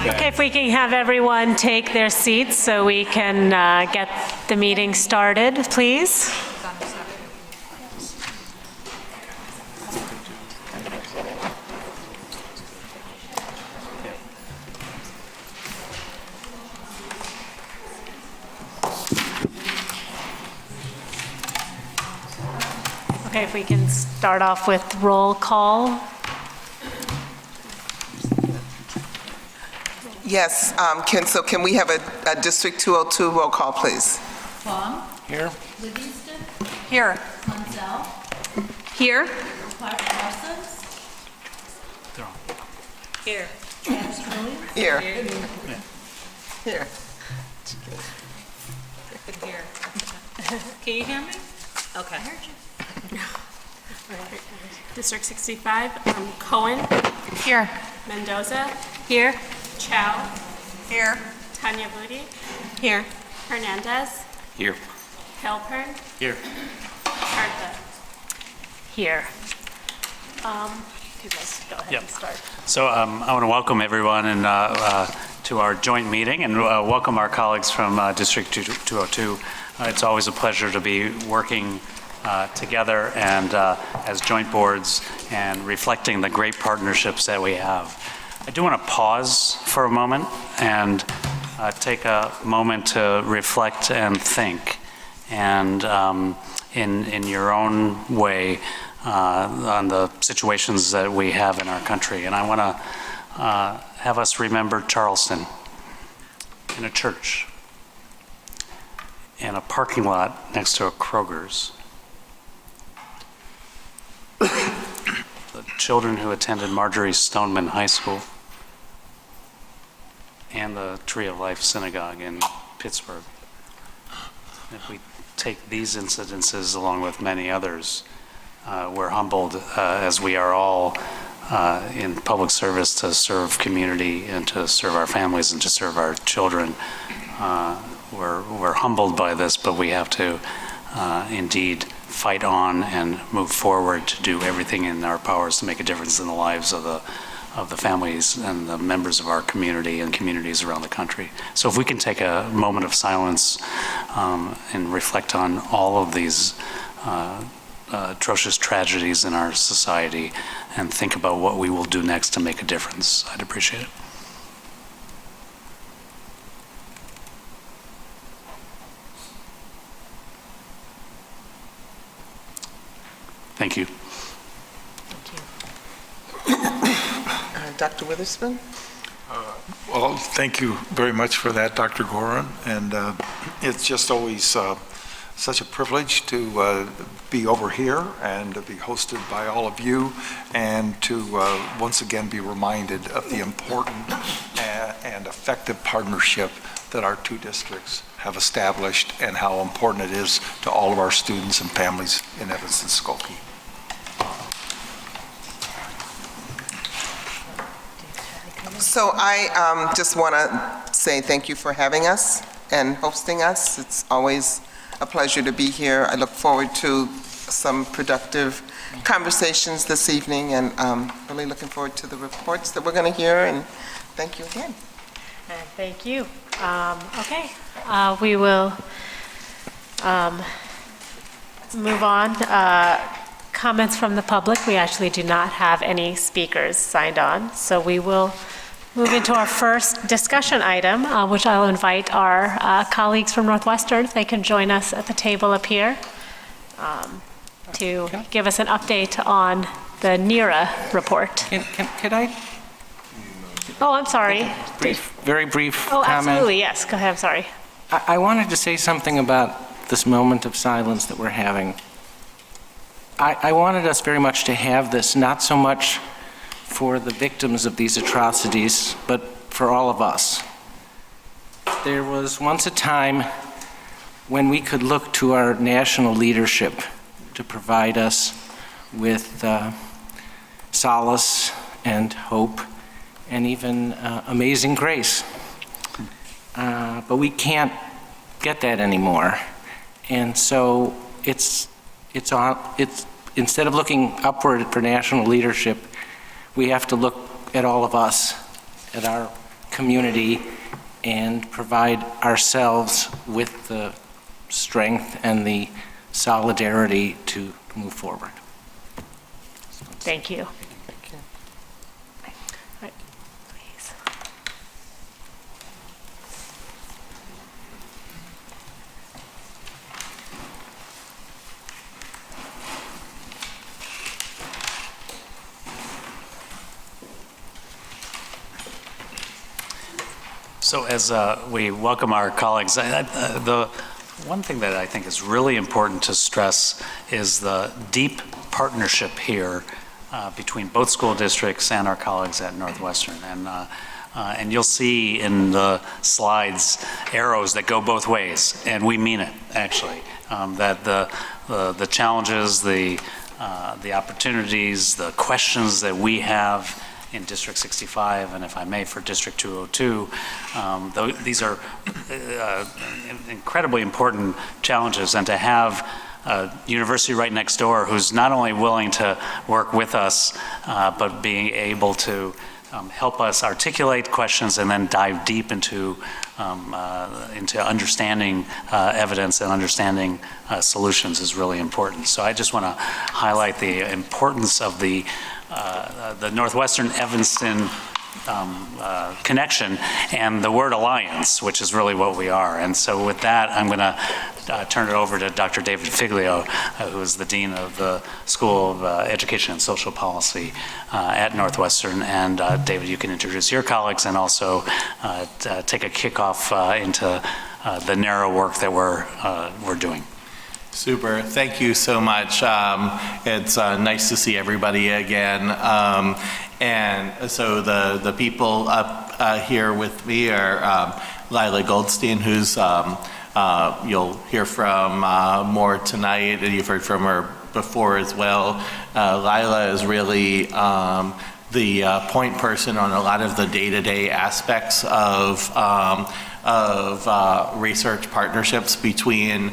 Okay, if we can have everyone take their seats so we can get the meeting started, please. Okay, if we can start off with roll call. Yes, can we have a District 202 roll call, please? Fong. Here. Livingston. Here. Munzel. Here. Parsons. Here. Travis Williams. Here. Here. Here. Here. Can you hear me? Okay. I heard you. District 65, Cohen. Here. Mendoza. Here. Chow. Here. Tanya Budi. Here. Hernandez. Here. Halpern. Here. Arda. Here. You guys go ahead and start. So I want to welcome everyone and to our joint meeting and welcome our colleagues from District 202. It's always a pleasure to be working together and as joint boards and reflecting the great partnerships that we have. I do want to pause for a moment and take a moment to reflect and think, and in your own way on the situations that we have in our country. And I want to have us remember Charleston in a church, in a parking lot next to a Kroger's. The children who attended Marjorie Stoneman High School and the Tree of Life Synagogue in Pittsburgh. If we take these incidences along with many others, we're humbled as we are all in public service to serve community and to serve our families and to serve our children. We're humbled by this, but we have to indeed fight on and move forward to do everything in our powers to make a difference in the lives of the families and the members of our community and communities around the country. So if we can take a moment of silence and reflect on all of these atrocious tragedies in our society and think about what we will do next to make a difference, I'd appreciate it. Thank you. Dr. Witherspoon? Well, thank you very much for that, Dr. Gorin. And it's just always such a privilege to be over here and to be hosted by all of you and to once again be reminded of the important and effective partnership that our two districts have established and how important it is to all of our students and families in Evanston Skokie. So I just want to say thank you for having us and hosting us. It's always a pleasure to be here. I look forward to some productive conversations this evening, and really looking forward to the reports that we're going to hear, and thank you again. And thank you. Okay, we will move on. Comments from the public. We actually do not have any speakers signed on, so we will move into our first discussion item, which I'll invite our colleagues from Northwestern, if they can join us at the table up here, to give us an update on the NERA report. Could I? Oh, I'm sorry. Very brief Oh, comment. absolutely, yes. Go ahead, I'm sorry. I wanted to say something about this moment of silence that we're having. I wanted us very much to have this, not so much for the victims of these atrocities, but for all of us. There was once a time when we could look to our national leadership to provide us with solace and hope and even amazing grace. But we can't get that anymore. And so it's instead of looking upward for national leadership, we have to look at all of us, at our community and provide ourselves with the strength and the solidarity to move forward. Thank you. Right, please. So as we welcome our colleagues, the one thing that I think is really important to stress is the deep partnership here between both school districts and our colleagues at Northwestern. And you'll see in the slides arrows that go both ways, and we mean it, actually. That the challenges, the opportunities, the questions that we have in District 65, and if I may, for District 202, these are incredibly important challenges, and to have a university right next door who's not only willing to work with us, but being able to help us articulate questions and then dive deep into understanding evidence and understanding solutions is really important. So I just want to highlight the importance of the Northwestern Evanston connection and the word alliance, which is really what we are. And so with that, I'm going to turn it over to Dr. David Figlio, who is the Dean of the School of Education and Social Policy at Northwestern. And David, you can introduce your colleagues and also take a kickoff into the narrow work that we're doing. Super. Thank you so much. It's nice to see everybody again. And so the people up here with me are Lila Goldstein, who's you'll hear from more tonight, and you've heard from her before as well. Lila is really the point person on a lot of the day-to-day aspects of research partnerships between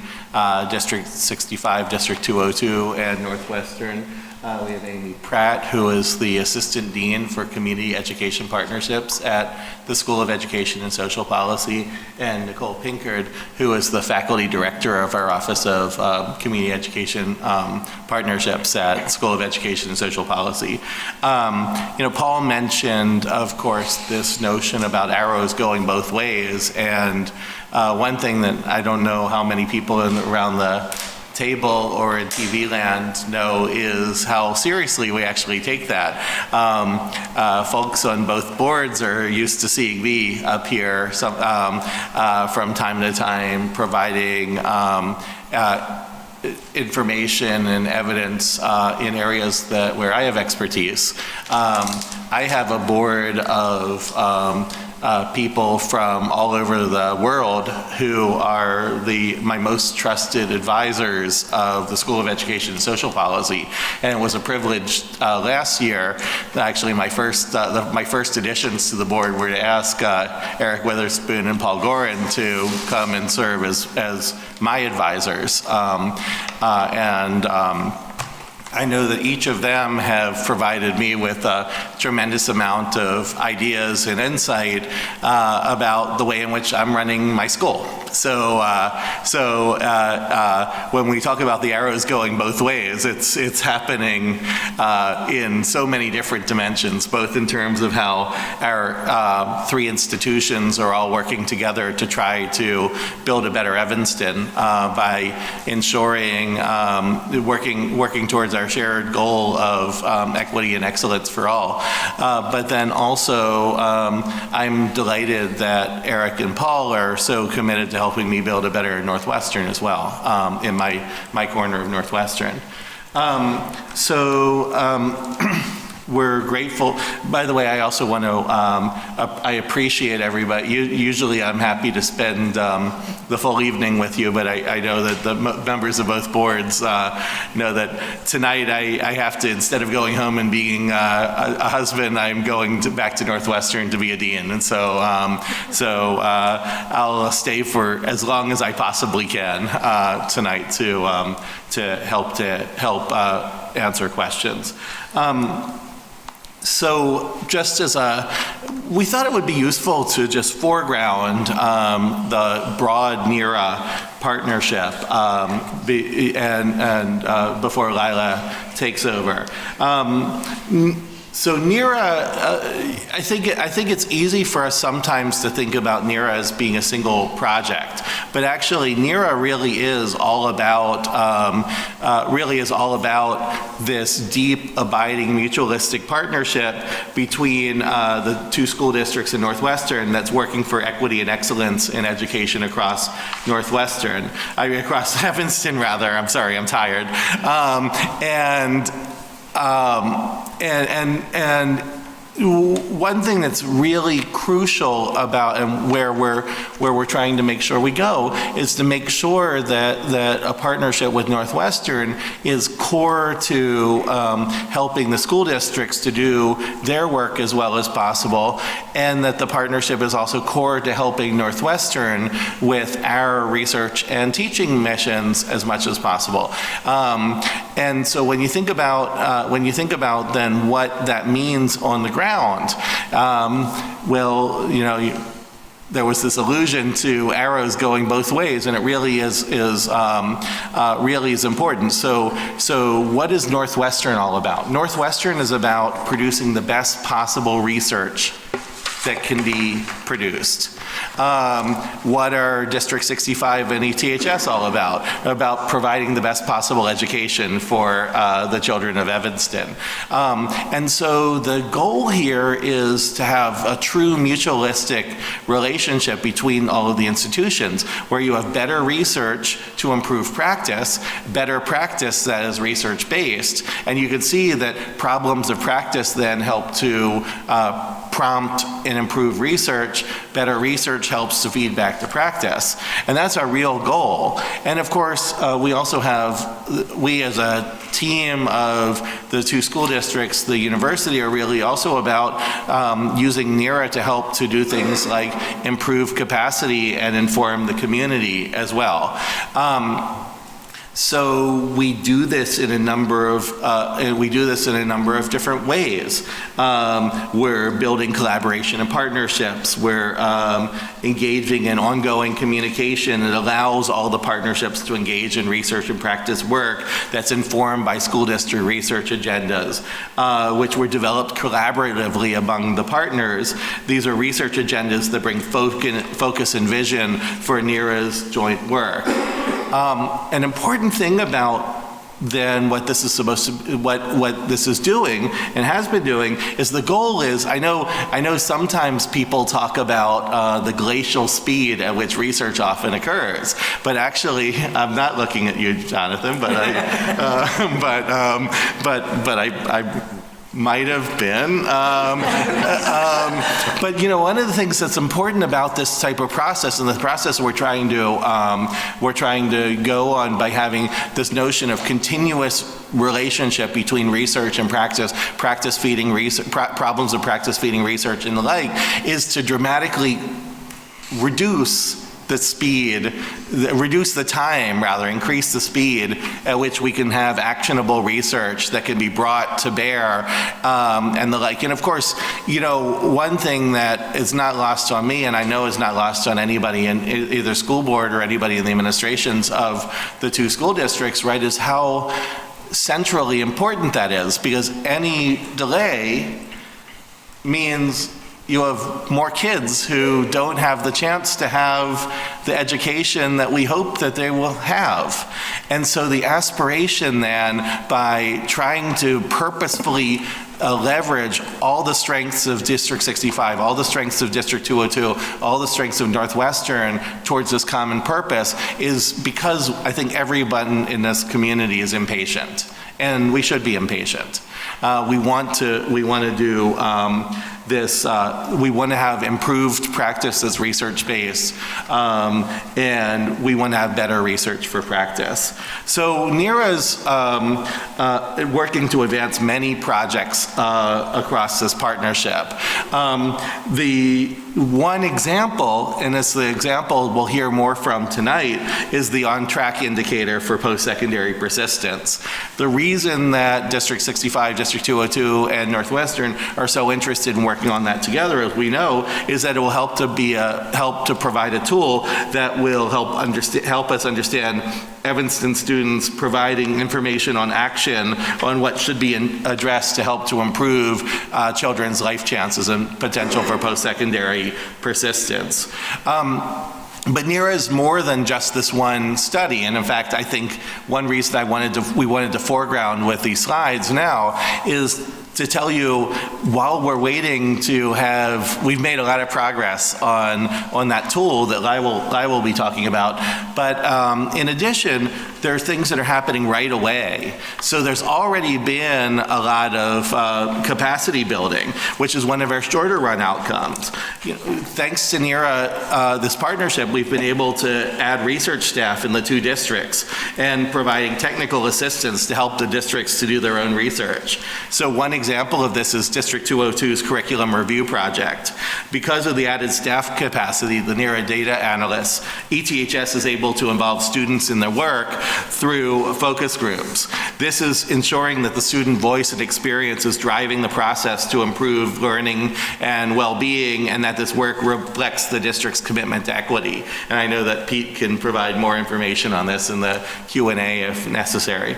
District 65, District 202, and Northwestern. We have Amy Pratt, who is the Assistant Dean for Community Education Partnerships at the School of Education and Social Policy, and Nicole Pinkard, who is the Faculty Director of our Office of Community Education Partnerships at School of Education and Social Policy. Paul mentioned, of course, this notion about arrows going both ways, and one thing that I don't know how many people around the table or in TV land know is how seriously we actually take that. Folks on both boards are used to seeing me up here from time to time providing information and evidence in areas where I have expertise. I have a board of people from all over the world who are my most trusted advisors of the School of Education and Social Policy. And it was a privilege last year, actually my first additions to the board were to ask Eric Witherspoon and Paul Gorin to come and serve as my advisors. I know that each of them have provided me with a tremendous amount of ideas and insight about the way in which I'm running my school. So when we talk about the arrows going both ways, it's happening in so many different dimensions, both in terms of how our three institutions are all working together to try to build a better Evanston by ensuring, working towards our shared goal of equity and excellence for all. But then also, I'm delighted that Eric and Paul are so committed to helping me build a better Northwestern as well, in my corner of Northwestern. We're grateful. By the way, I also want to, I appreciate everybody. Usually I'm happy to spend the full evening with you, but I know that the members of both boards know that tonight I have to, instead of going home and being a husband, I'm going back to Northwestern to be a dean. And so, I'll stay for as long as I possibly can tonight to help answer questions. So just as we thought it would be useful to just foreground the broad NERA partnership before Lila takes over. So NERA, I think it's easy for us sometimes to think about NERA as being a single project, but actually NERA really is all about this deep, abiding, mutualistic partnership between the two school districts in Northwestern that's working for equity and excellence in education across Northwestern, across Evanston rather. I'm sorry, I'm tired, and one thing that's really crucial about and where we're trying to make sure we go is to make sure that a partnership with Northwestern is core to helping the school districts to do their work as well as possible, and that the partnership is also core to helping Northwestern with our research and teaching missions as much as possible. And so when you think about then what that means on the ground, there was this allusion to arrows going both ways, and it really is important. So what is Northwestern all about? Northwestern is about producing the best possible research that can be produced. What are District 65 and ETHS all about? About providing the best possible education for the children of Evanston. And so the goal here is to have a true mutualistic relationship between all of the institutions, where you have better research to improve practice, better practice that is research-based, and you can see that problems of practice then help to prompt and improve research. Better research helps to feed back to practice. And that's our real goal. And of course, we also have, we as a team of the two school districts, the university, are really also about using NERA to help to do things like improve capacity and inform the community as well. So we do this in a number of different ways. We're building collaboration and partnerships. We're engaging in ongoing communication that allows all the partnerships to engage in research and practice work that's informed by school district research agendas, which were developed collaboratively among the partners. These are research agendas that bring focus and vision for NERA's joint work. An important thing about then what this is supposed to, what this is doing and has been doing is the goal is, I know sometimes people talk about the glacial speed at which research often occurs, but actually, I'm not looking at you, Jonathan, but I might have been. But one of the things that's important about this type of process, and the process we're trying to go on by having this notion of continuous relationship between research and practice feeding research, problems of practice feeding research and the like, is to dramatically reduce the speed, reduce the time, rather, increase the speed at which we can have actionable research that can be brought to bear, and the like. And of course, one thing that is not lost on me, and I know is not lost on anybody in either school board or anybody in the administrations of the two school districts, right, is how centrally important that is, because any delay means you have more kids who don't have the chance to have the education that we hope that they will have. And so the aspiration then, by trying to purposefully leverage all the strengths of District 65, all the strengths of District 202, all the strengths of Northwestern towards this common purpose, is because I think everyone in this community is impatient, and we should be impatient. We want to do this, we want to have improved practice that's research-based, and we want to have better research for practice. So NERA's working to advance many projects across this partnership. The one example, and it's the example we'll hear more from tonight, is the on-track indicator for post-secondary persistence. The reason reason that District 65, District 202, and Northwestern are so interested in working on that together, as we know, is that it will help to provide a tool that will help us understand Evanston students providing information on action on what should be addressed to help to improve children's life chances and potential for post-secondary persistence. But NERA is more than just this one study, and in fact, I think one reason we wanted to foreground with these slides now is to tell you, while we're waiting to we've made a lot of progress on that tool that Lai will be talking about, but in addition, there are things that are happening right away. So there's already been a lot of capacity building, which is one of our shorter run outcomes. Thanks to NERA, this partnership, we've been able to add research staff in the 2 districts and providing technical assistance to help the districts to do their own research. So one example of this is District 202's curriculum review project. Because of the added staff capacity, the NERA data analysts, ETHS is able to involve students in their work through focus groups. This is ensuring that the student voice and experience is driving the process to improve learning and well-being, and that this work reflects the district's commitment to equity. And I know that Pete can provide more information on this in the Q&A if necessary.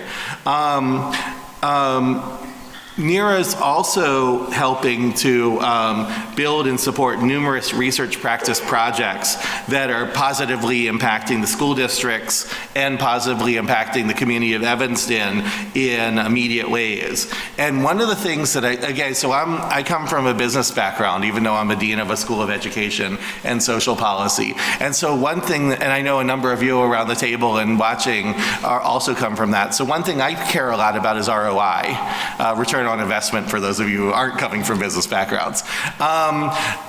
NERA is also helping to build and support numerous research practice projects that are positively impacting the school districts and positively impacting the community of Evanston in immediate ways. And one of the things that I come from a business background, even though I'm a dean of a school of education and social policy. And so one thing, and I know a number of you around the table and watching also come from that. So one thing I care a lot about is ROI, return on investment, for those of you who aren't coming from business backgrounds.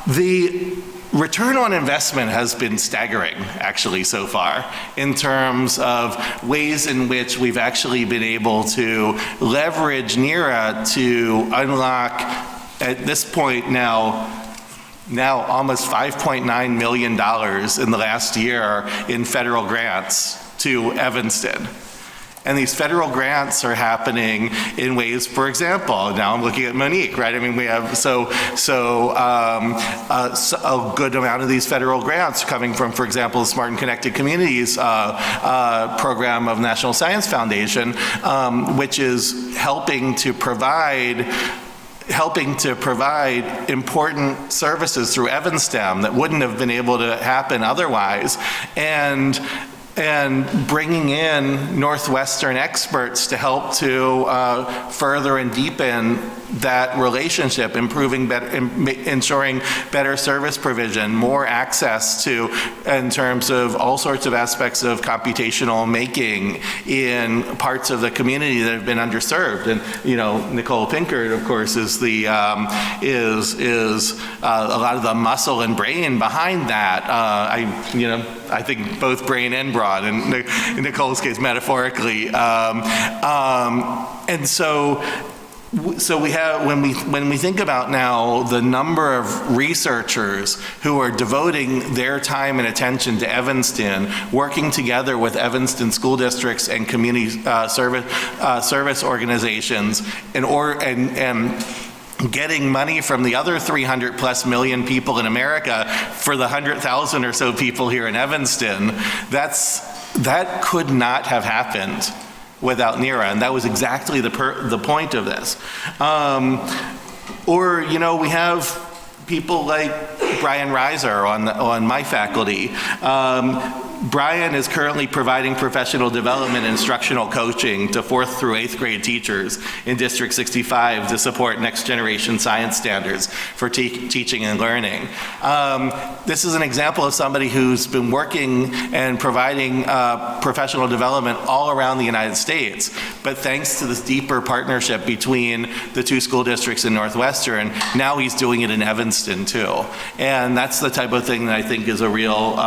The return on investment has been staggering, actually, so far, in terms of ways in which we've actually been able to leverage NERA to unlock, at this point now almost $5.9 million in the last year in federal grants to Evanston. And these federal grants are happening in ways, for example, now I'm looking at Monique, right? I mean, we have a good amount of these federal grants coming from, for example, the Smart and Connected Communities program of National Science Foundation, which is helping to provide important services through EvanSTEM that wouldn't have been able to happen otherwise, and bringing in Northwestern experts to help to further and deepen that relationship, ensuring better service provision, more access to, in terms of all sorts of aspects of computational making in parts of the community that have been underserved. And Nicole Pinkert, of course, is a lot of the muscle and brain behind that. I think both brain and broad, and in Nicole's case, metaphorically. And so we have, when we think about now the number of researchers who are devoting their time and attention to Evanston, working together with Evanston school districts and community service organizations, and getting money from the other 300 plus million people in America for the 100,000 or so people here in Evanston, that could not have happened without NERA, and that was exactly the point of this. We have people like Brian Reiser on my faculty. Brian is currently providing professional development and instructional coaching to 4th through 8th grade teachers in District 65 to support next generation science standards for teaching and learning. This is an example of somebody who's been working and providing professional development all around the United States, but thanks to this deeper partnership between the 2 school districts in Northwestern, now he's doing it in Evanston too. And that's the type of thing that I think is a real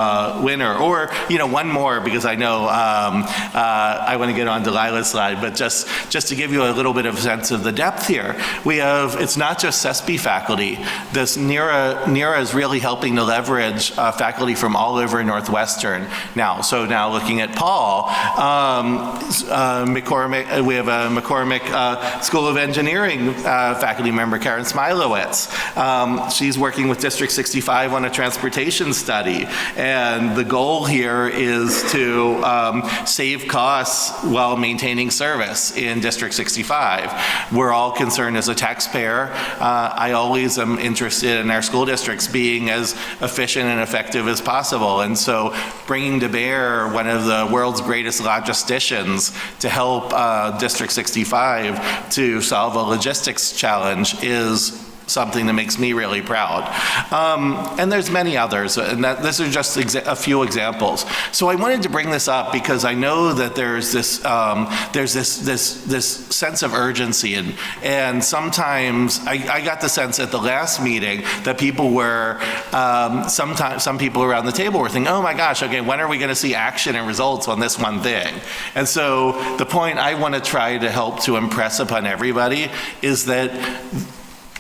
winner. Or one more, because I know I want to get on Delilah's slide, but just to give you a little bit of sense of the depth here, it's not just CESP faculty. This NERA is really helping to leverage faculty from all over Northwestern now. So now looking at Paul, McCormick, we have a McCormick School of Engineering faculty member, Karen Smilowitz. She's working with District 65 on a transportation study, and the goal here is to save costs while maintaining service in District 65. We're all concerned as a taxpayer. I always am interested in our school districts being as efficient and effective as possible, and so bringing to bear one of the world's greatest logisticians to help District 65 to solve a logistics challenge is something that makes me really proud. And there's many others, and these are just a few examples. So I wanted to bring this up because I know that there's this sense of urgency, and sometimes I got the sense at the last meeting that people were, some people around the table were thinking, oh my gosh, okay, when are we going to see action and results on this one thing? And so the point I want to try to help to impress upon everybody is that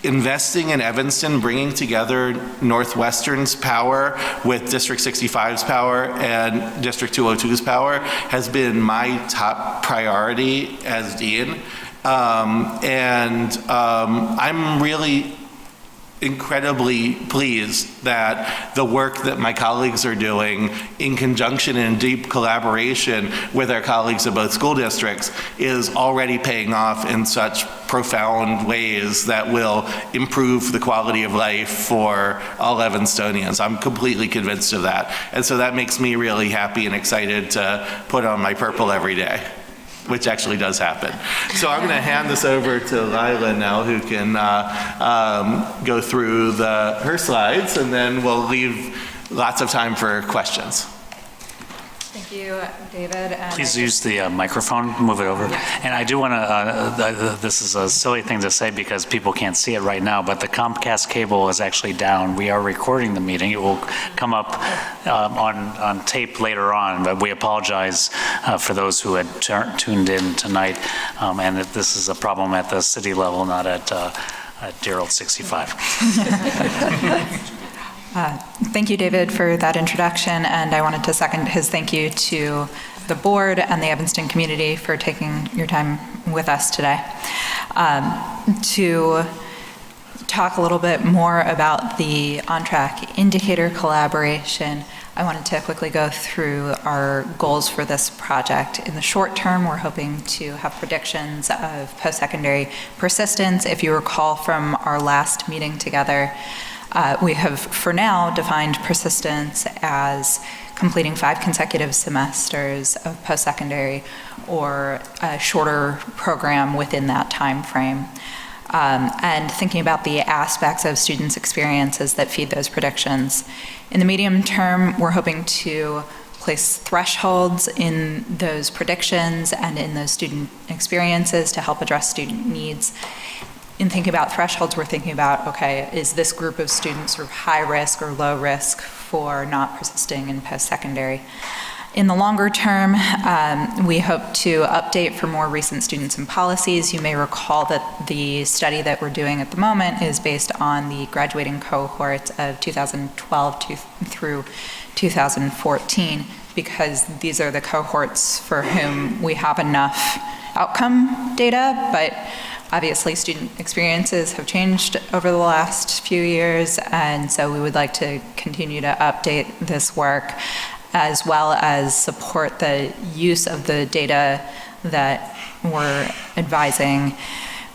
investing in Evanston, bringing together Northwestern's power with District 65's power and District 202's power has been my top priority as dean. I'm really incredibly pleased that the work that my colleagues are doing in conjunction and deep collaboration with our colleagues at both school districts is already paying off in such profound ways that will improve the quality of life for all Evanstonians. I'm completely convinced of that. And so that makes me really happy and excited to put on my purple every day, which actually does happen. So I'm going to hand this over to Lila now, who can go through her slides, and then we'll leave lots of time for questions. Thank you, David. And Please use the microphone, move it over. And I do want to, this is a silly thing to say because people can't see it right now, but the Comcast cable is actually down. We are recording the meeting. It will come up on tape later on, but we apologize for those who had tuned in tonight, and that this is a problem at the city level, not at dear old 65. Thank you, David, for that introduction, and I wanted to second his thank you to the board and the Evanston community for taking your time with us today. To talk a little bit more about the on-track indicator collaboration, I wanted to quickly go through our goals for this project. In the short term, we're hoping to have predictions of post-secondary persistence. If you recall from our last meeting together, we have, for now, defined persistence as completing 5 consecutive semesters of post-secondary or a shorter program within that time frame. And thinking about the aspects of students' experiences that feed those predictions. In the medium term, we're hoping to place thresholds in those predictions and in those student experiences to help address student needs. In thinking about thresholds, we're thinking about, okay, is this group of students sort of high risk or low risk for not persisting in post-secondary? In the longer term, we hope to update for more recent students and policies. You may recall that the study that we're doing at the moment is based on the graduating cohorts of 2012 through 2014, because these are the cohorts for whom we have enough outcome data, but obviously student experiences have changed over the last few years, and so we would like to continue to update this work as well as support the use of the data that we're advising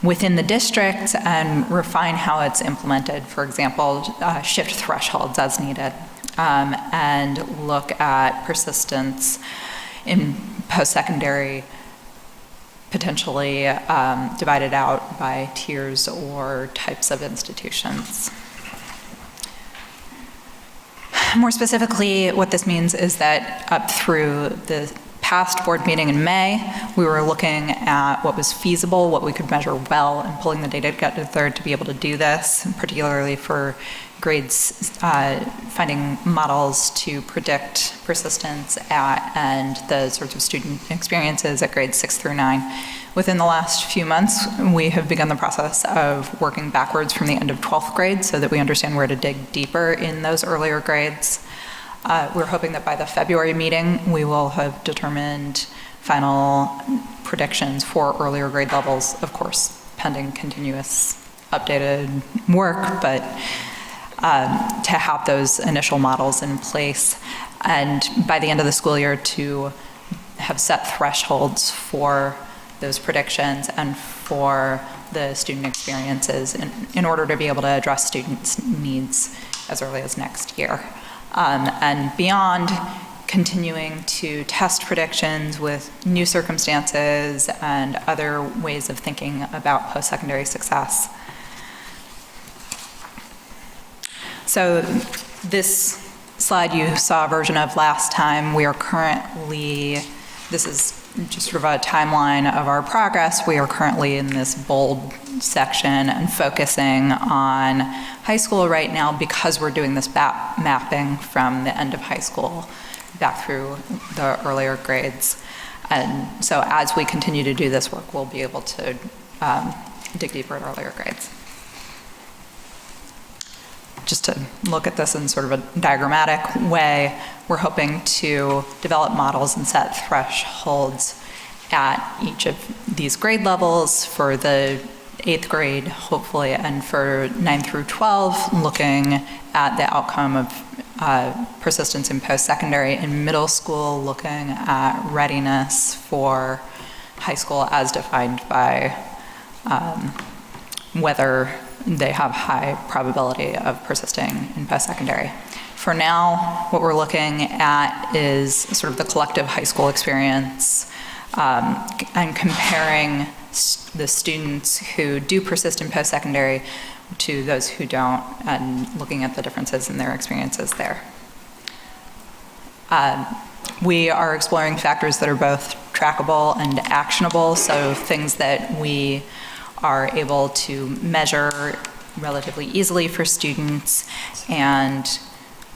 within the district and refine how it's implemented. For example, shift thresholds as needed, and look at persistence in post-secondary, potentially divided out by tiers or types of institutions. More specifically, what this means is that up through the past board meeting in May, we were looking at what was feasible, what we could measure well, and pulling the data together to be able to do this, particularly for grades, finding models to predict persistence and the sorts of student experiences at grades 6 through 9. Within the last few months, we have begun the process of working backwards from the end of 12th grade so that we understand where to dig deeper in those earlier grades. We're hoping that by the February meeting, we will have determined final predictions for earlier grade levels, of course, pending continuous updated work, but to have those initial models in place. And by the end of the school year, to have set thresholds for those predictions and for the student experiences in order to be able to address students' needs as early as next year. And beyond, continuing to test predictions with new circumstances and other ways of thinking about post-secondary success. So this slide you saw a version of last time. We are currently, this is just sort of a timeline of our progress. We are currently in this bold section and focusing on high school right now because we're doing this mapping from the end of high school back through the earlier grades. And so as we continue to do this work, we'll be able to dig deeper in earlier grades. Just to look at this in sort of a diagrammatic way, we're hoping to develop models and set thresholds at each of these grade levels for the 8th grade, hopefully, and for 9 through 12, looking at the outcome of persistence in post-secondary. In middle school, looking at readiness for high school as defined by whether they have high probability of persisting in post-secondary. For now, what we're looking at is sort of the collective high school experience and comparing the students who do persist in post-secondary to those who don't, and looking at the differences in their experiences there. We are exploring factors that are both trackable and actionable, so things that we are able to measure relatively easily for students and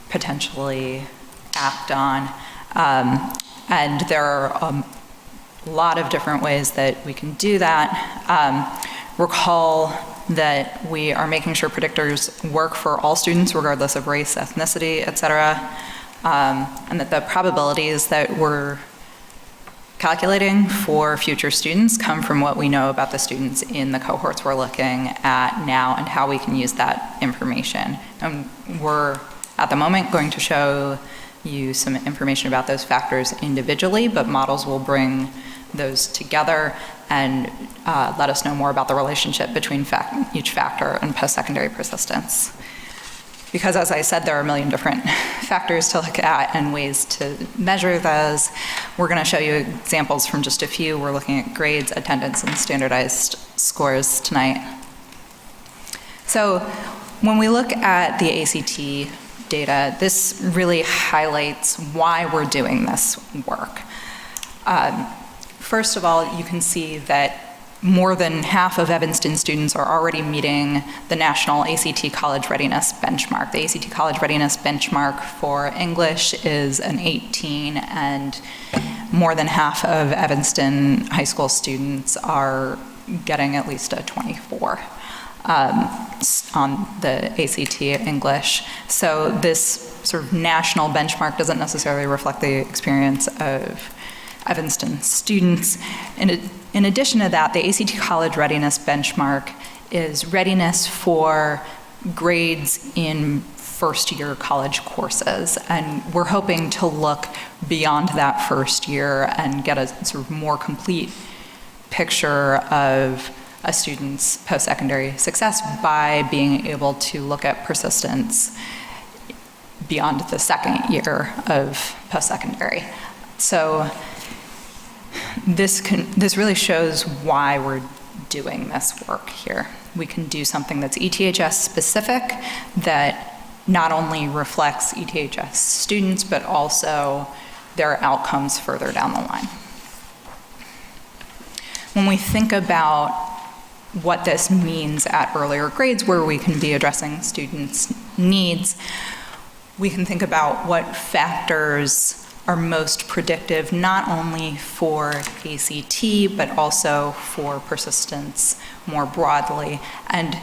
potentially act on. And there are a lot of different ways that we can do that. Recall that we are making sure predictors work for all students, regardless of race, ethnicity, et cetera, and that the probabilities that we're calculating for future students come from what we know about the students in the cohorts we're looking at now and how we can use that information. And we're, at the moment, going to show you some information about those factors individually, but models will bring those together and let us know more about the relationship between each factor and post-secondary persistence. Because, as I said, there are a million different factors to look at and ways to measure those. We're going to show you examples from just a few. We're looking at grades, attendance, and standardized scores tonight. So when we look at the ACT data, this really highlights why we're doing this work. First of all, you can see that more than half of Evanston students are already meeting the national ACT College Readiness benchmark. The ACT College Readiness benchmark for English is an 18, and more than half of Evanston high school students are getting at least a 24 on the ACT English. So this sort of national benchmark doesn't necessarily reflect the experience of Evanston students. In addition to that, the ACT College Readiness benchmark is readiness for grades in first-year college courses, and we're hoping to look beyond that first year and get a sort of more complete picture of a student's post-secondary success by being able to look at persistence beyond the second year of post-secondary. So this really shows why we're doing this work here. We can do something that's ETHS specific, that not only reflects ETHS students, but also their outcomes further down the line. When we think about what this means at earlier grades where we can be addressing students' needs, we can think about what factors are most predictive, not only for ACT, but also for persistence more broadly. And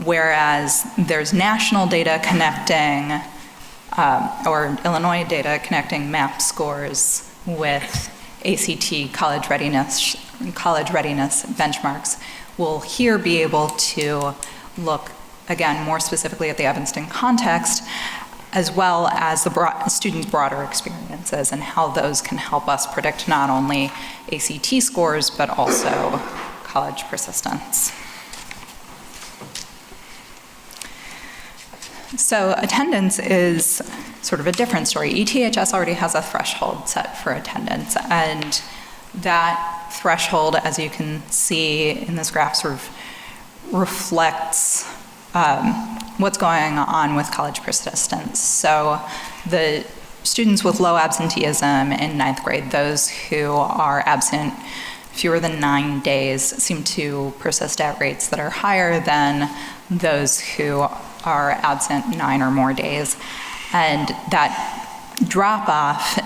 whereas there's national data connecting, or Illinois data connecting MAP scores with ACT college readiness benchmarks, we'll here be able to look, again, more specifically at the Evanston context, as well as the students' broader experiences and how those can help us predict not only ACT scores, but also college persistence. So attendance is sort of a different story. ETHS already has a threshold set for attendance, and that threshold, as you can see in this graph, sort of reflects what's going on with college persistence. So the students with low absenteeism in ninth grade, those who are absent fewer than 9 days, seem to persist at rates that are higher than those who are absent 9 or more days. And that drop-off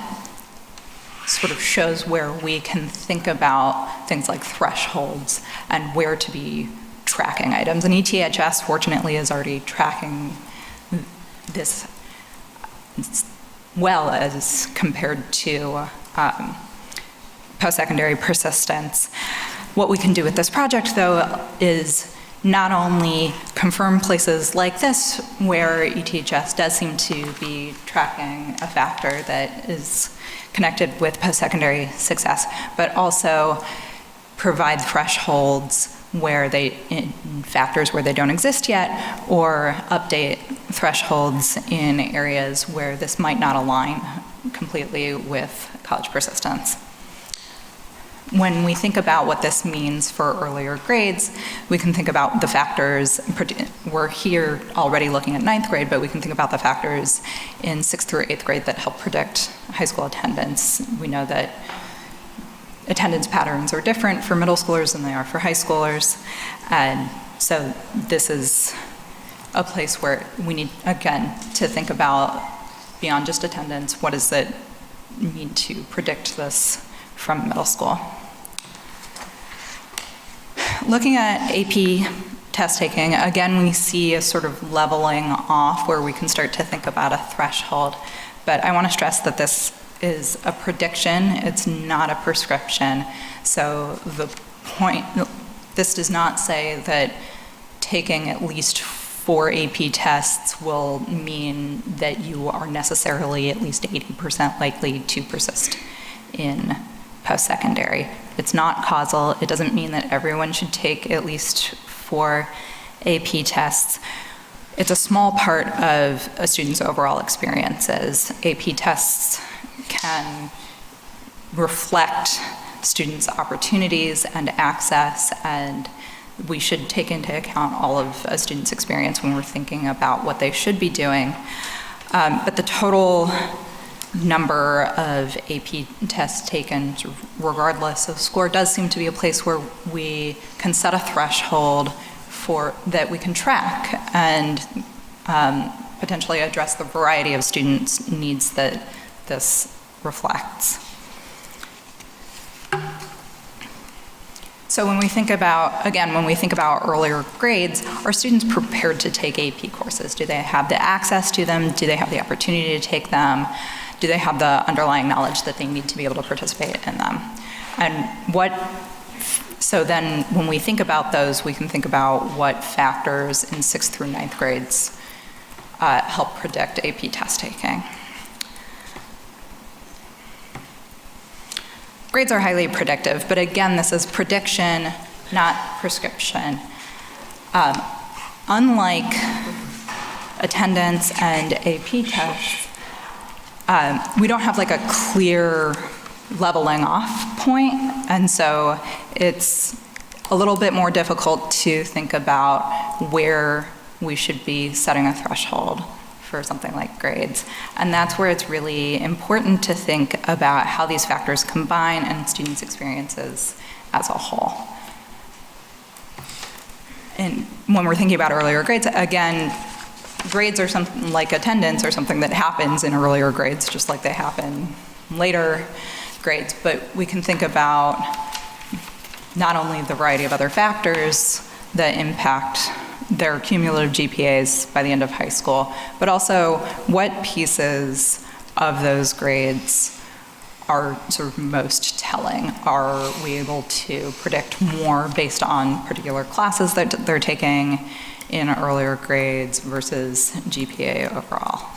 sort of shows where we can think about things like thresholds and where to be tracking items. And ETHS, fortunately, is already tracking this well as compared to post-secondary persistence. What we can do with this project, though, is not only confirm places like this where ETHS does seem to be tracking a factor that is connected with post-secondary success, but also provide thresholds where in factors where they don't exist yet, or update thresholds in areas where this might not align completely with college persistence. When we think about what this means for earlier grades, we can think about the factors. We're here already looking at ninth grade, but we can think about the factors in 6th through 8th grade that help predict high school attendance. We know that attendance patterns are different for middle schoolers than they are for high schoolers. And so this is a place where we need, again, to think about beyond just attendance, what does it mean to predict this from middle school? Looking at AP test taking, again, we see a sort of leveling off where we can start to think about a threshold. But I want to stress that this is a prediction, it's not a prescription. So the point, this does not say that taking at least 4 AP tests will mean that you are necessarily at least 80% likely to persist in post-secondary. It's not causal. It doesn't mean that everyone should take at least 4 AP tests. It's a small part of a student's overall experiences. AP tests can reflect students' opportunities and access, and we should take into account all of a student's experience when we're thinking about what they should be doing. But the total number of AP tests taken, regardless of score, does seem to be a place where we can set a threshold for that we can track and potentially address the variety of students' needs that this reflects. So when we think about, again, when we think about earlier grades, are students prepared to take AP courses? Do they have the access to them? Do they have the opportunity to take them? Do they have the underlying knowledge that they need to be able to participate in them? And so then when we think about those, we can think about what factors in 6th through 9th grades help predict AP test taking. Grades are highly predictive, but again, this is prediction, not prescription. Unlike attendance and AP tests, we don't have like a clear leveling off point, and so it's a little bit more difficult to think about where we should be setting a threshold for something like grades. And that's where it's really important to think about how these factors combine in students' experiences as a whole. And when we're thinking about earlier grades, again, grades are something like attendance or something that happens in earlier grades, just like they happen later grades. But we can think about not only the variety of other factors that impact their cumulative GPAs by the end of high school, but also what pieces of those grades are sort of most telling. Are we able to predict more based on particular classes that they're taking in earlier grades versus GPA overall?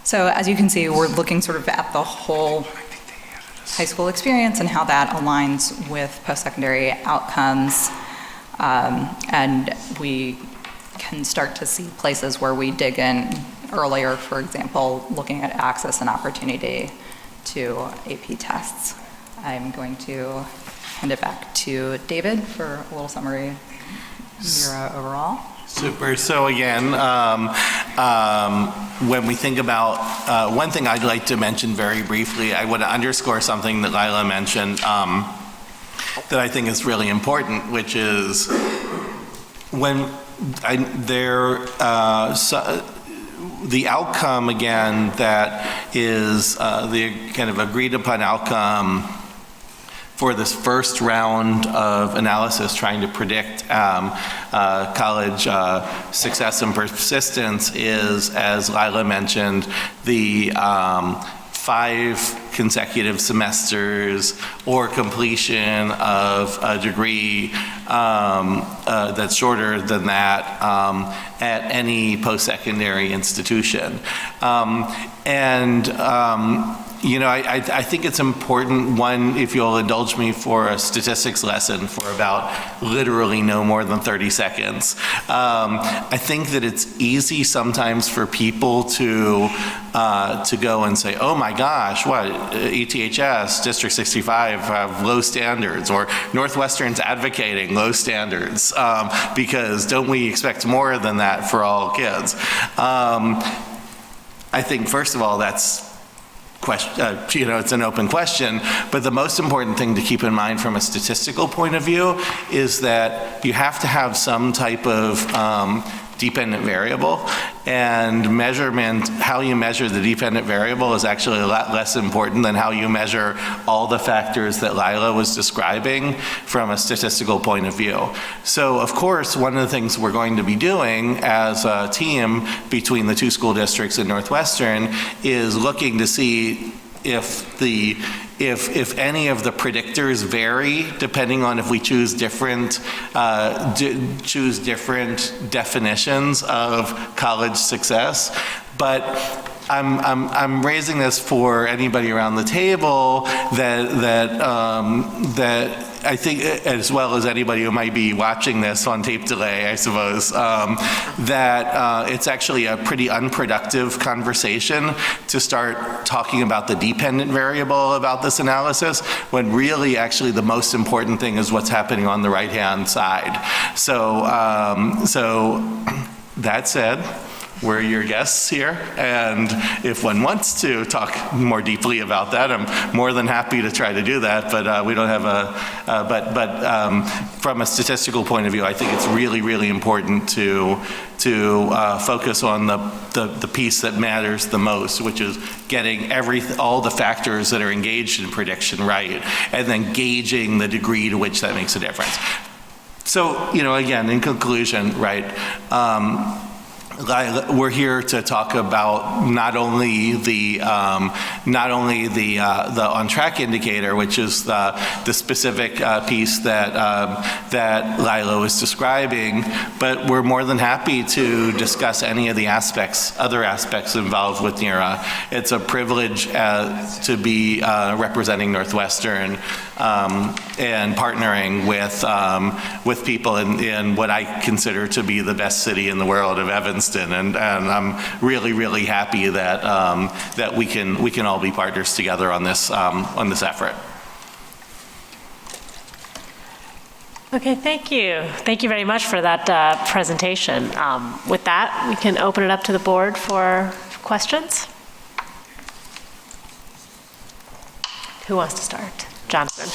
So as you can see, we're looking sort of at the whole high school experience and how that aligns with post-secondary outcomes. And we can start to see places where we dig in earlier, for example, looking at access and opportunity to AP tests. I'm going to hand it back to David for a little summary of your overall. Super. So again, when we think about, one thing I'd like to mention very briefly, I want to underscore something that Lila mentioned that I think is really important, which is when the outcome, again, that is the kind of agreed upon outcome for this first round of analysis trying to predict college success and persistence is, as Lila mentioned, the 5 consecutive semesters or completion of a degree that's shorter than that at any post-secondary institution. You know, I think it's important, one, if you'll indulge me for a statistics lesson for about literally no more than 30 seconds. I think that it's easy sometimes for people to go and say, oh my gosh, what, ETHS, District 65 have low standards, or Northwestern's advocating low standards, because don't we expect more than that for all kids? I think, first of all, that's you know, it's an open question, but the most important thing to keep in mind from a statistical point of view is that you have to have some type of dependent variable, and measurement, how you measure the dependent variable is actually a lot less important than how you measure all the factors that Lila was describing from a statistical point of view. So of course, one of the things we're going to be doing as a team between the 2 school districts in Northwestern is looking to see if any of the predictors vary depending on if we choose different definitions of college success. But I'm raising this for anybody around the table that I think, as well as anybody who might be watching this on tape delay, I suppose, that it's actually a pretty unproductive conversation to start talking about the dependent variable about this analysis, when really actually the most important thing is what's happening on the right-hand side. So, that said, we're your guests here, and if one wants to talk more deeply about that, I'm more than happy to try to do that, but we don't have from a statistical point of view, I think it's really, really important to focus on the piece that matters the most, which is getting all the factors that are engaged in prediction right, and then gauging the degree to which that makes a difference. So, you know, again, in conclusion, right, we're here to talk about not only the on-track indicator, which is the specific piece that Lila was describing, but we're more than happy to discuss any of the other aspects involved with NERA. It's a privilege to be representing Northwestern and partnering with people in what I consider to be the best city in the world of Evanston. And I'm really, really happy that that we can all be partners together on this effort. Okay, thank you. Thank you very much for that presentation. With that, we can open it up to the board for questions. Who wants to start? Jonathan.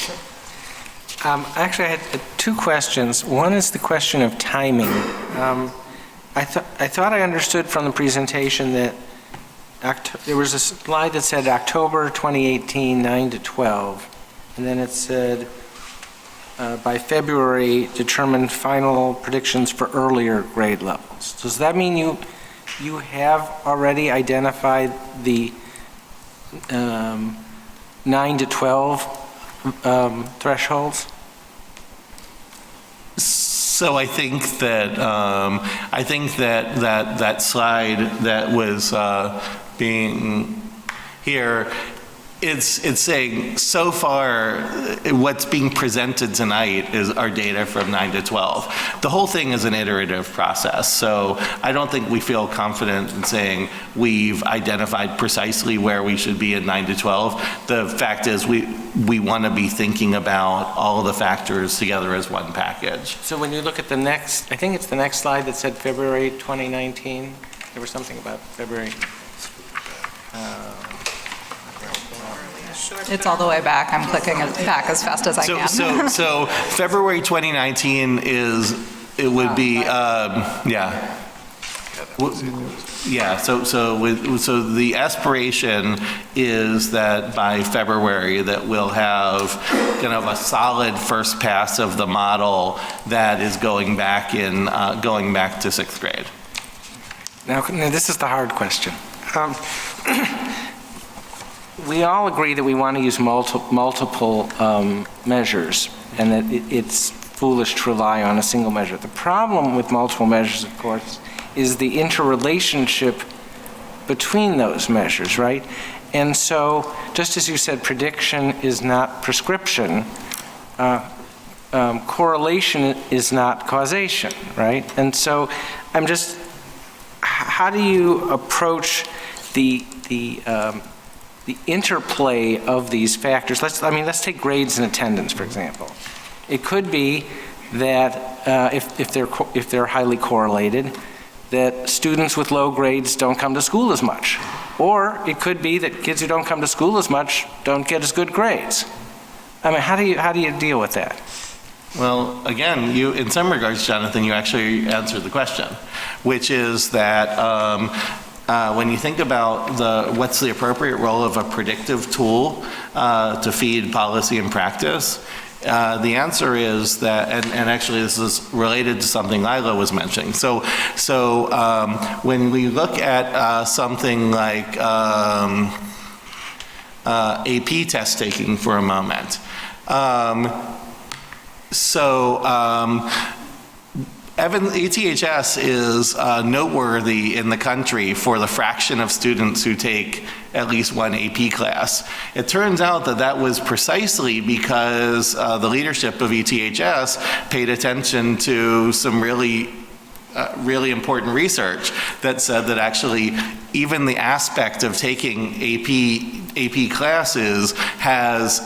Actually, I had two questions. One is the question of timing. I thought I understood from the presentation that there was a slide that said October 2018, 9 to 12, and then it said by February, determine final predictions for earlier grade levels. Does that mean you have already identified the 9 to 12 thresholds? So I think that that slide that was being here, it's saying so far what's being presented tonight is our data from 9 to 12. The whole thing is an iterative process, so I don't think we feel confident in saying we've identified precisely where we should be at 9 to 12. The fact is we want to be thinking about all of the factors together as one package. So when you look at the next, I think it's the next slide that said February 2019, there was something about February. It's all the way back. I'm clicking it back as fast as I can. So February 2019 it would be, yeah. Yeah, so the aspiration is that by February that we'll have kind of a solid first pass of the model that is going back to sixth grade. Now this is the hard question. We all agree that we want to use multiple measures and that it's foolish to rely on a single measure. The problem with multiple measures, of course, is the interrelationship between those measures, right? And so, just as you said, prediction is not prescription, correlation is not causation, right? And so, how do you approach the interplay of these factors? Let's take grades and attendance, for example. It could be that if they're highly correlated, that students with low grades don't come to school as much. Or it could be that kids who don't come to school as much don't get as good grades. I mean, how do you deal with that? Well, again, in some regards, Jonathan, you actually answered the question, which is that when you think about what's the appropriate role of a predictive tool to feed policy and practice, the answer is that, and actually this is related to something Lila was mentioning. So when we look at something like AP test taking for a moment, ETHS is noteworthy in the country for the fraction of students who take at least one AP class. It turns out that was precisely because the leadership of ETHS paid attention to some really important research that said that actually even the aspect of taking AP classes has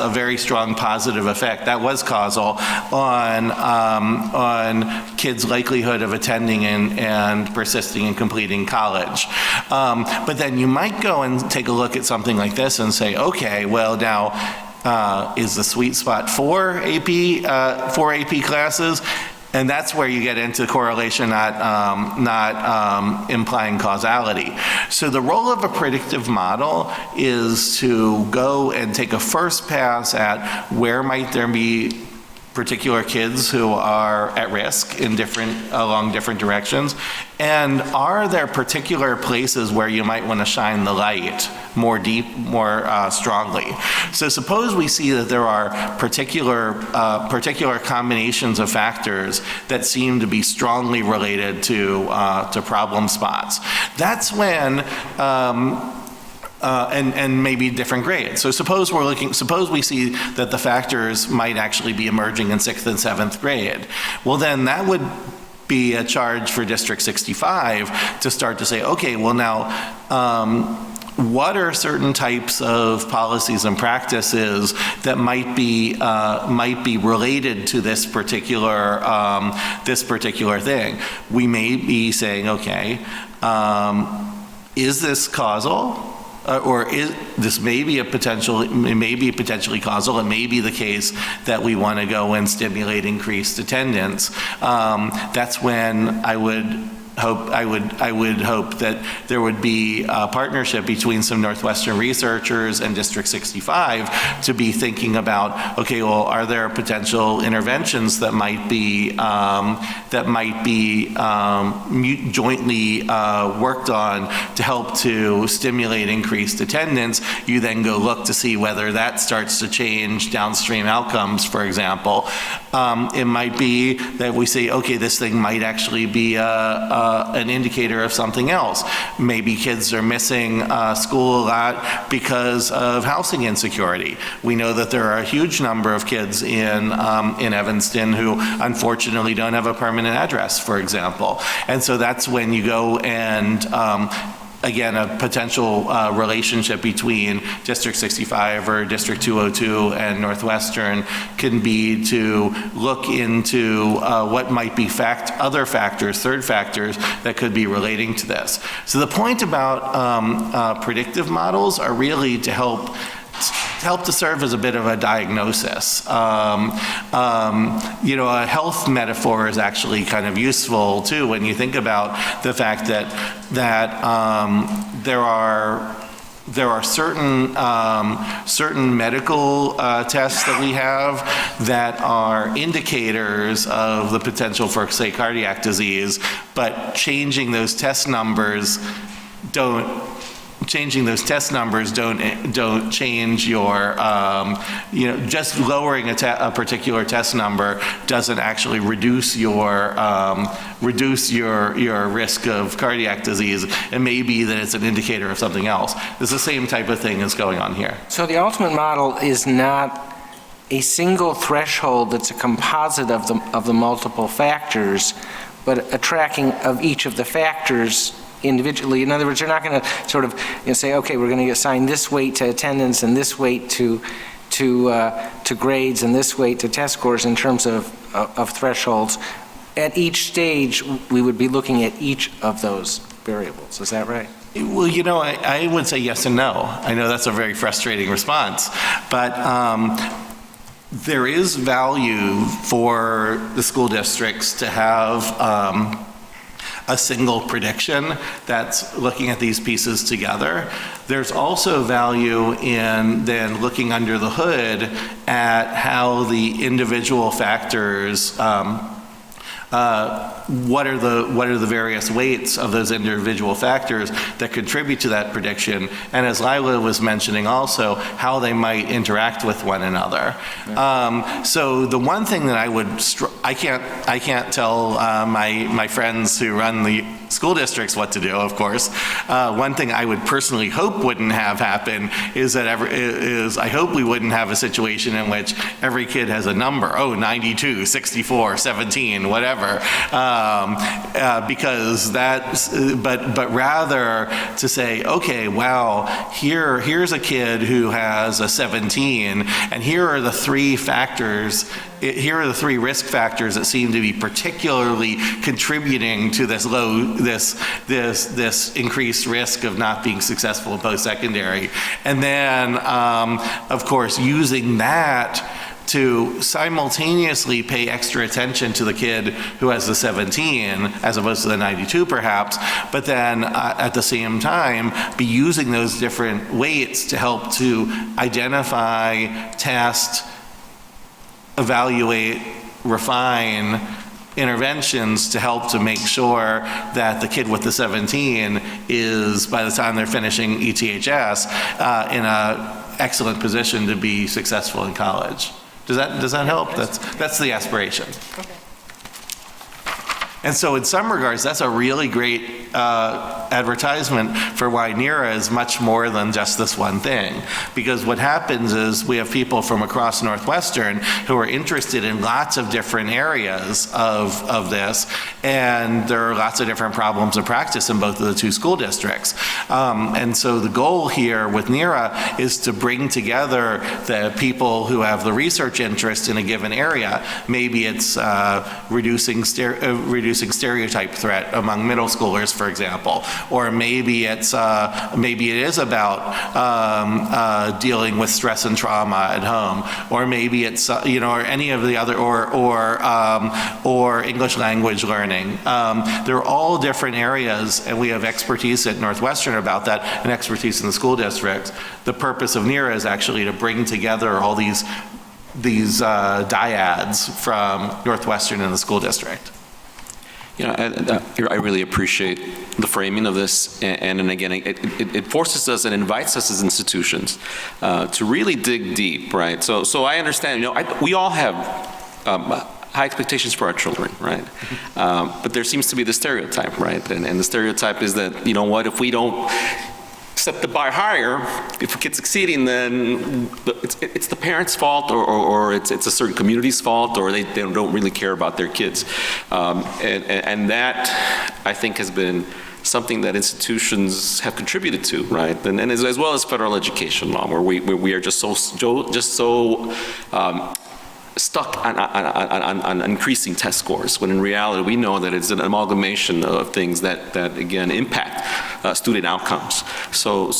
a very strong positive effect. That was causal on kids' likelihood of attending and persisting and completing college. But then you might go and take a look at something like this and say, okay, well now, is the sweet spot for AP classes? And that's where you get into correlation, not implying causality. So the role of a predictive model is to go and take a first pass at where might there be particular kids who are at risk along different directions, and are there particular places where you might want to shine the light more strongly. So suppose we see that there are particular combinations of factors that seem to be strongly related to problem spots. That's when and maybe different grades. So suppose we see that the factors might actually be emerging in 6th and 7th grade. Well, then that would be a charge for District 65 to start to say, okay, well now, what are certain types of policies and practices that might be related to this particular thing. We may be saying, okay, is this causal? Or is this maybe potentially causal? It may be the case that we want to go and stimulate increased attendance. That's when I would hope that there would be a partnership between some Northwestern researchers and District 65 to be thinking about, okay, well, are there potential interventions that might be jointly worked on to help to stimulate increased attendance? You then go look to see whether that starts to change downstream outcomes, for example. It might be that we say, okay, this thing might actually be an indicator of something else. Maybe kids are missing school a lot because of housing insecurity. We know that there are a huge number of kids in Evanston who unfortunately don't have a permanent address, for example. And so that's when you go and again, a potential relationship between District 65 or District 202 and Northwestern can be to look into what might be third factors that could be relating to this. So the point about predictive models are really to help to serve as a bit of a diagnosis. You know, a health metaphor is actually kind of useful too when you think about the fact that there are certain medical tests that we have that are indicators of the potential for, say, cardiac disease, but changing those test numbers don't change your, you know, just lowering a particular test number doesn't actually reduce your risk of cardiac disease. It may be that it's an indicator of something else. It's the same type of thing that's going on here. So the ultimate model is not a single threshold that's a composite of the multiple factors, but a tracking of each of the factors individually. In other words, you're not going to sort of say, okay, we're going to assign this weight to attendance and this weight to grades and this weight to test scores in terms of thresholds. At each stage, we would be looking at each of those variables. Is that right? Well, you know, I would say yes and no. I know that's a very frustrating response, but there is value for the school districts to have a single prediction that's looking at these pieces together. There's also value in then looking under the hood at how the individual factors, what are the various weights of those individual factors that contribute to that prediction, and as Lila was mentioning also, how they might interact with one another. So the one thing that I can't tell my friends who run the school districts what to do, of course. One thing I would personally hope wouldn't have happen is that I hope we wouldn't have a situation in which every kid has a number, 92, 64, 17, whatever, because but rather to say, okay, wow, here's a kid who has a 17, and here are the three risk factors that seem to be particularly contributing to this this increased risk of not being successful in post-secondary. And then, of course, using that to simultaneously pay extra attention to the kid who has the 17 as opposed to the 92 perhaps, but then at the same time be using those different weights to help to identify, test, evaluate, refine interventions to help to make sure that the kid with the 17 is, by the time they're finishing ETHS, in an excellent position to be successful in college. Does that help? That's the aspiration. And so in some regards, that's a really great advertisement for why NERA is much more than just this one thing. Because what happens is we have people from across Northwestern who are interested in lots of different areas of this, and there are lots of different problems of practice in both of the two school districts. And so the goal here with NERA is to bring together the people who have the research interest in a given area. Maybe it's reducing stereotype threat among middle schoolers, for example, or maybe it is about dealing with stress and trauma at home, or maybe it's or any of the other, or English language learning. They're all different areas, and we have expertise at Northwestern about that, and expertise in the school districts. The purpose of NERA is actually to bring together all these dyads from Northwestern and the school district. I really appreciate the framing of this, and again, it forces us and invites us as institutions to really dig deep, right? So I understand, we all have high expectations for our children, right? But there seems to be the stereotype, right? And the stereotype is that, if we don't set the bar higher, if a kid's succeeding, then it's the parents' fault, or it's a certain community's fault, or they don't really care about their kids. And that, I think, has been something that institutions have contributed to, right? And as well as federal education law, where we are just so stuck on increasing test scores, when in reality we know that it's an amalgamation of things that again impact student outcomes. So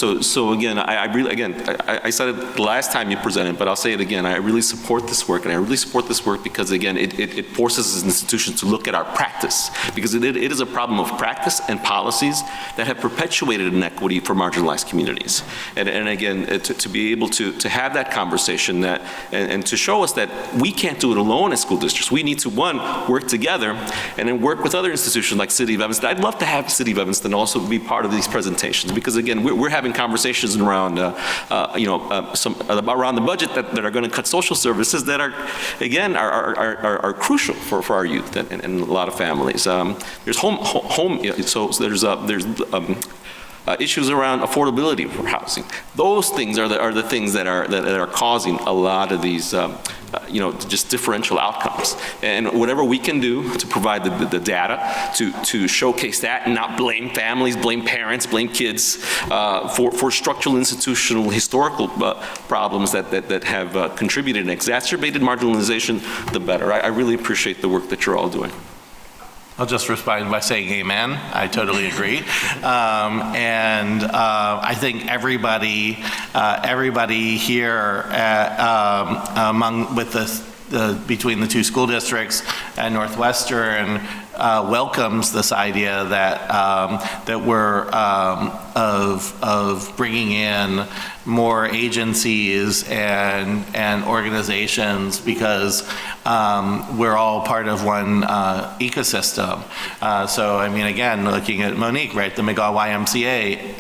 again, I said it the last time you presented, but I'll say it again. I really support this work, and I really support this work because again, it forces us institutions to look at our practice, because it is a problem of practice and policies that have perpetuated inequity for marginalized communities. And again, to be able to have that conversation and to show us that we can't do it alone as school districts. We need to, one, work together, and then work with other institutions like City of Evanston. I'd love to have City of Evanston also be part of these presentations, because again, we're having conversations around, around the budget that are going to cut social services that are, again, are crucial for our youth and a lot of families. There's there's issues around affordability for housing. Those things are the things that are causing a lot of these just differential outcomes. And whatever we can do to provide the data to showcase that, and not blame families, blame parents, blame kids for structural, institutional, historical problems that have contributed and exacerbated marginalization, the better. I really appreciate the work that you're all doing. I'll just respond by saying amen. I totally agree. I think everybody here between the two school districts and Northwestern welcomes this idea that we're of bringing in more agencies and organizations, because we're all part of one ecosystem. So, I mean, again, looking at Monique, right, the McGaw YMCA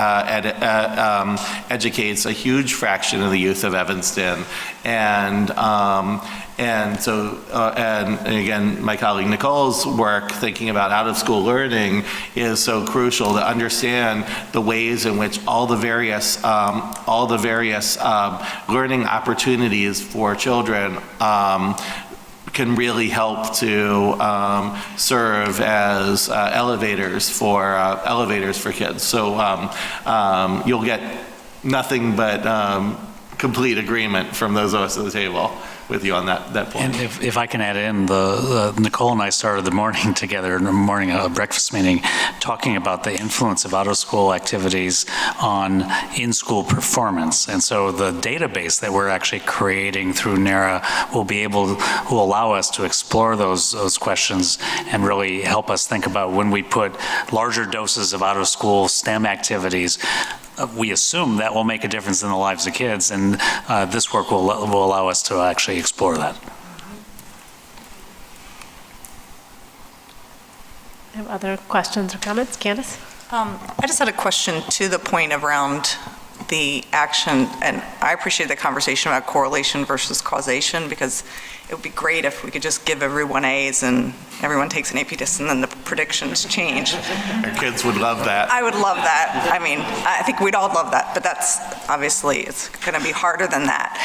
educates a huge fraction of the youth of Evanston, and again, my colleague Nicole's work thinking about out-of-school learning is so crucial to understand the ways in which all the various learning opportunities for children can really help to serve as elevators for kids. So you'll get nothing but complete agreement from those of us at the table with you on that point. And if I can add in, Nicole and I started the morning together in the morning breakfast meeting, talking about the influence of out-of-school activities on in-school performance. And so the database that we're actually creating through NERA will allow us to explore those questions and really help us think about when we put larger doses of out-of-school STEM activities. We assume that will make a difference in the lives of kids, and this work will allow us to actually explore that. Have other questions or comments? Candace? I just had a question to the point around the action, and I appreciate the conversation about correlation versus causation, because it would be great if we could just give everyone A's and everyone takes an AP test and then the predictions change. Our kids would love that. I would love that. I mean, I think we'd all love that, but that's, obviously, it's going to be harder than that.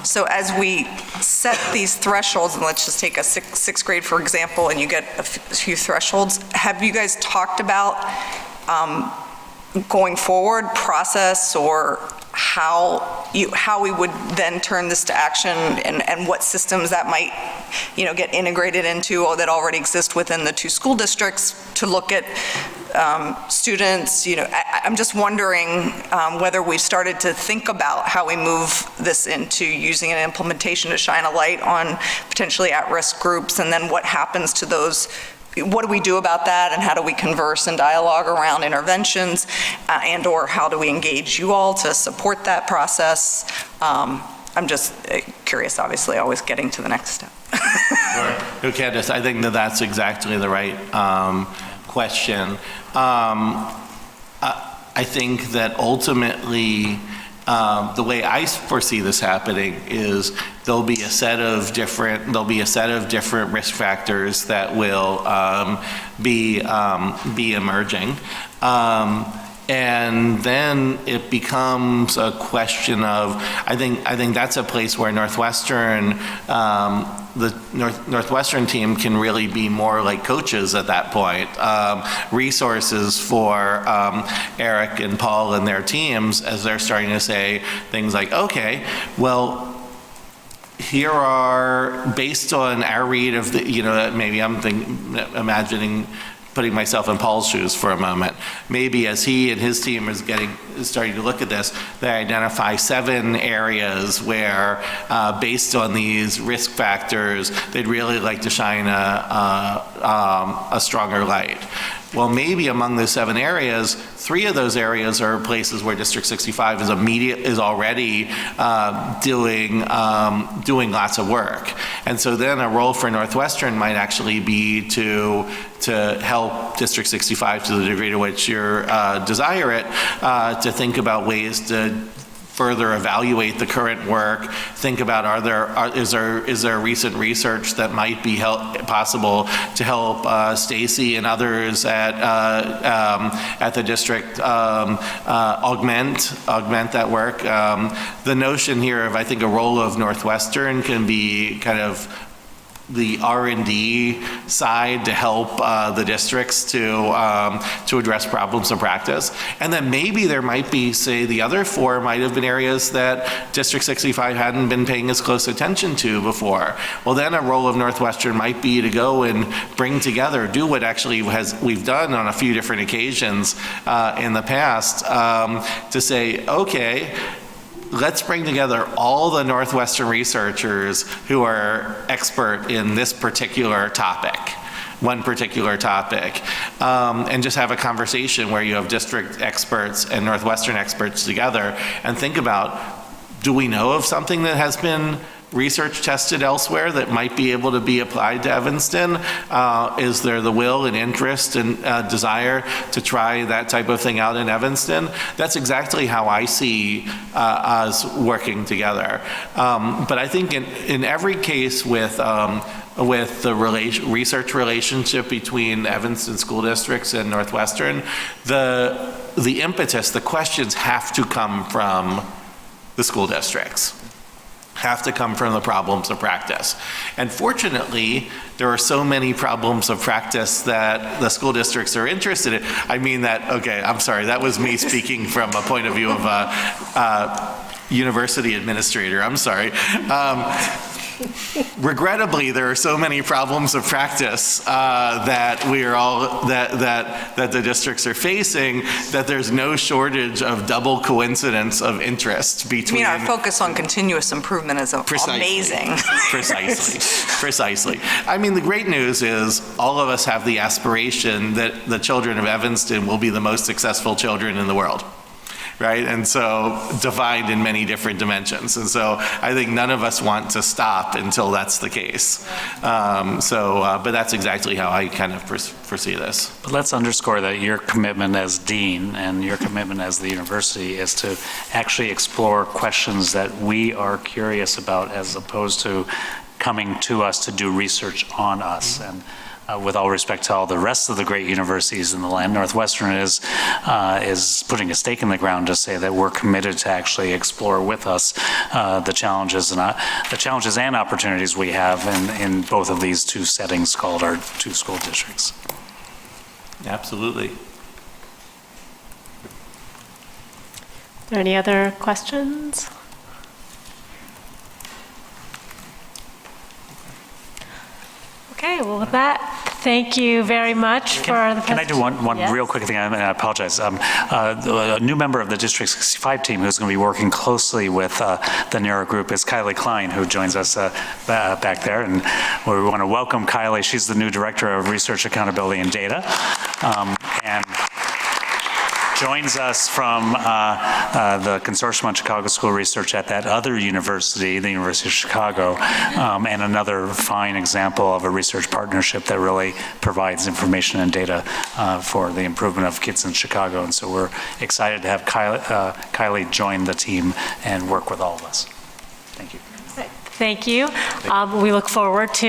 So as we set these thresholds, and let's just take a sixth grade, for example, and you get a few thresholds, have you guys talked about going forward process, or how we would then turn this to action, and what systems that might, get integrated into, or that already exist within the two school districts to look at students? I'm just wondering whether we've started to think about how we move this into using an implementation to shine a light on potentially at-risk groups, and then what happens to those. What do we do about that, and how do we converse and dialogue around interventions, and/or how do we engage you all to support that process? I'm just curious, obviously, always getting to the next step. No, Candace, I think that that's exactly the right question. I think that ultimately, the way I foresee this happening is there'll be a set of different risk factors that will be emerging. And then it becomes a question of, I think that's a place where Northwestern, the Northwestern team can really be more like coaches at that point. Resources for Eric and Paul and their teams as they're starting to say things like, okay, well, here are, based on our read of the, maybe I'm imagining, putting myself in Paul's shoes for a moment. Maybe as he and his team is starting to look at this, they identify 7 areas where, based on these risk factors, they'd really like to shine a stronger light. Well, maybe among those 7 areas, 3 of those areas are places where District 65 is already doing lots of work. And so then a role for Northwestern might actually be to help District 65, to the degree to which you desire it, to think about ways to further evaluate the current work, think about is there recent research that might be possible to help Stacy and others at the district augment that work. The notion here of, I think, a role of Northwestern can be kind of the R&D side to help the districts to address problems of practice. And then maybe there might be, say, the other 4 might have been areas that District 65 hadn't been paying as close attention to before. Well, then a role of Northwestern might be to go and bring together, do what actually we've done on a few different occasions in the past, to say, okay, let's bring together all the Northwestern researchers who are expert in this particular topic, one particular topic, and just have a conversation where you have district experts and Northwestern experts together and think about, do we know of something that has been research tested elsewhere that might be able to be applied to Evanston? Is there the will and interest and desire to try that type of thing out in Evanston? That's exactly how I see us working together. But I think in every case with the research relationship between Evanston school districts and Northwestern, the impetus, the questions have to come from the school districts, have to come from the problems of practice. And fortunately, there are so many problems of practice that the school districts are interested in. I mean that, okay, I'm sorry, that was me speaking from a point of view of a university administrator, I'm sorry. Regrettably, there are so many problems of practice that we are all that the districts are facing that there's no shortage of double coincidence of interest between. I mean, our focus on continuous improvement is amazing. Precisely. I mean, the great news is all of us have the aspiration that the children of Evanston will be the most successful children in the world. right? And so defined in many different dimensions. And so I think none of us want to stop until that's the case. But that's exactly how I kind of foresee this. But let's underscore that your commitment as dean and your commitment as the university is to actually explore questions that we are curious about as opposed to coming to us to do research on us. And with all respect to all the rest of the great universities in the land, Northwestern is putting a stake in the ground to say that we're committed to actually explore with us the challenges and opportunities we have in both of these two settings called our two school districts. Absolutely. Are there any other questions? Okay, well, with that, thank you very much for the Can I do one Yes. real quick thing? I apologize. A new member of the District 65 team who's going to be working closely with the NARA group is Kylie Klein, who joins us back there. And we want to welcome Kylie. She's the new Director of Research Accountability and Data. And joins us from the Consortium on Chicago School Research at that other university, the University of Chicago, and another fine example of a research partnership that really provides information and data for the improvement of kids in Chicago. And so we're excited to have Kylie join the team and work with all of us. Thank you. Thank you. We look forward to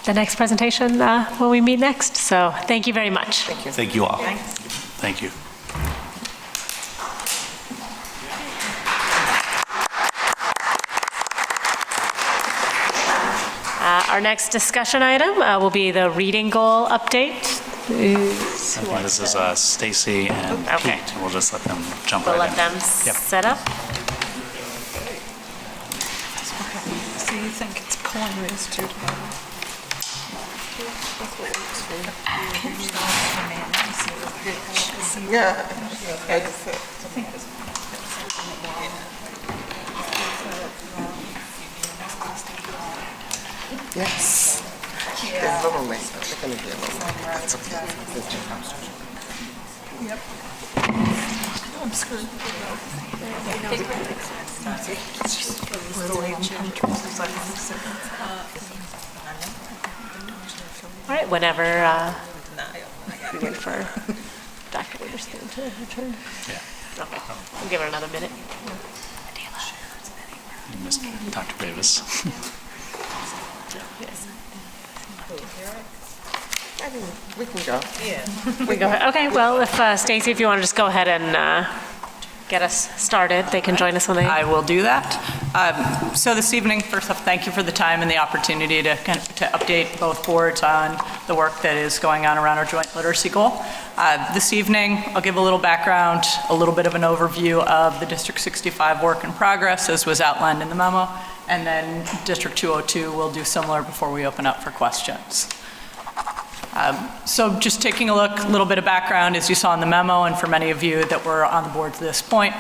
the next presentation when we meet next. So thank you very much. Thank you. Thank you all. Thank you. Our next discussion item will be the reading goal update. This is Stacy and Okay. Pete. We'll just let them jump We'll right let in. them Yep. set up. So you think it's pulling these two together? Yeah. Yes. They're a little late, but they're going to be a little late. That's okay. Yep. I'm screwed. All right, whenever we wait for Dr. Witherspoon to return. Yeah. Okay, we'll give her another minute. Mr. Dr. Davis. We can go. We go ahead. Okay, well, if Stacy, if you want to just go ahead and get us started, they can join us when they. I will do that. So this evening, first off, thank you for the time and the opportunity to update both boards on the work that is going on around our joint literacy goal. This evening, I'll give a little background, a little bit of an overview of the District 65 work in progress as was outlined in the memo, and then District 202 will do similar before we open up for questions. So just taking a look, a little bit of background, as you saw in the memo, and for many of you that were on the board to this point,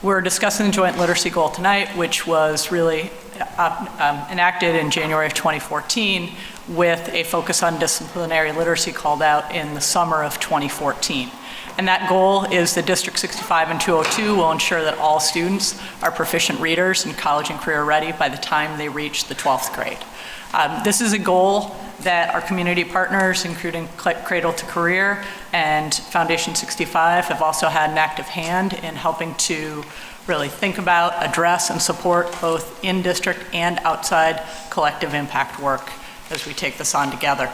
we're discussing the joint literacy goal tonight, which was really enacted in January of 2014 with a focus on disciplinary literacy called out in the summer of 2014. And that goal is that District 65 and 202 will ensure that all students are proficient readers and college and career ready by the time they reach the 12th grade. This is a goal that our community partners, including Cradle to Career and Foundation 65, have also had an active hand in helping to really think about, address, and support both in-district and outside collective impact work as we take this on together.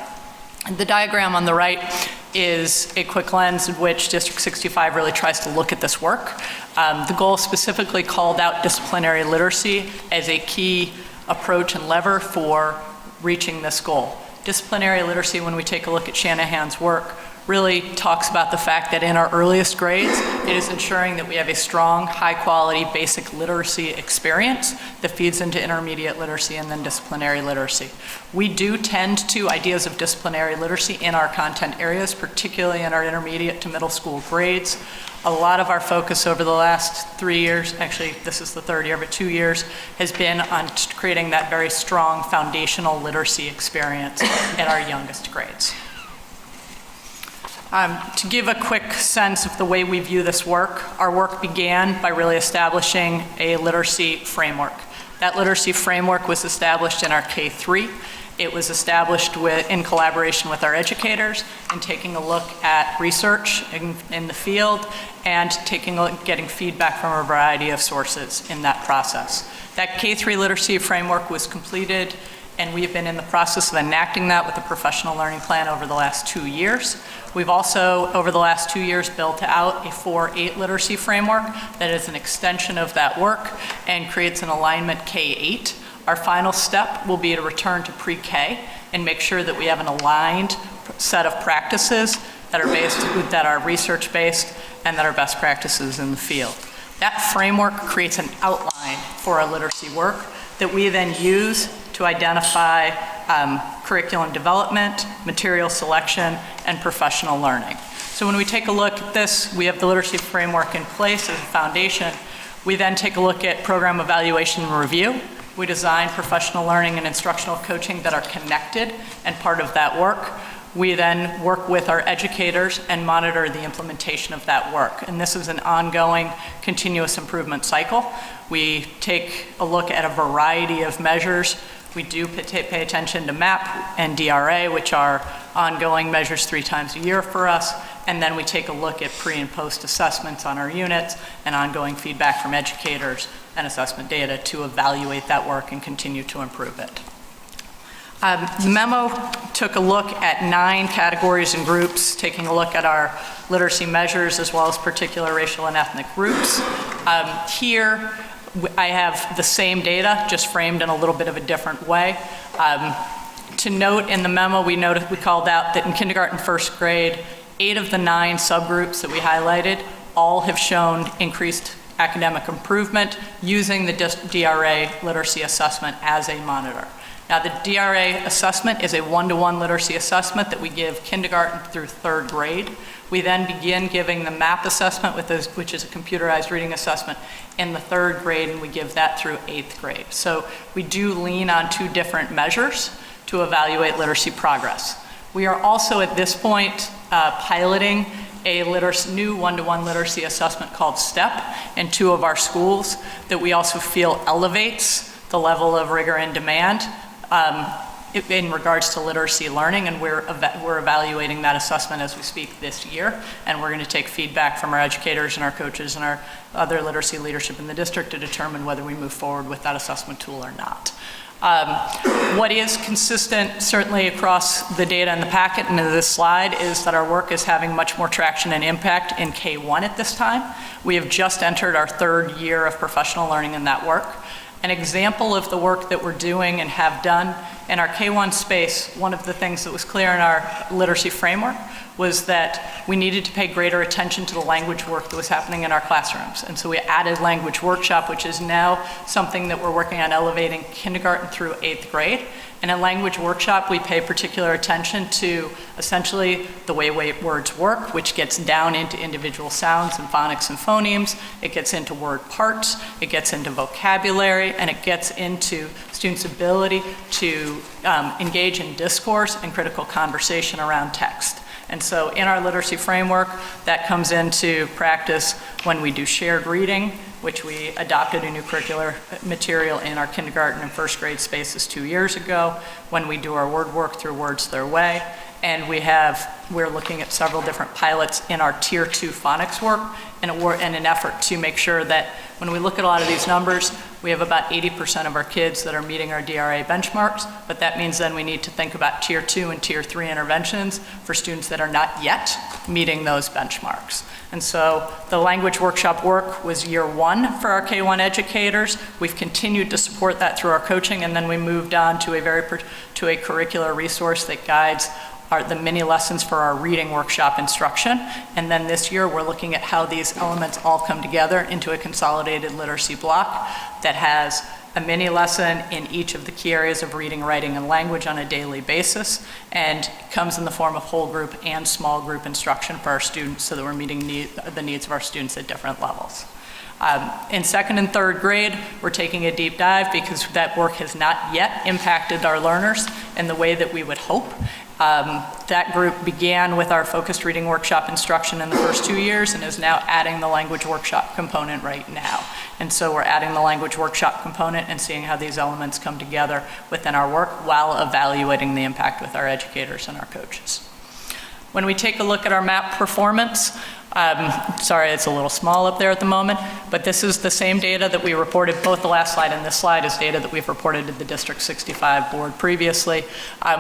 The diagram on the right is a quick lens in which District 65 really tries to look at this work. The goal specifically called out disciplinary literacy as a key approach and lever for reaching this goal. Disciplinary literacy, when we take a look at Shanahan's work, really talks about the fact that in our earliest grades, it is ensuring that we have a strong, high-quality, basic literacy experience that feeds into intermediate literacy and then disciplinary literacy. We do tend to ideas of disciplinary literacy in our content areas, particularly in our intermediate to middle school grades. A lot of our focus over the last 3 years, actually this is the third year, but 2 years, has been on creating that very strong foundational literacy experience in our youngest grades. To give a quick sense of the way we view this work, our work began by really establishing a literacy framework. That literacy framework was established in our K-3. It was established in collaboration with our educators and taking a look at research in the field and getting feedback from a variety of sources in that process. That K-3 literacy framework was completed, and we've been in the process of enacting that with a professional learning plan over the last 2 years. We've also, over the last 2 years, built out a 4-8 literacy framework that is an extension of that work and creates an alignment K-8. Our final step will be to return to pre-K and make sure that we have an aligned set of practices that are research-based and that are best practices in the field. That framework creates an outline for our literacy work that we then use to identify curriculum development, material selection, and professional learning. So when we take a look at this, we have the literacy framework in place as a foundation. We then take a look at program evaluation and review. We design professional learning and instructional coaching that are connected and part of that work. We then work with our educators and monitor the implementation of that work. And this is an ongoing continuous improvement cycle. We take a look at a variety of measures. We do pay attention to MAP and DRA, which are ongoing measures 3 times a year for us. And then we take a look at pre and post assessments on our units and ongoing feedback from educators and assessment data to evaluate that work and continue to improve it. The memo took a look at 9 categories and groups, taking a look at our literacy measures as well as particular racial and ethnic groups. Here, I have the same data, just framed in a little bit of a different way. To note in the memo, we called out that in kindergarten, first grade, 8 of the 9 subgroups that we highlighted all have shown increased academic improvement using the DRA literacy assessment as a monitor. Now, the DRA assessment is a 1-to-1 literacy assessment that we give kindergarten through 3rd grade. We then begin giving the MAP assessment, which is a computerized reading assessment, in the 3rd grade, and we give that through 8th grade. So we do lean on 2 different measures to evaluate literacy progress. We are also at this point piloting a new 1-to-1 literacy assessment called STEP in 2 of our schools that we also feel elevates the level of rigor and demand in regards to literacy learning, and we're evaluating that assessment as we speak this year, and we're going to take feedback from our educators and our coaches and our other literacy leadership in the district to determine whether we move forward with that assessment tool or not. What is consistent, certainly across the data in the packet and in this slide, is that our work is having much more traction and impact in K-1 at this time. We have just entered our 3rd year of professional learning in that work. An example of the work that we're doing and have done in our K-1 space, one of the things that was clear in our literacy framework was that we needed to pay greater attention to the language work that was happening in our classrooms. And so we added language workshop, which is now something that we're working on elevating kindergarten through 8th grade. And in language workshop, we pay particular attention to essentially the way words work, which gets down into individual sounds and phonics and phonemes. It gets into word parts, it gets into vocabulary, and it gets into students' ability to engage in discourse and critical conversation around text. And so in our literacy framework, that comes into practice when we do shared reading, which we adopted a new curricular material in our kindergarten and first grade spaces 2 years ago, when we do our word work through Words Their Way, and we're looking at several different pilots in our Tier 2 phonics work in an effort to make sure that when we look at a lot of these numbers, we have about 80% of our kids that are meeting our DRA benchmarks, but that means then we need to think about Tier 2 and Tier 3 interventions for students that are not yet meeting those benchmarks. And so the language workshop work was year 1 for our K-1 educators. We've continued to support that through our coaching, and then we moved on to a curricular resource that guides the mini lessons for our reading workshop instruction. And then this year, we're looking at how these elements all come together into a consolidated literacy block that has a mini lesson in each of the key areas of reading, writing, and language on a daily basis, and comes in the form of whole group and small group instruction for our students so that we're meeting the needs of our students at different levels. In 2nd and 3rd grade, we're taking a deep dive because that work has not yet impacted our learners in the way that we would hope. That group began with our focused reading workshop instruction in the first 2 years and is now adding the language workshop component right now. And so we're adding the language workshop component and seeing how these elements come together within our work while evaluating the impact with our educators and our coaches. When we take a look at our MAP performance, sorry, it's a little small up there at the moment, but this is the same data that we reported, both the last slide and this slide is data that we've reported to the District 65 board previously.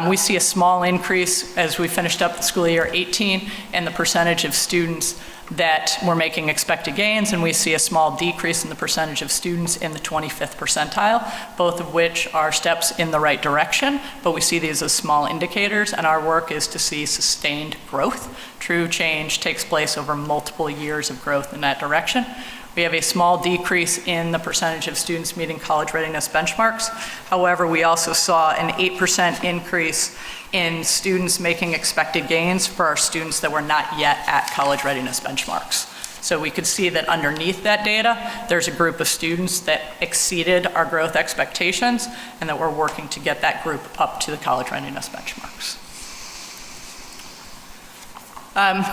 We see a small increase as we finished up the school year 18 in the percentage of students that were making expected gains, and we see a small decrease in the percentage of students in the 25th percentile, both of which are steps in the right direction, but we see these as small indicators, and our work is to see sustained growth. True change takes place over multiple years of growth in that direction. We have a small decrease in the percentage of students meeting college readiness benchmarks. However, we also saw an 8% increase in students making expected gains for our students that were not yet at college readiness benchmarks. So we could see that underneath that data, there's a group of students that exceeded our growth expectations and that we're working to get that group up to the college readiness benchmarks.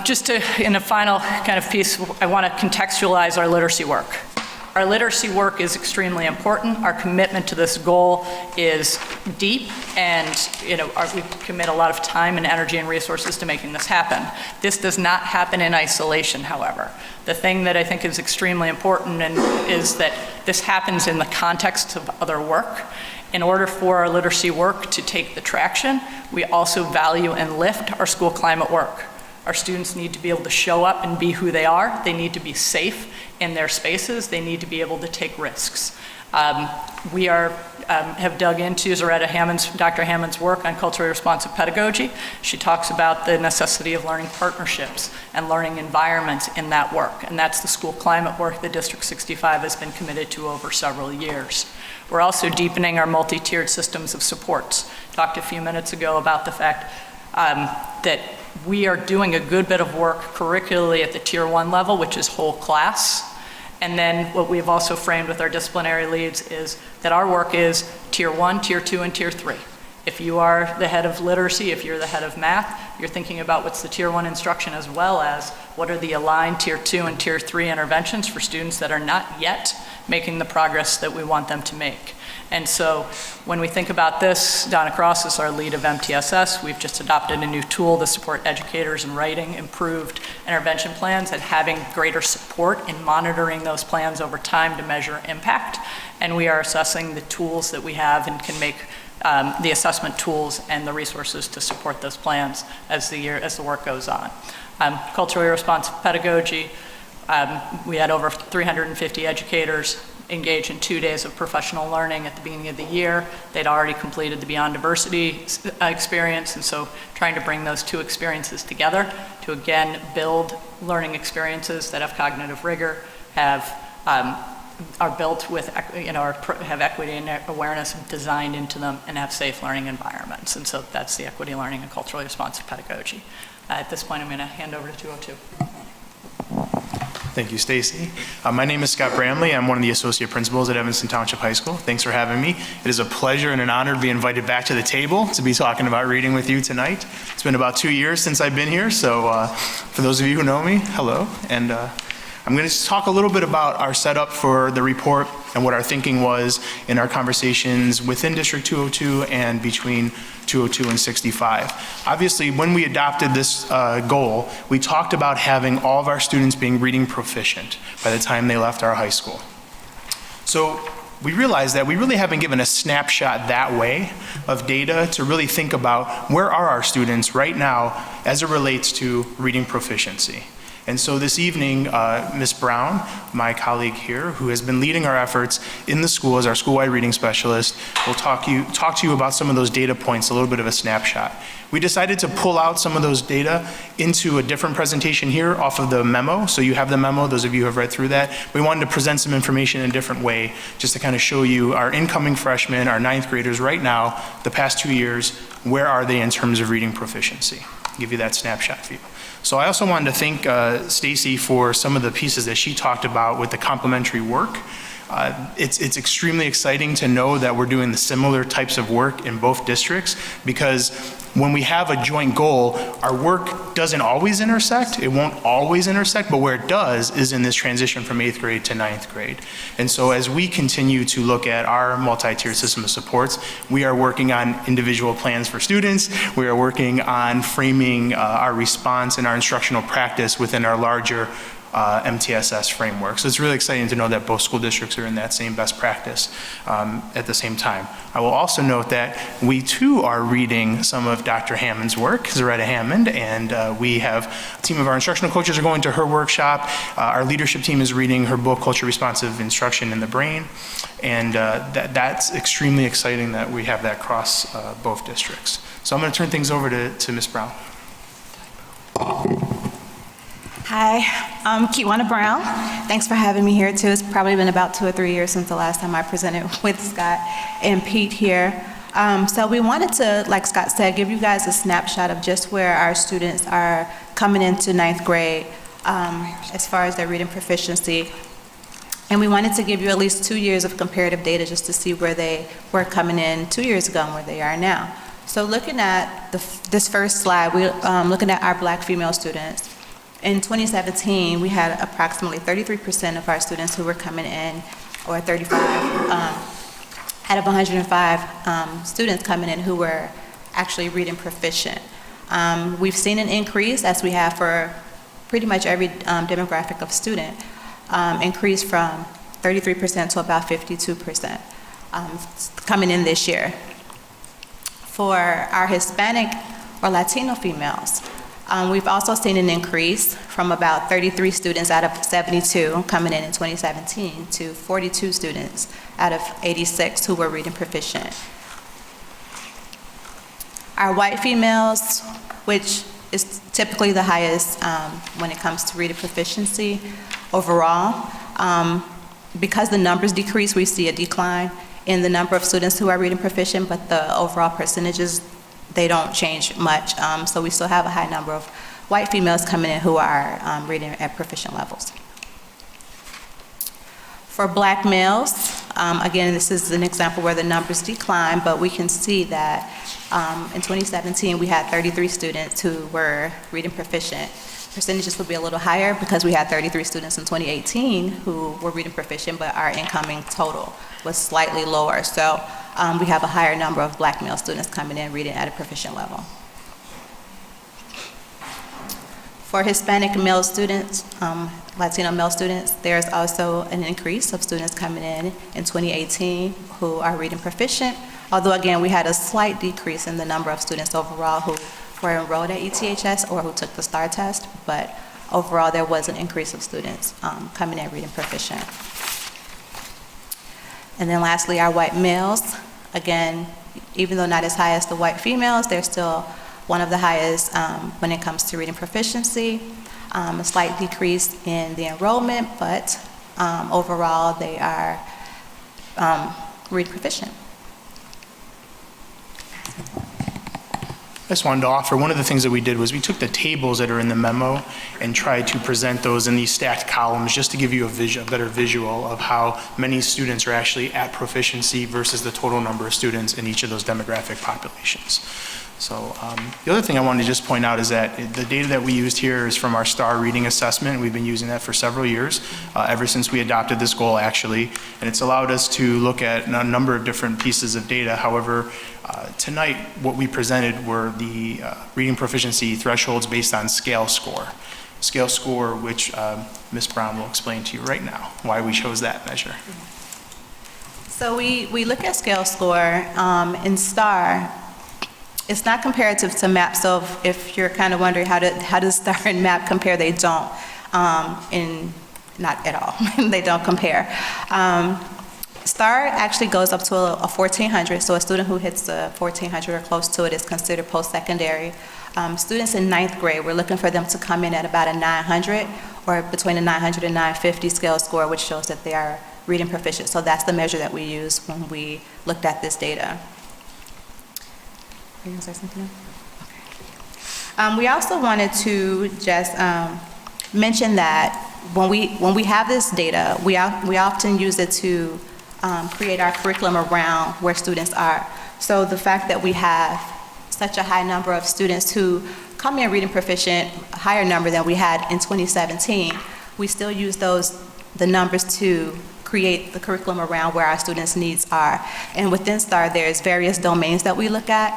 Just in a final kind of piece, I want to contextualize our literacy work. Our literacy work is extremely important. Our commitment to this goal is deep, and we commit a lot of time and energy and resources to making this happen. This does not happen in isolation, however. The thing that I think is extremely important is that this happens in the context of other work. In order for our literacy work to take the traction, we also value and lift our school climate work. Our students need to be able to show up and be who they are. They need to be safe in their spaces. They need to be able to take risks. We have dug into Dr. Hammond's work on culturally responsive pedagogy. She talks about the necessity of learning partnerships and learning environments in that work. And that's the school climate work that District 65 has been committed to over several years. We're also deepening our multi-tiered systems of supports. Talked a few minutes ago about the fact that we are doing a good bit of work curricularly at the Tier 1 level, which is whole class. And then what we've also framed with our disciplinary leads is that our work is Tier 1, Tier 2, and Tier 3. If you are the head of literacy, if you're the head of math, you're thinking about what's the Tier 1 instruction as well as what are the aligned Tier 2 and Tier 3 interventions for students that are not yet making the progress that we want them to make. And so when we think about this, Donna Cross is our lead of MTSS. We've just adopted a new tool to support educators in writing improved intervention plans and having greater support in monitoring those plans over time to measure impact. And we are assessing the tools that we have and can make the assessment tools and the resources to support those plans as the work goes on. Culturally responsive pedagogy, we had over 350 educators engage in 2 days of professional learning at the beginning of the year. They'd already completed the Beyond Diversity experience, and so trying to bring those two experiences together to again build learning experiences that have cognitive rigor, are built with, have equity and awareness designed into them, and have safe learning environments. And so that's the equity learning and culturally responsive pedagogy. At this point, I'm going to hand over to 202. Thank you, Stacy. My name is Scott Bramley. I'm one of the associate principals at Evanston Township High School. Thanks for having me. It is a pleasure and an honor to be invited back to the table to be talking about reading with you tonight. It's been about 2 years since I've been here, so for those of you who know me, hello. And I'm going to talk a little bit about our setup for the report and what our thinking was in our conversations within District 202 and between 202 and 65. Obviously, when we adopted this goal, we talked about having all of our students being reading proficient by the time they left our high school. So we realized that we really haven't given a snapshot that way of data to really think about where are our students right now as it relates to reading proficiency. And so this evening, Ms. Brown, my colleague here, who has been leading our efforts in the school as our school-wide reading specialist, will talk to you about some of those data points, a little bit of a snapshot. We decided to pull out some of those data into a different presentation here off of the memo. So you have the memo, those of you who have read through that. We wanted to present some information in a different way, just to kind of show you our incoming freshmen, our ninth graders right now, the past 2 years, where are they in terms of reading proficiency? Give you that snapshot view. So I also wanted to thank Stacy for some of the pieces that she talked about with the complementary work. It's extremely exciting to know that we're doing the similar types of work in both districts, because when we have a joint goal, our work doesn't always intersect. It won't always intersect, but where it does is in this transition from 8th grade to 9th grade. And so as we continue to look at our multi-tiered system of supports, we are working on individual plans for students. We are working on framing our response and our instructional practice within our larger MTSS framework. So it's really exciting to know that both school districts are in that same best practice at the same time. I will also note that we too are reading some of Dr. Hammond's work, Zaretta Hammond, and we have a team of our instructional coaches are going to her workshop. Our leadership team is reading her book, Culture Responsive Instruction in the Brain, and that's extremely exciting that we have that across both districts. So I'm going to turn things over to Ms. Brown. Hi, I'm Kiwana Brown. Thanks for having me here too. It's probably been about 2 or 3 years since the last time I presented with Scott and Pete here. So we wanted to, like Scott said, give you guys a snapshot of just where our students are coming into 9th grade as far as their reading proficiency. And we wanted to give you at least 2 years of comparative data just to see where they were coming in 2 years ago and where they are now. So looking at this first slide, we're looking at our Black female students. In 2017, we had approximately 33% of our students who were coming in, or 35, out of 105 students coming in who were actually reading proficient. We've seen an increase, as we have for pretty much every demographic of student, increase from 33% to about 52% coming in this year. For our Hispanic or Latino females, we've also seen an increase from about 33 students out of 72 coming in 2017 to 42 students out of 86 who were reading proficient. Our white females, which is typically the highest when it comes to reading proficiency overall, because the numbers decrease, we see a decline in the number of students who are reading proficient, but the overall percentages, they don't change much. So we still have a high number of white females coming in who are reading at proficient levels. For Black males, again, this is an example where the numbers decline, but we can see that in 2017, we had 33 students who were reading proficient. Percentages would be a little higher because we had 33 students in 2018 who were reading proficient, but our incoming total was slightly lower. So we have a higher number of Black male students coming in reading at a proficient level. For Hispanic male students, Latino male students, there's also an increase of students coming in 2018 who are reading proficient, although again, we had a slight decrease in the number of students overall who were enrolled at ETHS or who took the STAR test, but overall there was an increase of students coming in reading proficient. And then lastly, our white males, again, even though not as high as the white females, they're still one of the highest when it comes to reading proficiency. A slight decrease in the enrollment, but overall they are reading proficient. I just wanted to offer, one of the things that we did was we took the tables that are in the memo and tried to present those in these stacked columns just to give you a better visual of how many students are actually at proficiency versus the total number of students in each of those demographic populations. So the other thing I wanted to just point out is that the data that we used here is from our STAR reading assessment. We've been using that for several years, ever since we adopted this goal actually, and it's allowed us to look at a number of different pieces of data. However, tonight what we presented were the reading proficiency thresholds based on scale score. Scale score, which Ms. Brown will explain to you right now, why we chose that measure. So we look at scale score in STAR. It's not comparative to MAP, so if you're kind of wondering how does STAR and MAP compare, they don't, not at all. They don't compare. STAR actually goes up to a 1400, so a student who hits a 1400 or close to it is considered post-secondary. Students in 9th grade, we're looking for them to come in at about a 900 or between a 900 and 950 scale score, which shows that they are reading proficient. So that's the measure that we used when we looked at this data. Are you going to say something else? Okay. We also wanted to just mention that when we have this data, we often use it to create our curriculum around where students are. So the fact that we have such a high number of students who come in reading proficient, a higher number than we had in 2017, we still use the numbers to create the curriculum around where our students' needs are. And within STAR, there's various domains that we look at,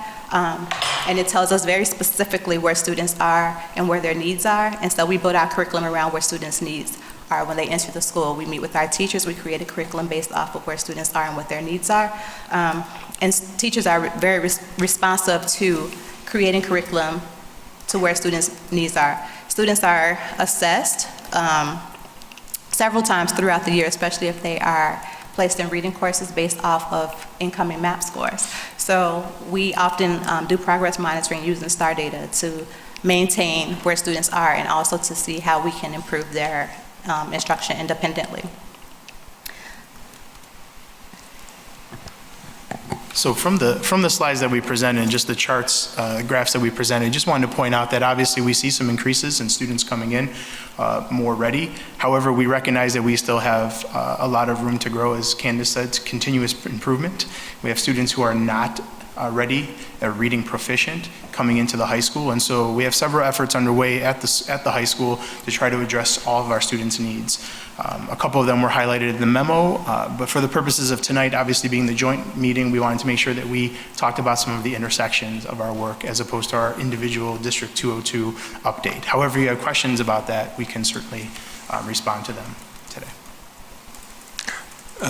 and it tells us very specifically where students are and where their needs are. And so we build our curriculum around where students' needs are. When they enter the school, we meet with our teachers, we create a curriculum based off of where students are and what their needs are. And teachers are very responsive to creating curriculum to where students' needs are. Students are assessed several times throughout the year, especially if they are placed in reading courses based off of incoming MAP scores. So we often do progress monitoring using STAR data to maintain where students are and also to see how we can improve their instruction independently. So from the slides that we presented and just the charts, graphs that we presented, just wanted to point out that obviously we see some increases in students coming in more ready. However, we recognize that we still have a lot of room to grow, as Candace said, continuous improvement. We have students who are not ready, reading proficient, coming into the high school, and so we have several efforts underway at the high school to try to address all of our students' needs. A couple of them were highlighted in the memo, but for the purposes of tonight, obviously being the joint meeting, we wanted to make sure that we talked about some of the intersections of our work as opposed to our individual District 202 update. However, if you have questions about that, we can certainly respond to them today.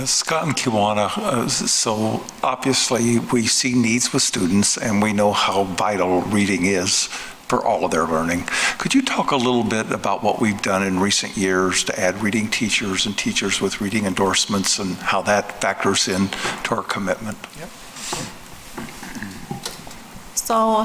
Scott and Kiwana, so obviously we see needs with students and we know how vital reading is for all of their learning. Could you talk a little bit about what we've done in recent years to add reading teachers and teachers with reading endorsements and how that factors in to our commitment? Yep. So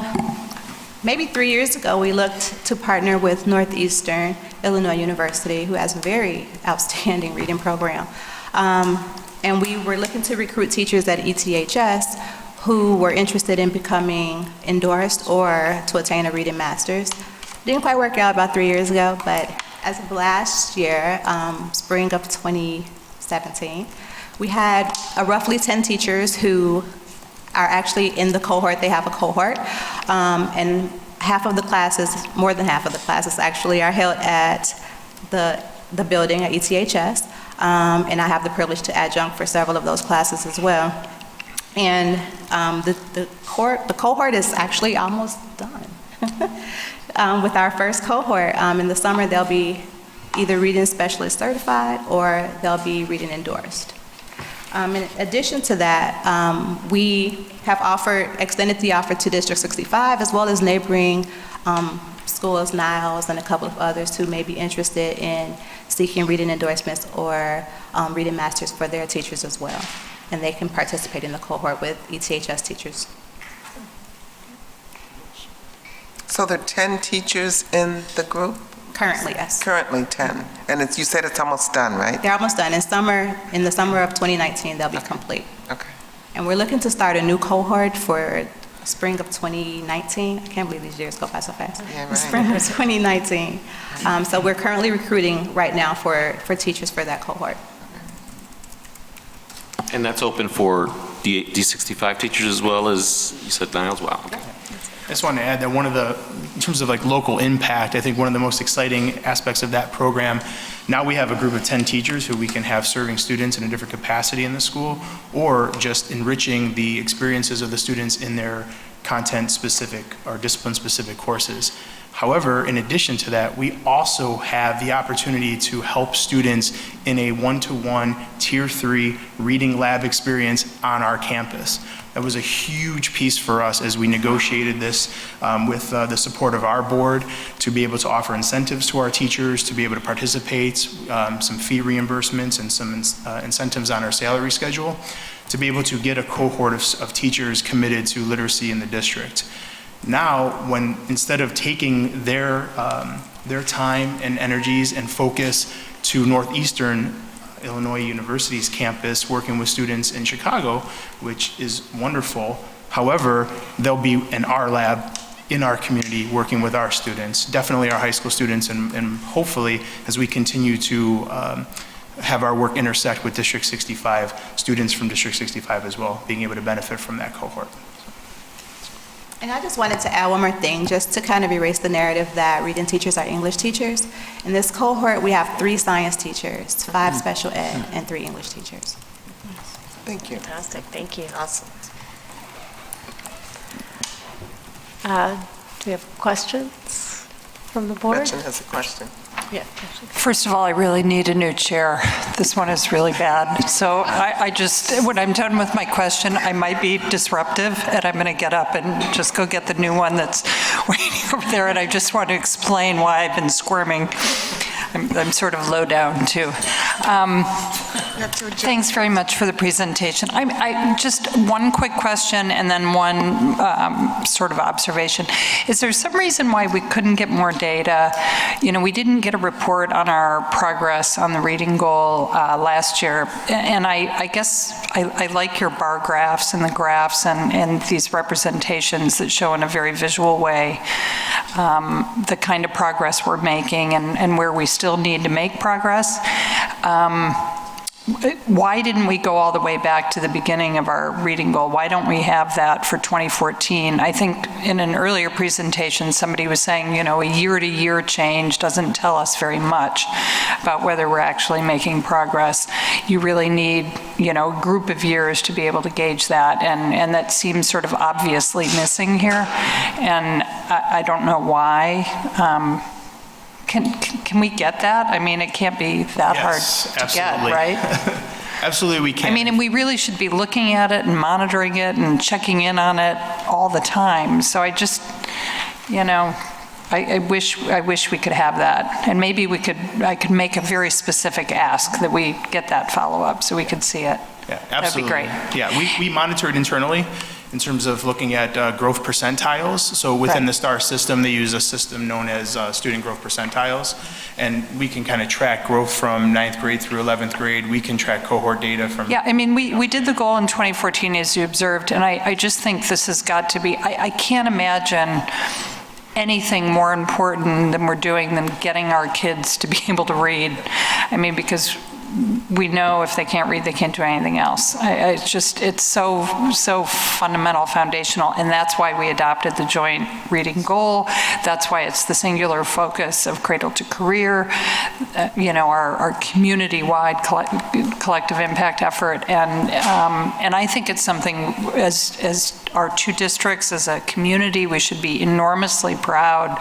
maybe 3 years ago, we looked to partner with Northeastern Illinois University, who has a very outstanding reading program. And we were looking to recruit teachers at ETHS who were interested in becoming endorsed or to attain a reading master's. Didn't quite work out about 3 years ago, but as of last year, spring of 2017, we had roughly 10 teachers who are actually in the cohort. They have a cohort, and half of the classes, more than half of the classes actually, are held at the building at ETHS. And I have the privilege to adjunct for several of those classes as well. And the cohort is actually almost done. With our first cohort, in the summer, they'll be either reading specialist certified or they'll be reading endorsed. In addition to that, we have extended the offer to District 65 as well as neighboring schools, Niles, and a couple of others who may be interested in seeking reading endorsements or reading masters for their teachers as well. And they can participate in the cohort with ETHS teachers. So there are 10 teachers in the group? Currently, yes. Currently 10. And you said it's almost done, right? They're almost done. In the summer of 2019, they'll be complete. Okay. And we're looking to start a new cohort for spring of 2019. I can't believe these years go by so fast. Yeah, right. Spring of 2019. So we're currently recruiting right now for teachers for that cohort. And that's open for D65 teachers as well as, you said, Niles? Wow. Okay. I just wanted to add that in terms of like local impact, I think one of the most exciting aspects of that program, now we have a group of 10 teachers who we can have serving students in a different capacity in the school, or just enriching the experiences of the students in their content-specific or discipline-specific courses. However, in addition to that, we also have the opportunity to help students in a one-to-one Tier 3 reading lab experience on our campus. That was a huge piece for us as we negotiated this with the support of our board to be able to offer incentives to our teachers, to be able to participate, some fee reimbursements and some incentives on our salary schedule, to be able to get a cohort of teachers committed to literacy in the district. Now, when instead of taking their time and energies and focus to Northeastern Illinois University's campus, working with students in Chicago, which is wonderful. However, they'll be in our lab in our community, working with our students, definitely our high school students, and hopefully, as we continue to have our work intersect with District 65, students from District 65 as well, being able to benefit from that cohort. And I just wanted to add one more thing, just to kind of erase the narrative that reading teachers are English teachers. In this cohort, we have 3 science teachers, 5 special ed, and 3 English teachers. Thank you. Fantastic, thank you. Awesome. Do we have questions from the board? Gretchen has a question. Yeah. First of all, I really need a new chair. This one is really bad. So I just, when I'm done with my question, I might be disruptive, and I'm going to get up and just go get the new one that's waiting over there, and I just want to explain why I've been squirming. I'm sort of low down, too. Thanks very much for the presentation. I just one quick question and then one sort of observation. Is there some reason why we couldn't get more data? You know, we didn't get a report on our progress on the reading goal last year, and I guess I like your bar graphs and the graphs and these representations that show in a very visual way the kind of progress we're making and where we still need to make progress. Why didn't we go all the way back to the beginning of our reading goal? Why don't we have that for 2014? I think in an earlier presentation, somebody was saying, you know, a year-to-year change doesn't tell us very much about whether we're actually making progress. You really need, you know, a group of years to be able to gauge that, and that seems sort of obviously missing here, and I don't know why. Can we get that? I mean, it can't be that hard to get, right? Absolutely, we can. I mean, and we really should be looking at it and monitoring it and checking in on it all the time. So I just, you know, I wish we could have that. And maybe I could make a very specific ask that we get that follow-up so we could see it. Yeah, absolutely. That'd be great. Yeah, we monitor it internally in terms of looking at growth percentiles. So within the STAR system, they use a system known as student growth percentiles, and we can kind of track growth from 9th grade through 11th grade. We can track cohort data from... Yeah, I mean, we did the goal in 2014, as you observed, and I just think this has got to be, I can't imagine anything more important than we're doing than getting our kids to be able to read. I mean, because we know if they can't read, they can't do anything else. It's so fundamental, foundational, and that's why we adopted the joint reading goal. That's why it's the singular focus of Cradle to Career, you know, our community-wide collective impact effort, and I think it's something as our 2 districts, as a community, we should be enormously proud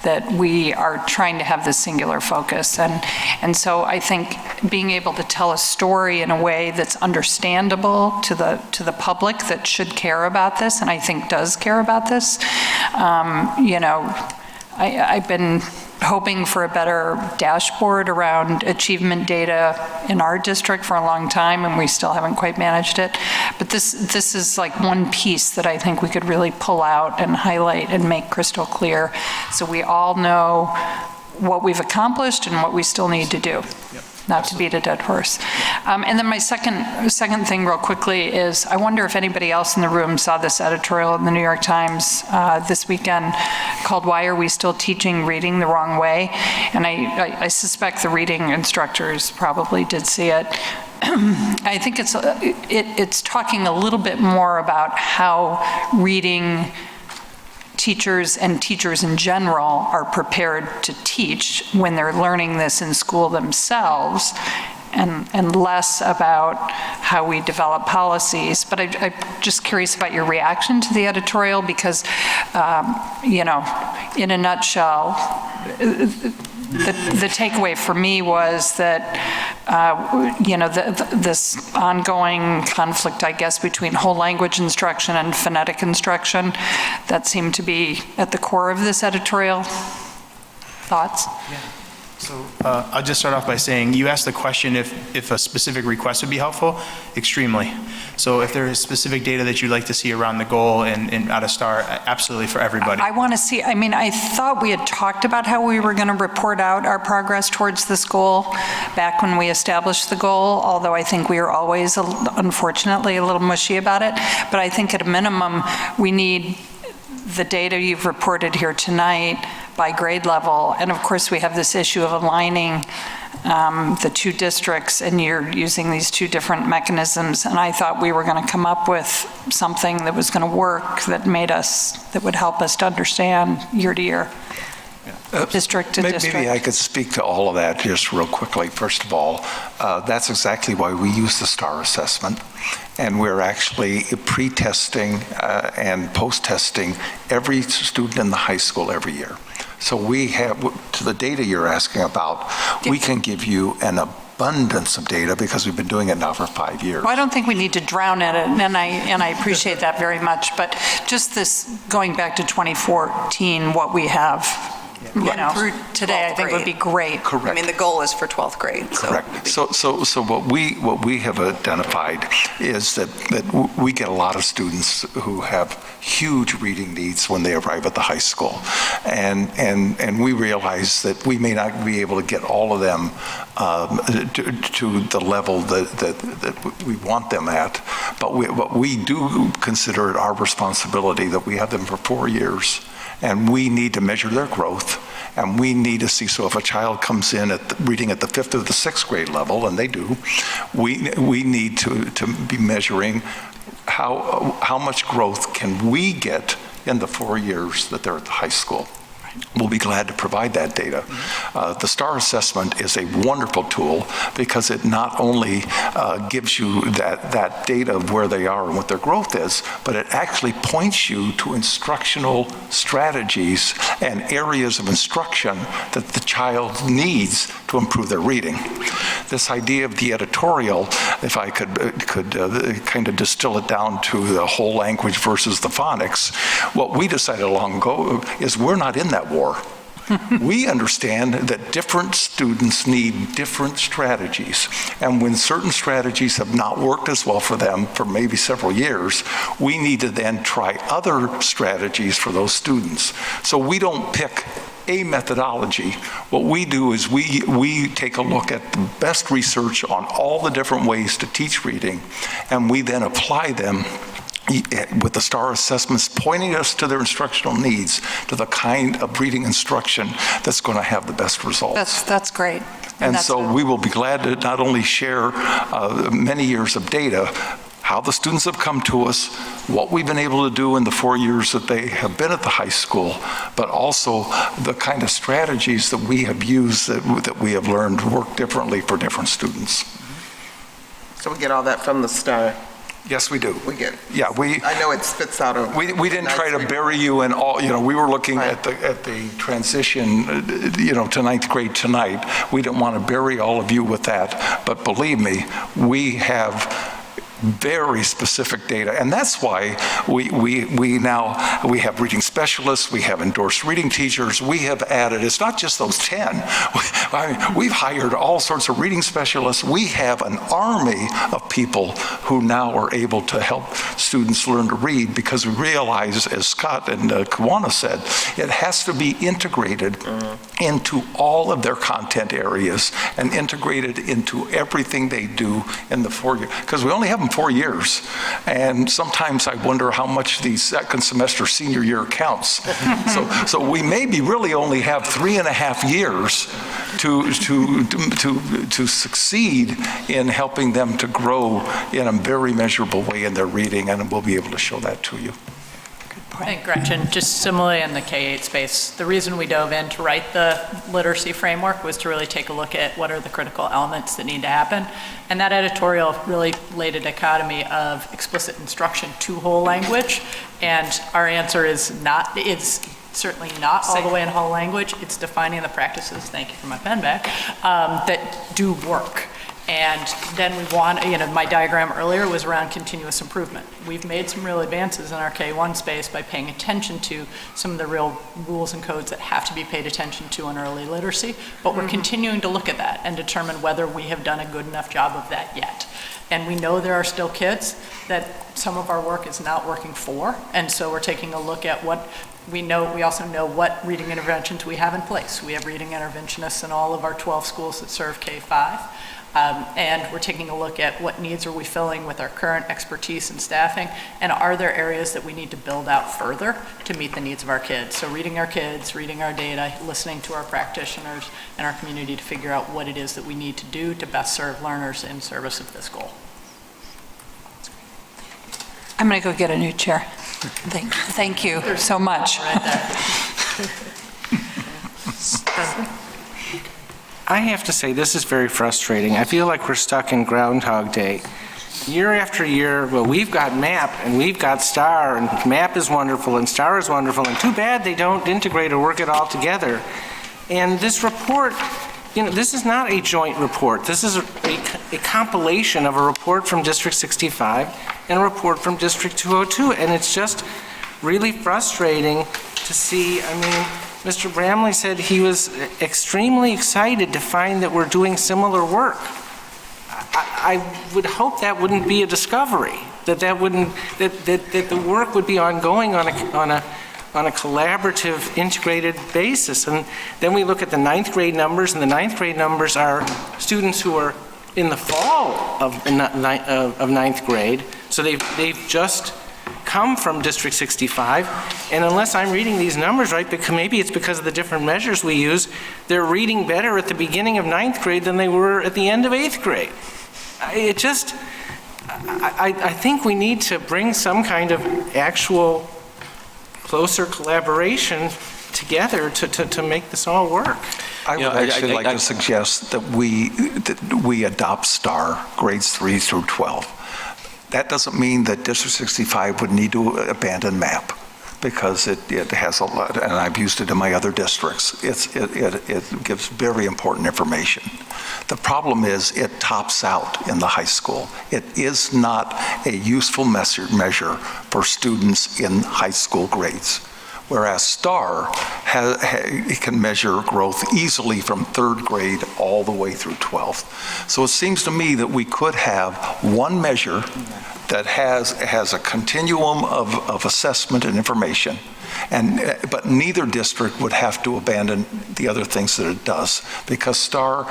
that we are trying to have this singular focus, and so I think being able to tell a story in a way that's understandable to the public that should care about this, and I think does care about this. You know, I've been hoping for a better dashboard around achievement data in our district for a long time, and we still haven't quite managed it. But this is like one piece that I think we could really pull out and highlight and make crystal clear, so we all know what we've accomplished and what we still need to do. Yep. Not to beat a dead horse. And then my second thing real quickly is I wonder if anybody else in the room saw this editorial in the New York Times this weekend called "Why Are We Still Teaching Reading the Wrong Way?" And I suspect the reading instructors probably did see it. I think it's talking a little bit more about how reading teachers and teachers in general are prepared to teach when they're learning this in school themselves, and less about how we develop policies. But I'm just curious about your reaction to the editorial because, you know, in a nutshell, the takeaway for me was that, you know, this ongoing conflict, I guess, between whole language instruction and phonetic instruction, that seemed to be at the core of this editorial. Thoughts? Yeah. So I'll just start off by saying, you asked the question if a specific request would be helpful. Extremely. So if there is specific data that you'd like to see around the goal and out of STAR, absolutely for everybody. I want to see, I mean, I thought we had talked about how we were going to report out our progress towards this goal back when we established the goal, although I think we were always, unfortunately, a little mushy about it. But I think at a minimum, we need the data you've reported here tonight by grade level, and of course, we have this issue of aligning the two districts, and you're using these two different mechanisms, and I thought we were going to come up with something that was going to work, that would help us to understand year to year, district to district. Maybe I could speak to all of that just real quickly. First of all, that's exactly why we use the STAR assessment, and we're actually pre-testing and post-testing every student in the high school every year. So we have, to the data you're asking about, we can give you an abundance of data because we've been doing it now for 5 years. Well, I don't think we need to drown in it, and I appreciate that very much, but just this, going back to 2014, what we have, today, I think would be great. Correct. I mean, the goal is for 12th grade. Correct. So what we have identified is that we get a lot of students who have huge reading needs when they arrive at the high school, and we realize that we may not be able to get all of them to the level that we want them at, but we do consider it our responsibility that we have them for 4 years. And we need to measure their growth, and we need to see, so if a child comes in reading at the 5th or the 6th grade level, and they do, we need to be measuring how much growth can we get in the 4 years that they're at the high school. We'll be glad to provide that data. The STAR assessment is a wonderful tool because it not only gives you that data of where they are and what their growth is, but it actually points you to instructional strategies and areas of instruction that the child needs to improve their reading. This idea of the editorial, if I could kind of distill it down to the whole language versus the phonics, what we decided long ago is we're not in that war. We understand that different students need different strategies, and when certain strategies have not worked as well for them for maybe several years, we need to then try other strategies for those students. So we don't pick a methodology. What we do is we take a look at the best research on all the different ways to teach reading, and we then apply them with the STAR assessments pointing us to their instructional needs, to the kind of reading instruction that's going to have the best results. That's great. And so we will be glad to not only share many years of data, how the students have come to us, what we've been able to do in the 4 years that they have been at the high school, but also the kind of strategies that we have used that we have learned work differently for different students. So we get all that from the STAR? Yes, we do. We get. Yeah, I know it spits out a. We didn't try to bury you in all. We were looking at the transition. To ninth grade tonight. We didn't want to bury all of you with that. But believe me, we have very specific data, and that's why we have reading specialists, we have endorsed reading teachers, we have added, it's not just those 10, we've hired all sorts of reading specialists. We have an army of people who now are able to help students learn to read, because we realize, as Scott and Kawana said, it has to be integrated into all of their content areas and integrated into everything they do in the 4 years, because we only have them 4 years, and sometimes I wonder how much the second semester senior year counts. So we maybe really only have 3.5 years to succeed in helping them to grow in a very measurable way in their reading, and we'll be able to show that to you. I think, Gretchen, just similarly in the K-8 space, the reason we dove in to write the literacy framework was to really take a look at what are the critical elements that need to happen. And that editorial really laid a dichotomy of explicit instruction to whole language. And our answer is not, it's certainly not all the way in whole language. It's defining the practices, thank you for my pen back, that do work. And then we want, my diagram earlier was around continuous improvement. We've made some real advances in our K-1 space by paying attention to some of the real rules and codes that have to be paid attention to in early literacy, but we're continuing to look at that and determine whether we have done a good enough job of that yet. And we know there are still kids that some of our work is not working for, and so we're taking a look at what we also know what reading interventions we have in place. We have reading interventionists in all of our 12 schools that serve K-5. And we're taking a look at what needs are we filling with our current expertise and staffing, and are there areas that we need to build out further to meet the needs of our kids. So reading our kids, reading our data, listening to our practitioners and our community to figure out what it is that we need to do to best serve learners in service of this goal. I'm going to go get a new chair. Thank you so much. I have to say, this is very frustrating. I feel like we're stuck in Groundhog Day. Year after year, well, we've got MAP and we've got STAR, and MAP is wonderful and STAR is wonderful, and too bad they don't integrate or work it all together. And this report, this is not a joint report. This is a compilation of a report from District 65 and a report from District 202, and it's just really frustrating to see. I mean, Mr. Bramley said he was extremely excited to find that we're doing similar work. I would hope that wouldn't be a discovery, that the work would be ongoing on a collaborative, integrated basis. And then we look at the ninth grade numbers, and the ninth grade numbers are students who are in the fall of ninth grade. So they've just come from District 65, and unless I'm reading these numbers right, because maybe it's because of the different measures we use, they're reading better at the beginning of ninth grade than they were at the end of eighth grade. I think we need to bring some kind of actual closer collaboration together to make this all work. I would actually like to suggest that we adopt STAR, grades 3 through 12. That doesn't mean that District 65 would need to abandon MAP, because it has a lot, and I've used it in my other districts. It gives very important information. The problem is it tops out in the high school. It is not a useful measure for students in high school grades, whereas STAR can measure growth easily from third grade all the way through 12th. So it seems to me that we could have one measure that has a continuum of assessment and information, but neither district would have to abandon the other things that it does, because STAR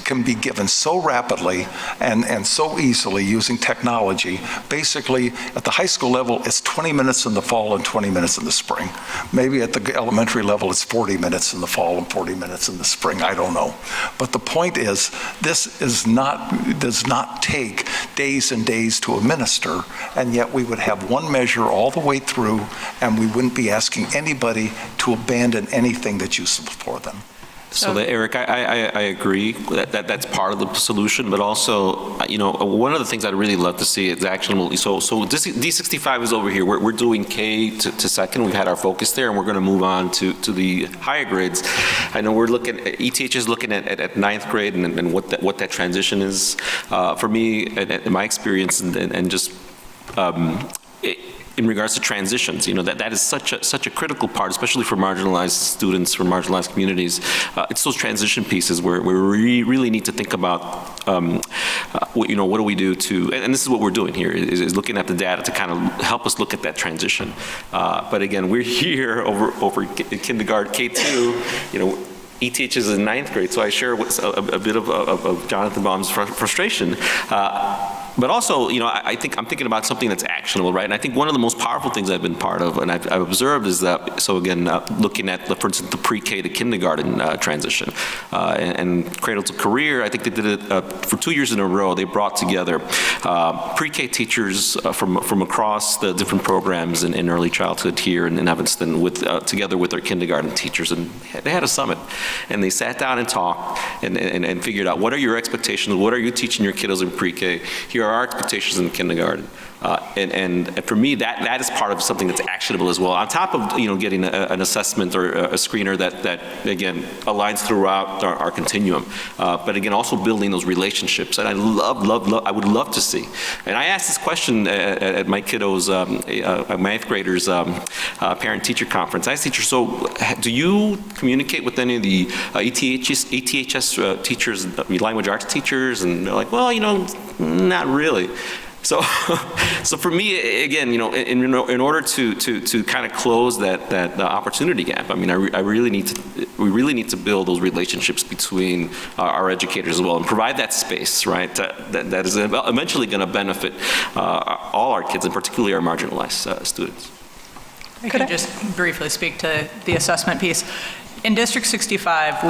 can be given so rapidly and so easily using technology. Basically, at the high school level, it's 20 minutes in the fall and 20 minutes in the spring. Maybe at the elementary level, it's 40 minutes in the fall and 40 minutes in the spring. I don't know. But the point is, this does not take days and days to administer, and yet we would have one measure all the way through, and we wouldn't be asking anybody to abandon anything that's useful for them. So Eric, I agree that's part of the solution, but also, one of the things I'd really love to see is actionable. So D65 is over here. We're doing K to second. We've had our focus there, and we're going to move on to the higher grades. I know we're looking at, ETH is looking at ninth grade and what that transition is. For me, in my experience, and just in regards to transitions, that is such a critical part, especially for marginalized students, for marginalized communities. It's those transition pieces where we really need to think about, what do we do to, and this is what we're doing here, is looking at the data to kind of help us look at that transition. But again, we're here over kindergarten, K2, ETH is in ninth grade, so I share a bit of Jonathan Baum's frustration. But also, I'm thinking about something that's actionable, right? And I think one of the most powerful things I've been part of, and I've observed, is that, so again, looking at, for instance, the pre-K to kindergarten transition, and Cradle to Career, I think they did it for 2 years in a row. They brought together pre-K teachers from across the different programs in early childhood here in Evanston, together with their kindergarten teachers, and they had a summit, and they sat down and talked and figured out, what are your expectations? What are you teaching your kiddos in pre-K? Here are our expectations in kindergarten. And for me, that is part of something that's actionable as well. On top of getting an assessment or a screener that again aligns throughout our continuum, but again also building those relationships. And I would love to see. And I asked this question at my kiddos, my eighth graders parent-teacher conference. I asked teachers, so do you communicate with any of the ETHS teachers, language arts teachers? And they're like, well, not really. So, so for me, again, you know, in order to kind of close that opportunity gap, I mean, we really need to build those relationships between our educators as well, and provide that space, right? That is eventually going to benefit all our kids, and particularly our marginalized students. I can just briefly speak to the assessment piece. In District 65,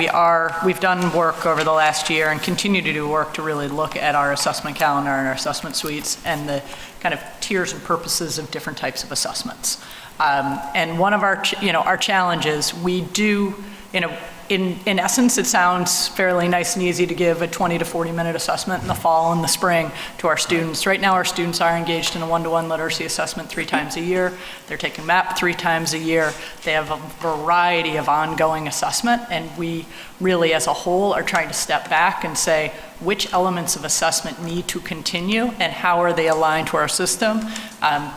we've done work over the last year and continue to do work to really look at our assessment calendar and our assessment suites and the kind of tiers and purposes of different types of assessments. And one of our challenges, we do, in essence, it sounds fairly nice and easy to give a 20 to 40-minute assessment in the fall and the spring to our students. Right now, our students are engaged in a one-to-one literacy assessment 3 times a year. They're taking MAP 3 times a year. They have a variety of ongoing assessment, and we really, as a whole, are trying to step back and say, which elements of assessment need to continue and how are they aligned to our system,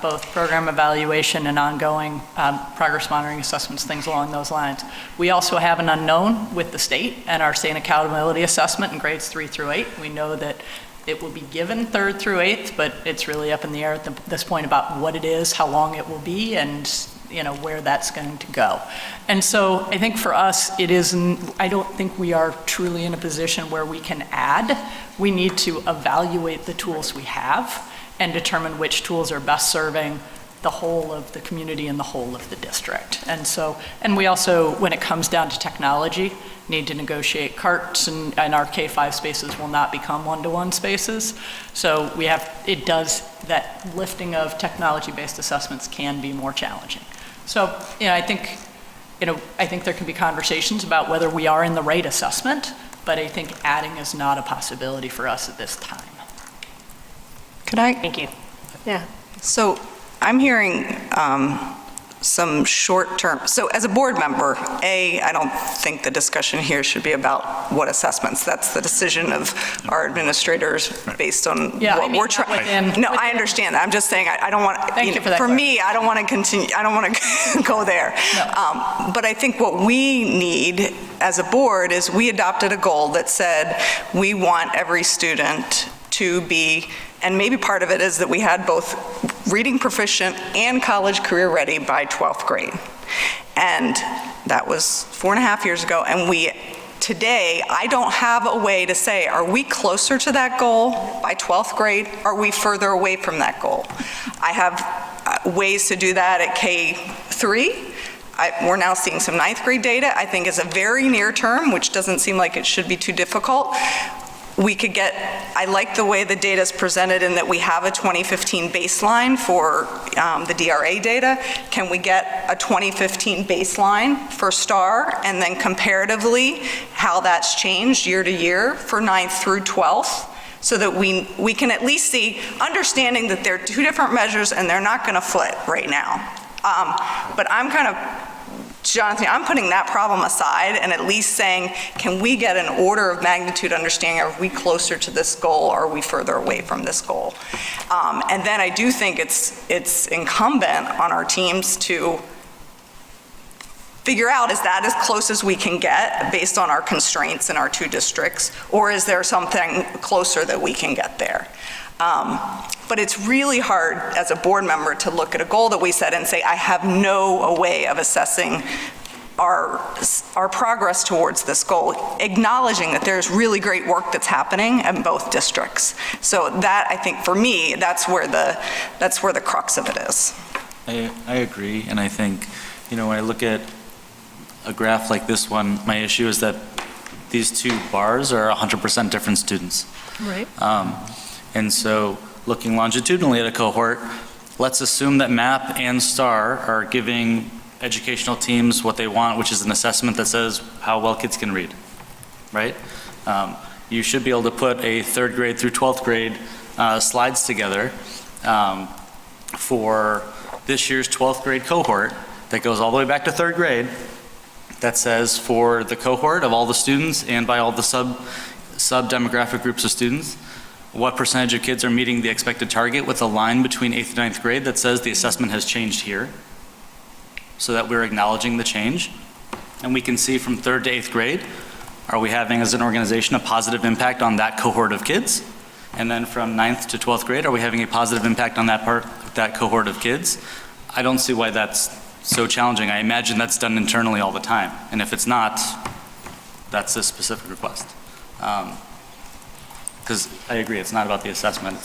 both program evaluation and ongoing progress monitoring assessments, things along those lines. We also have an unknown with the state and our state accountability assessment in grades 3 through 8. We know that it will be given 3rd through 8th, but it's really up in the air at this point about what it is, how long it will be, and where that's going to go. And so I think for us, I don't think we are truly in a position where we can add. We need to evaluate the tools we have and determine which tools are best serving the whole of the community and the whole of the district. And we also, when it comes down to technology, need to negotiate carts, and our K-5 spaces will not become one-to-one spaces. So that lifting of technology-based assessments can be more challenging. So, I think there can be conversations about whether we are in the right assessment, but I think adding is not a possibility for us at this time. Could I? Thank you. Yeah. So I'm hearing some short-term, so as a board member, I don't think the discussion here should be about what assessments. That's the decision of our administrators based on what we're trying. No, I understand that. I'm just saying I don't want, for me, I don't want to continue, I don't want to go there. No. But I think what we need as a board is we adopted a goal that said we want every student to be, and maybe part of it is that we had both reading proficient and college career ready by 12th grade. And that was 4.5 years ago. And today, I don't have a way to say, are we closer to that goal by 12th grade? Are we further away from that goal? I have ways to do that at K3. We're now seeing some 9th grade data. I think is a very near term, which doesn't seem like it should be too difficult. I like the way the data is presented in that we have a 2015 baseline for the DRA data. Can we get a 2015 baseline for STAR and then comparatively how that's changed year to year for 9th through 12th? So that we can at least see, understanding that they're 2 different measures and they're not gonna foot right now. But I'm kind of, Jonathan, I'm putting that problem aside and at least saying, can we get an order of magnitude understanding? Are we closer to this goal or are we further away from this goal? And then I do think it's incumbent on our teams to figure out, is that as close as we can get based on our constraints in our 2 districts, or is there something closer that we can get there? But it's really hard as a board member to look at a goal that we set and say, I have no way of assessing our progress towards this goal, acknowledging that there's really great work that's happening in both districts. So that, I think, for me, that's where the crux of it is. I agree, and I think, when I look at a graph like this one, my issue is that these 2 bars are 100% different students. Right. And so looking longitudinally at a cohort, let's assume that MAP and STAR are giving educational teams what they want, which is an assessment that says how well kids can read, right? You should be able to put a 3rd grade through 12th grade slides together for this year's 12th grade cohort that goes all the way back to 3rd grade that says for the cohort of all the students and by all the sub-demographic groups of students, what percentage of kids are meeting the expected target with a line between 8th and 9th grade that says the assessment has changed here, so that we're acknowledging the change. And we can see from 3rd to 8th grade, are we having as an organization a positive impact on that cohort of kids? And then from 9th to 12th grade, are we having a positive impact on that cohort of kids? I don't see why that's so challenging. I imagine that's done internally all the time. And if it's not, that's a specific request. Because I agree, it's not about the assessment.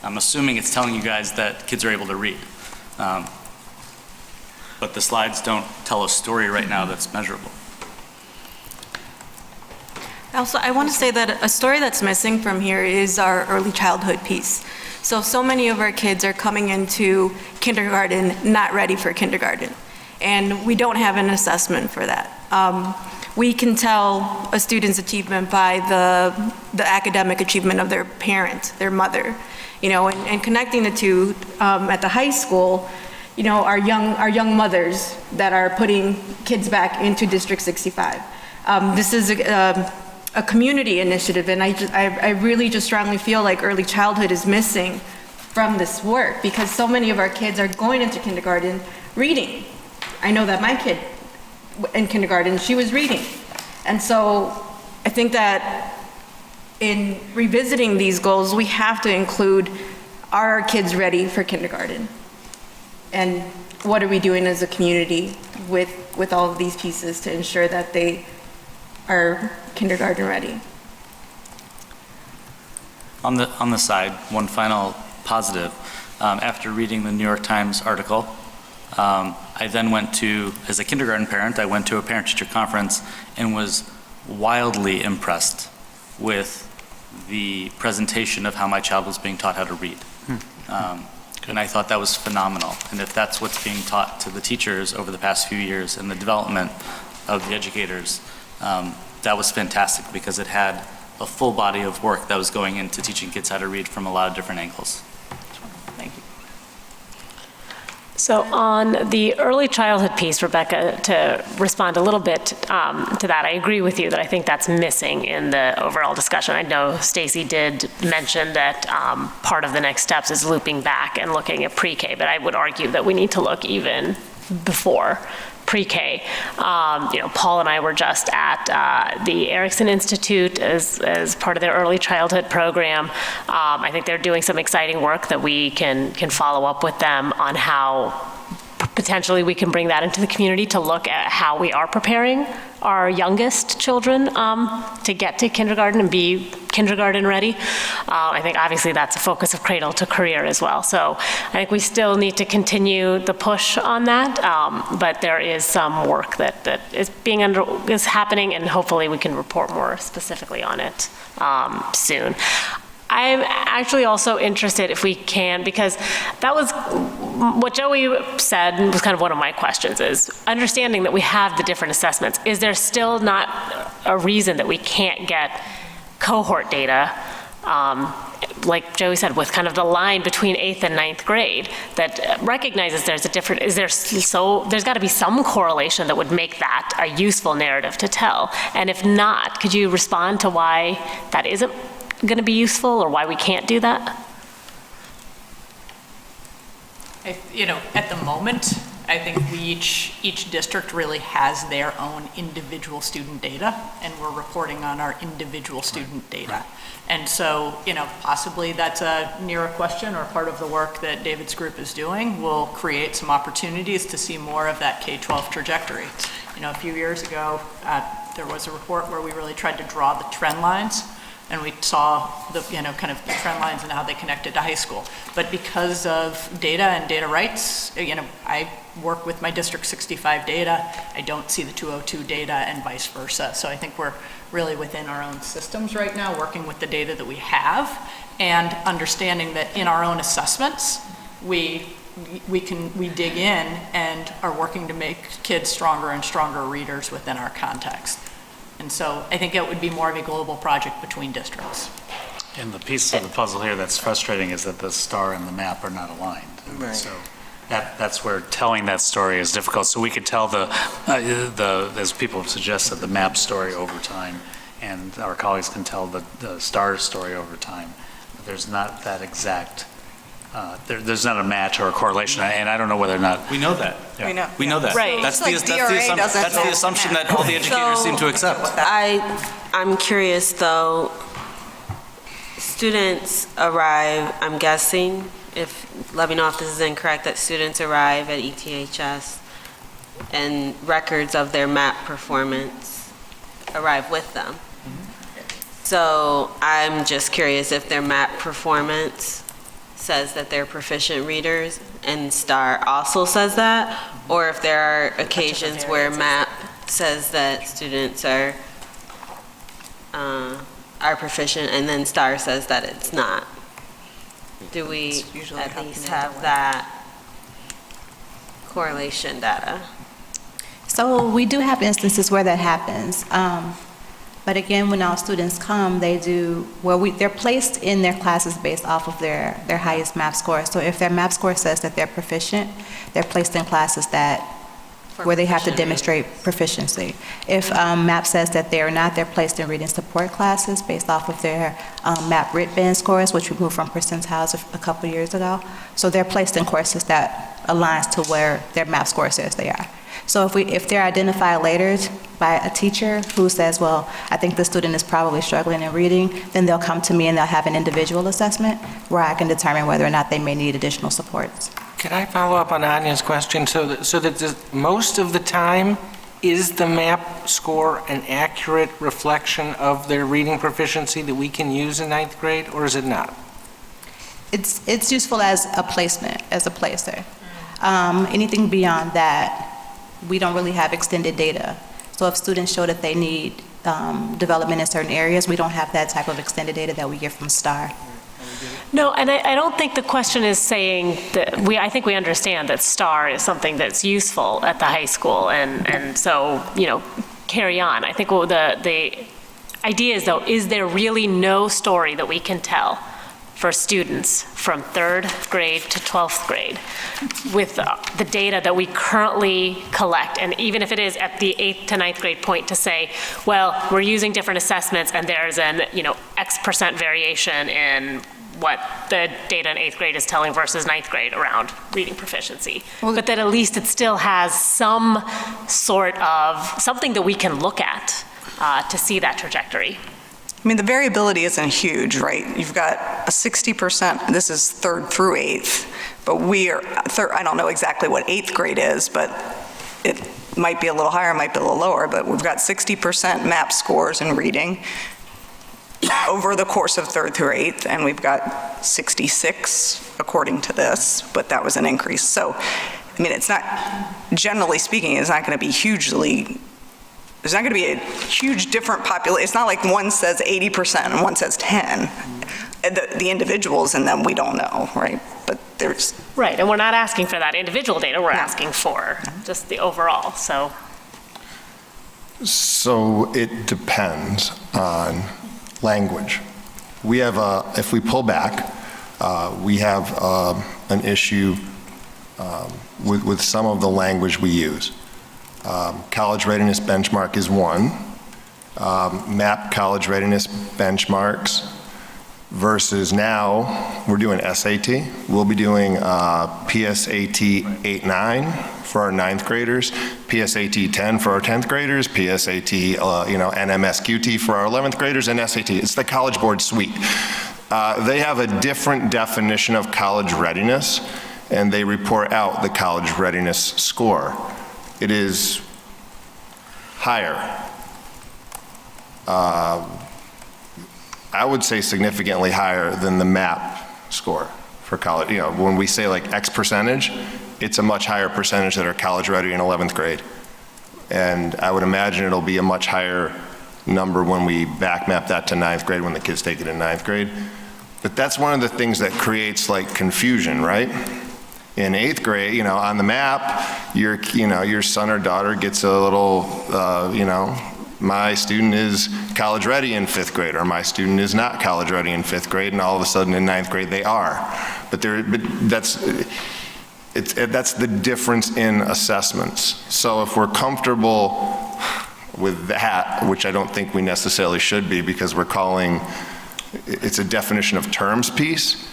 I'm assuming it's telling you guys that kids are able to read. But the slides don't tell a story right now that's measurable. Also, I want to say that a story that's missing from here is our early childhood piece. So many of our kids are coming into kindergarten not ready for kindergarten, and we don't have an assessment for that. We can tell a student's achievement by the academic achievement of their parent, their mother, and connecting the two at the high school. Our young mothers that are putting kids back into District 65. This is a community initiative, and I really just strongly feel like early childhood is missing from this work because so many of our kids are going into kindergarten reading. I know that my kid in kindergarten, she was reading. And so I think that in revisiting these goals, we have to include, are our kids ready for kindergarten? And what are we doing as a community with all of these pieces to ensure that they are kindergarten ready? On the side, one final positive. After reading the New York Times article, I then went to, as a kindergarten parent, I went to a parent-teacher conference and was wildly impressed with the presentation of how my child was being taught how to read. And I thought that was phenomenal. And if that's what's being taught to the teachers over the past few years and the development of the educators, that was fantastic because it had a full body of work that was going into teaching kids how to read from a lot of different angles. Thank you. So on the early childhood piece, Rebecca, to respond a little bit to that, I agree with you that I think that's missing in the overall discussion. I know Stacy did mention that part of the next steps is looping back and looking at pre-K, but I would argue that we need to look even before pre-K. Paul and I were just at the Erickson Institute as part of their early childhood program. I think they're doing some exciting work that we can follow up with them on how potentially we can bring that into the community to look at how we are preparing our youngest children to get to kindergarten and be kindergarten ready. I think obviously that's a focus of Cradle to Career as well. So I think we still need to continue the push on that, but there is some work that is happening, and hopefully we can report more specifically on it soon. I'm actually also interested if we can, because that was what Joey said was kind of one of my questions, is understanding that we have the different assessments. Is there still not a reason that we can't get cohort data, like Joey said, with kind of the line between 8th and 9th grade that recognizes there's a different, there's got to be some correlation that would make that a useful narrative to tell. And if not, could you respond to why that isn't going to be useful or why we can't do that? At the moment, I think each district really has their own individual student data, and we're reporting on our individual student data. Right. And so, possibly that's a nearer question or part of the work that David's group is doing will create some opportunities to see more of that K-12 trajectory. A few years ago, there was a report where we really tried to draw the trend lines, and we saw the, kind of the trend lines and how they connected to high school. But because of data and data rights, I work with my District 65 data. I don't see the 202 data and vice versa. So I think we're really within our own systems right now, working with the data that we have and understanding that in our own assessments, we dig in and are working to make kids stronger and stronger readers within our context. And so I think it would be more of a global project between districts. And the piece of the puzzle here that's frustrating is that the star and the map are not aligned. Right. So that's where telling that story is difficult. So we could tell as people have suggested, the map story over time, and our colleagues can tell the star story over time. But there's not that exact, there's not a match or a correlation, and I don't know whether or not. We know that. Yeah. We know that. Right. That's Like the assumption that all the educators seem to accept. I'm curious though, students arrive, I'm guessing, let me know if this is incorrect, that students arrive at ETHS and records of their MAP performance arrive with them. So I'm just curious if their MAP performance says that they're proficient readers and STAR also says that, or if there are occasions where MAP says that students are proficient and then STAR says that it's not. Do we at least have that correlation data? So we do have instances where that happens. But again, when our students come, they're placed in their classes based off of their highest MAP score. So if their MAP score says that they're proficient, they're placed in classes where they have to demonstrate proficiency. If MAP says that they're not, they're placed in reading support classes based off of their MAP Writ Band scores, which we moved from percentiles a couple years ago. So they're placed in courses that aligns to where their MAP score says they are. So if they're identified later by a teacher who says, well, I think the student is probably struggling in reading, then they'll come to me and they'll have an individual assessment where I can determine whether or not they may need additional supports. Could I follow up on Anya's question? So that most of the time, is the MAP score an accurate reflection of their reading proficiency that we can use in ninth grade, or is it not? It's useful as a placement, as a placer. Anything beyond that, we don't really have extended data. So if students show that they need development in certain areas, we don't have that type of extended data that we get from STAR. No, and I don't think the question is saying that I think we understand that STAR is something that's useful at the high school, and so, carry on. I think the idea is, though, is there really no story that we can tell for students from 3rd grade to 12th grade with the data that we currently collect, and even if it is at the 8th to 9th grade point, to say, well, we're using different assessments and there's an X% variation in what the data in 8th grade is telling versus 9th grade around reading proficiency. But that at least it still has some sort of something that we can look at to see that trajectory. I mean, the variability isn't huge, right? You've got a 60%, this is 3rd through 8th, but I don't know exactly what 8th grade is, but it might be a little higher, might be a little lower, but we've got 60% MAP scores in reading over the course of 3rd through 8th, and we've got 66 according to this, but that was an increase. So, I mean, it's not, generally speaking, it's not going to be there's not going to be a huge different population. It's not like one says 80% and one says 10. The individuals, and then we don't know, right? But there's... Right, and we're not asking for that individual data, we're asking for just the overall, so. So it depends on language. We have, if we pull back, we have an issue with some of the language we use. College readiness benchmark is one. MAP college readiness benchmarks versus now we're doing SAT. We'll be doing PSAT 8-9 for our 9th graders, PSAT 10 for our 10th graders, PSAT, NMSQT for our 11th graders, and SAT. It's the College Board suite. They have a different definition of college readiness, and they report out the college readiness score. It is higher. I would say significantly higher than the MAP score for college. When we say like X percentage, it's a much higher percentage that are college ready in 11th grade. And I would imagine it'll be a much higher number when we back map that to 9th grade, when the kids take it in 9th grade. But that's one of the things that creates like confusion, right? In 8th grade, on the map, your son or daughter gets a little, my student is college ready in 5th grade, or my student is not college ready in 5th grade, and all of a sudden in 9th grade they are. But that's the difference in assessments. So if we're comfortable with that, which I don't think we necessarily should be, because we're calling, it's a definition of terms piece.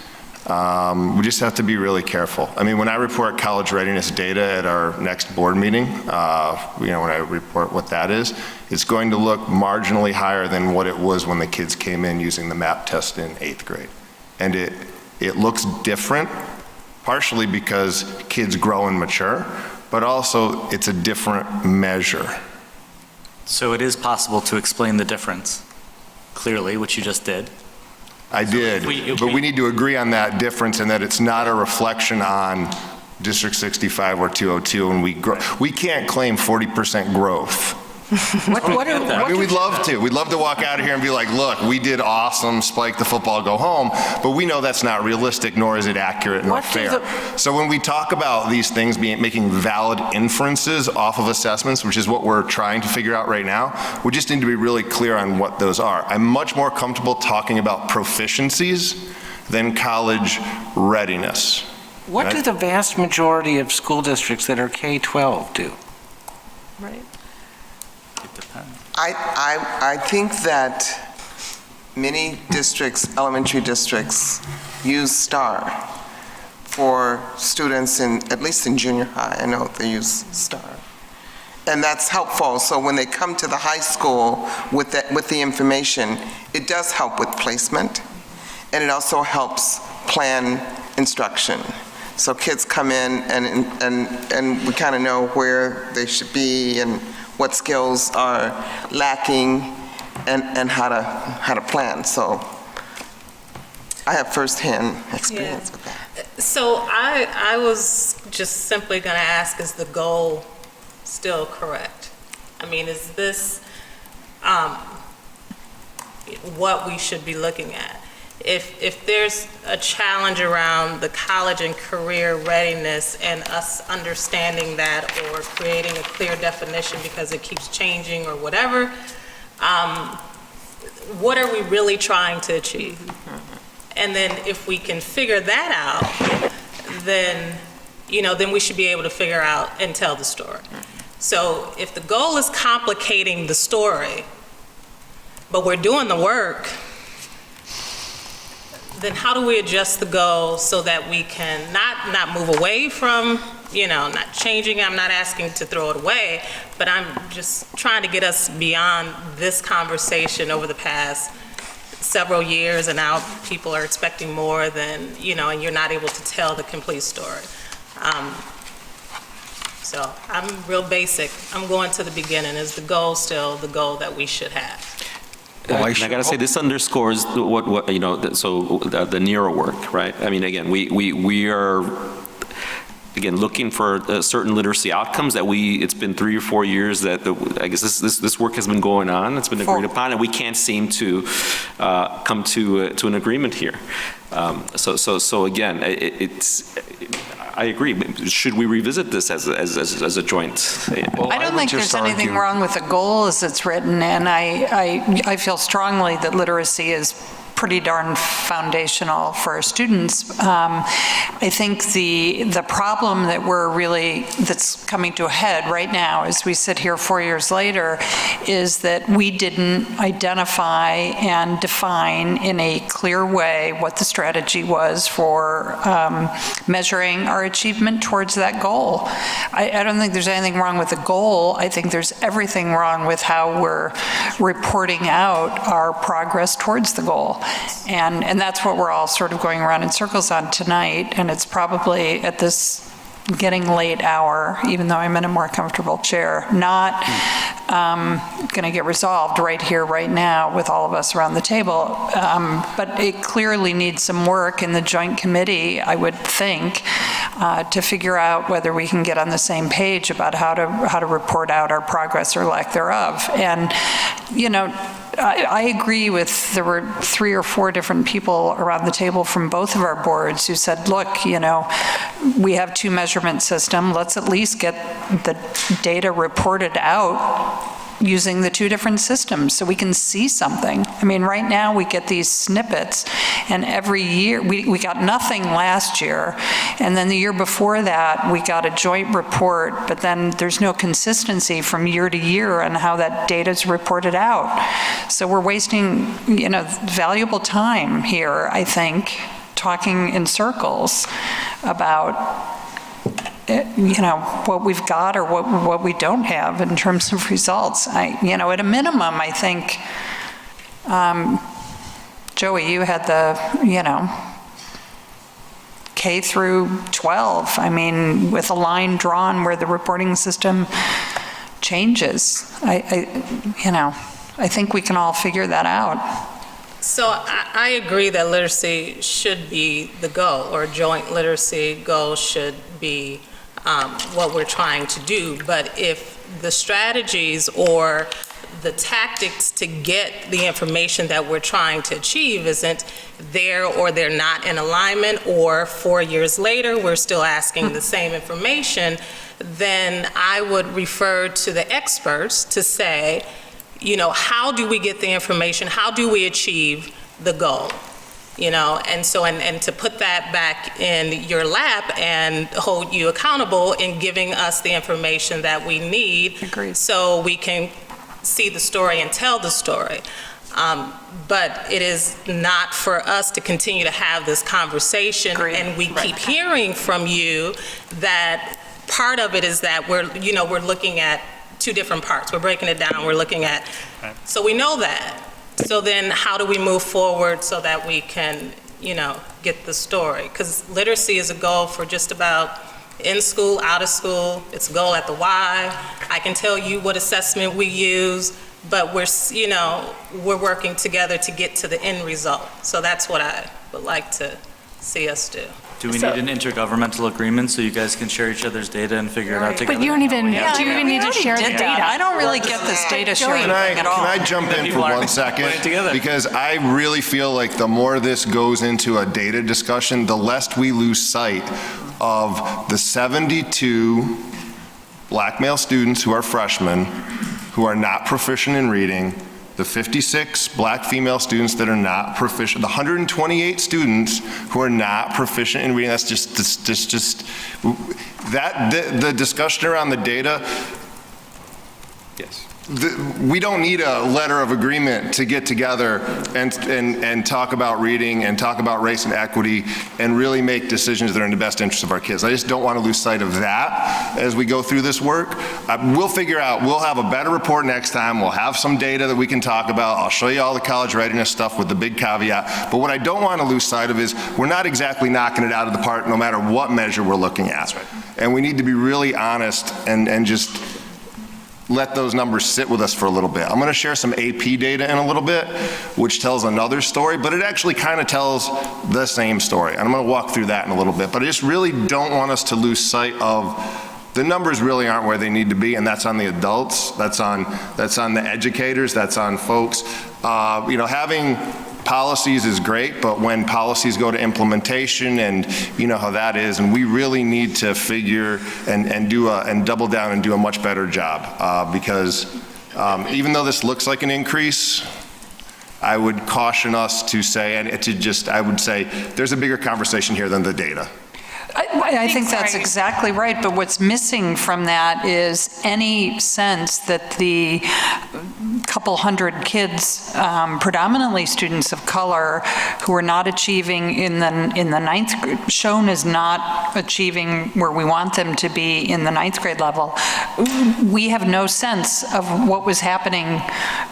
We just have to be really careful. I mean, when I report college readiness data at our next board meeting, when I report what that is, it's going to look marginally higher than what it was when the kids came in using the MAP test in 8th grade. And it looks different, partially because kids grow and mature, but also it's a different measure. So it is possible to explain the difference clearly, which you just did. I did, but we need to agree on that difference and that it's not a reflection on District 65 or 202, and we can't claim 40% growth. I mean, we'd love to. We'd love to walk out of here and be like, look, we did awesome, spike the football, go home, but we know that's not realistic, nor is it accurate nor fair. So when we talk about these things making valid inferences off of assessments, which is what we're trying to figure out right now, we just need to be really clear on what those are. I'm much more comfortable talking about proficiencies than college readiness. What do the vast majority of school districts that are K-12 do? Right. I think that many districts, elementary districts, use STAR for students at least in junior high. I know they use STAR. And that's helpful, so when they come to the high school with the information, it does help with placement, and it also helps plan instruction. So kids come in and we kind of know where they should be and what skills are lacking and how to plan. So I have firsthand experience with that. So I was just simply going to ask, is the goal still correct? I mean, is this what we should be looking at? If there's a challenge around the college and career readiness and us understanding that or creating a clear definition because it keeps changing or whatever, what are we really trying to achieve? And then if we can figure that out, then we should be able to figure out and tell the story. So if the goal is complicating the story, but we're doing the work, then how do we adjust the goal so that we can not move away from, not changing? I'm not asking to throw it away, but I'm just trying to get us beyond this conversation over the past several years, and now people are expecting more than, and you're not able to tell the complete story. So I'm real basic. I'm going to the beginning. Is the goal still the goal that we should have? I gotta say, this underscores the NERA work, right? I mean, again, we are, looking for certain literacy outcomes that it's been 3 or 4 years that I guess this work has been going on. It's been agreed upon, and we can't seem to come to an agreement here. So again, I agree. Should we revisit this as a joint? I don't think there's anything wrong with the goal as it's written, and I feel strongly that literacy is pretty darn foundational for our students. I think the problem that's coming to a head right now as we sit here 4 years later is that we didn't identify and define in a clear way what the strategy was for measuring our achievement towards that goal. I don't think there's anything wrong with the goal. I think there's everything wrong with how we're reporting out our progress towards the goal. And that's what we're all sort of going around in circles on tonight, and it's probably at this getting late hour, even though I'm in a more comfortable chair, not going to get resolved right here, right now, with all of us around the table. But it clearly needs some work in the joint committee, I would think, to figure out whether we can get on the same page about how to report out our progress or lack thereof. And, I agree with, there were 3 or 4 different people around the table from both of our boards who said, look, we have 2 measurement systems. Let's at least get the data reported out using the 2 different systems so we can see something. I mean, right now we get these snippets, and every year, we got nothing last year, and then the year before that, we got a joint report, but then there's no consistency from year to year on how that data is reported out. So we're wasting, valuable time here, I think. talking in circles about, what we've got or what we don't have in terms of results. At a minimum, I think, Joey, you had the, K through 12. I mean, with a line drawn where the reporting system changes. I think we can all figure that out. So I agree that literacy should be the goal, or joint literacy goal should be what we're trying to do. But if the strategies or the tactics to get the information that we're trying to achieve isn't there, or they're not in alignment, or 4 years later we're still asking the same information, then I would refer to the experts to say, how do we get the information? How do we achieve the goal? And so, and to put that back in your lap and hold you accountable in giving us the information that we need. Agreed. So we can see the story and tell the story. But it is not for us to continue to have this conversation. Agreed. And we keep hearing from you that part of it is that we're looking at two different parts. We're breaking it down. We're looking at, so we know that. So then how do we move forward so that we can, get the story? Because literacy is a goal for just about in school, out of school. It's a goal at the Y. I can tell you what assessment we use, but we're working together to get to the end result. So that's what I would like to see us do. Do we need an intergovernmental agreement so you guys can share each other's data and figure it out together? But you don't even, do you even need to share the data? I don't really get this data sharing thing at all. Can I jump in for 1 second? Because I really feel like the more this goes into a data discussion, the less we lose sight of the 72 black male students who are freshmen who are not proficient in reading, the 56 black female students that are not proficient, the 128 students who are not proficient in reading. That's the discussion around the data. Yes. We don't need a letter of agreement to get together and talk about reading and talk about race and equity and really make decisions that are in the best interest of our kids. I just don't want to lose sight of that as we go through this work. We'll figure out, we'll have a better report next time. We'll have some data that we can talk about. I'll show you all the college readiness stuff with the big caveat. But what I don't want to lose sight of is we're not exactly knocking it out of the park no matter what measure we're looking at. That's right. And we need to be really honest and just let those numbers sit with us for a little bit. I'm going to share some AP data in a little bit, which tells another story, but it actually kind of tells the same story. And I'm going to walk through that in a little bit. But I just really don't want us to lose sight of the numbers really aren't where they need to be, and that's on the adults, that's on the educators, that's on folks. Having policies is great, but when policies go to implementation, and you know how that is, and we really need to figure and double down and do a much better job, because even though this looks like an increase, I would caution us to say, I would say, there's a bigger conversation here than the data. I think that's exactly right, but what's missing from that is any sense that the couple hundred kids, predominantly students of color, who are not achieving in the ninth grade, shown as not achieving where we want them to be in the ninth grade level, we have no sense of what was happening.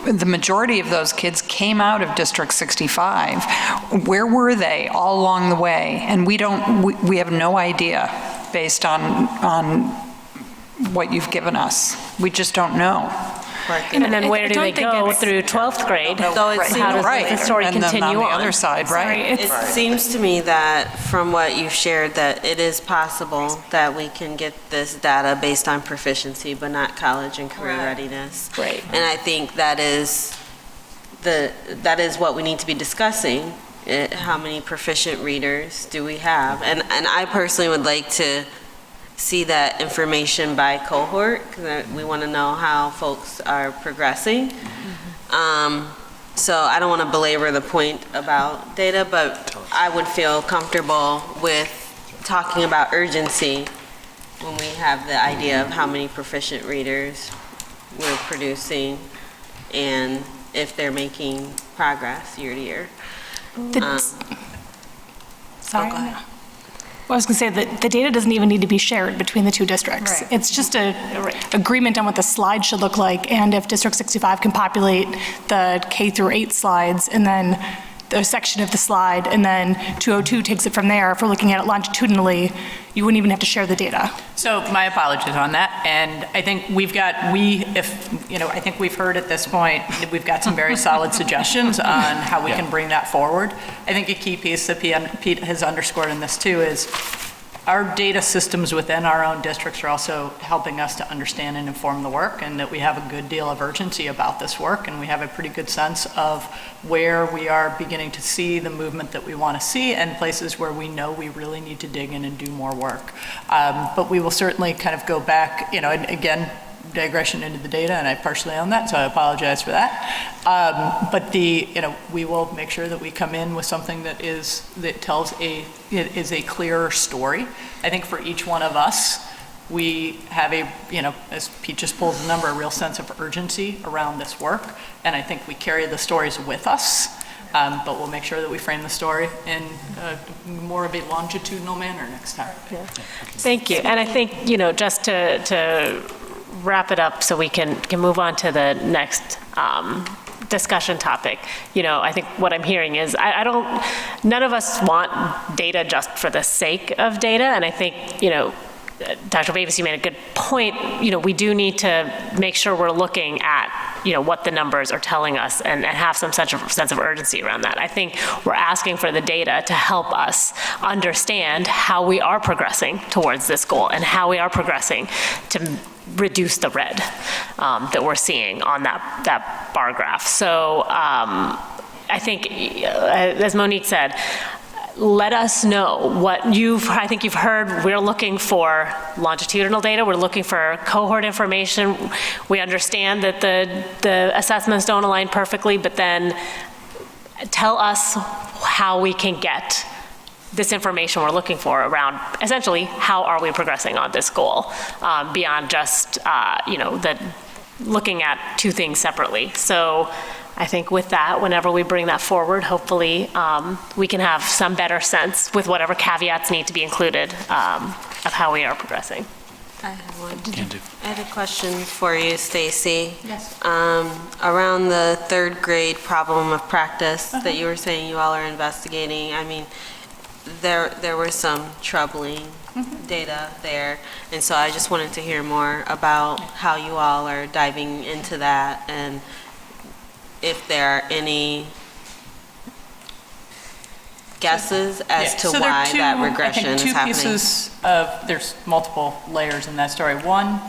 The majority of those kids came out of District 65. Where were they all along the way? And we have no idea based on what you've given us. We just don't know. And then where do they go through 12th grade? So it seems, how does the story and continue then on on? the other side, right? It seems to me that from what you've shared that it is possible that we can get this data based on proficiency, but not college and career readiness. Right. And I think that is what we need to be discussing. How many proficient readers do we have? And I personally would like to see that information by cohort, because we want to know how folks are progressing. So I don't want to belabor the point about data, but I would feel comfortable with talking about urgency when we have the idea of how many proficient readers we're producing and if they're making progress year to year. Sorry. Well, I was going to say that the data doesn't even need to be shared between the two districts. Right. It's just a agreement on what the slide should look like, and if District 65 can populate the K through 8 slides, and then the section of the slide, and then 202 takes it from there. If we're looking at it longitudinally, you wouldn't even have to share the data. So my apologies on that, and I think I think we've heard at this point, we've got some very solid suggestions on how we can bring that forward. I think a key piece that Pete has underscored in this too is our data systems within our own districts are also helping us to understand and inform the work, and that we have a good deal of urgency about this work, and we have a pretty good sense of where we are beginning to see the movement that we want to see and places where we know we really need to dig in and do more work. But we will certainly kind of go back, and again, digression into the data, and I partially own that, so I apologize for that. But we will make sure that we come in with something that tells a clearer story. I think for each one of us, we have as Pete just pulled the number, a real sense of urgency around this work, and I think we carry the stories with us. But we'll make sure that we frame the story in more of a longitudinal manner next time. Yeah. Thank you. And I think, just to wrap it up so we can move on to the next discussion topic. I think what I'm hearing is none of us want data just for the sake of data. And I think, Dr. Bavis, you made a good point. We do need to make sure we're looking at, what the numbers are telling us and have some sense of urgency around that. I think we're asking for the data to help us understand how we are progressing towards this goal and how we are progressing to reduce the red that we're seeing on that bar graph. So I think, as Monique said, let us know what I think you've heard. We're looking for longitudinal data. We're looking for cohort information. We understand that the assessments don't align perfectly, but then tell us how we can get this information we're looking for around, essentially, how are we progressing on this goal beyond just, looking at two things separately. So I think with that, whenever we bring that forward, hopefully we can have some better sense with whatever caveats need to be included of how we are progressing. I have one. I had a question for you, Stacy. Yes. Around the third grade problem of practice that you were saying you all are investigating, I mean, there were some troubling data there, and so I just wanted to hear more about how you all are diving into that, and if there are any guesses as to So there are why that regression is happening. two pieces there's multiple layers in that story. One,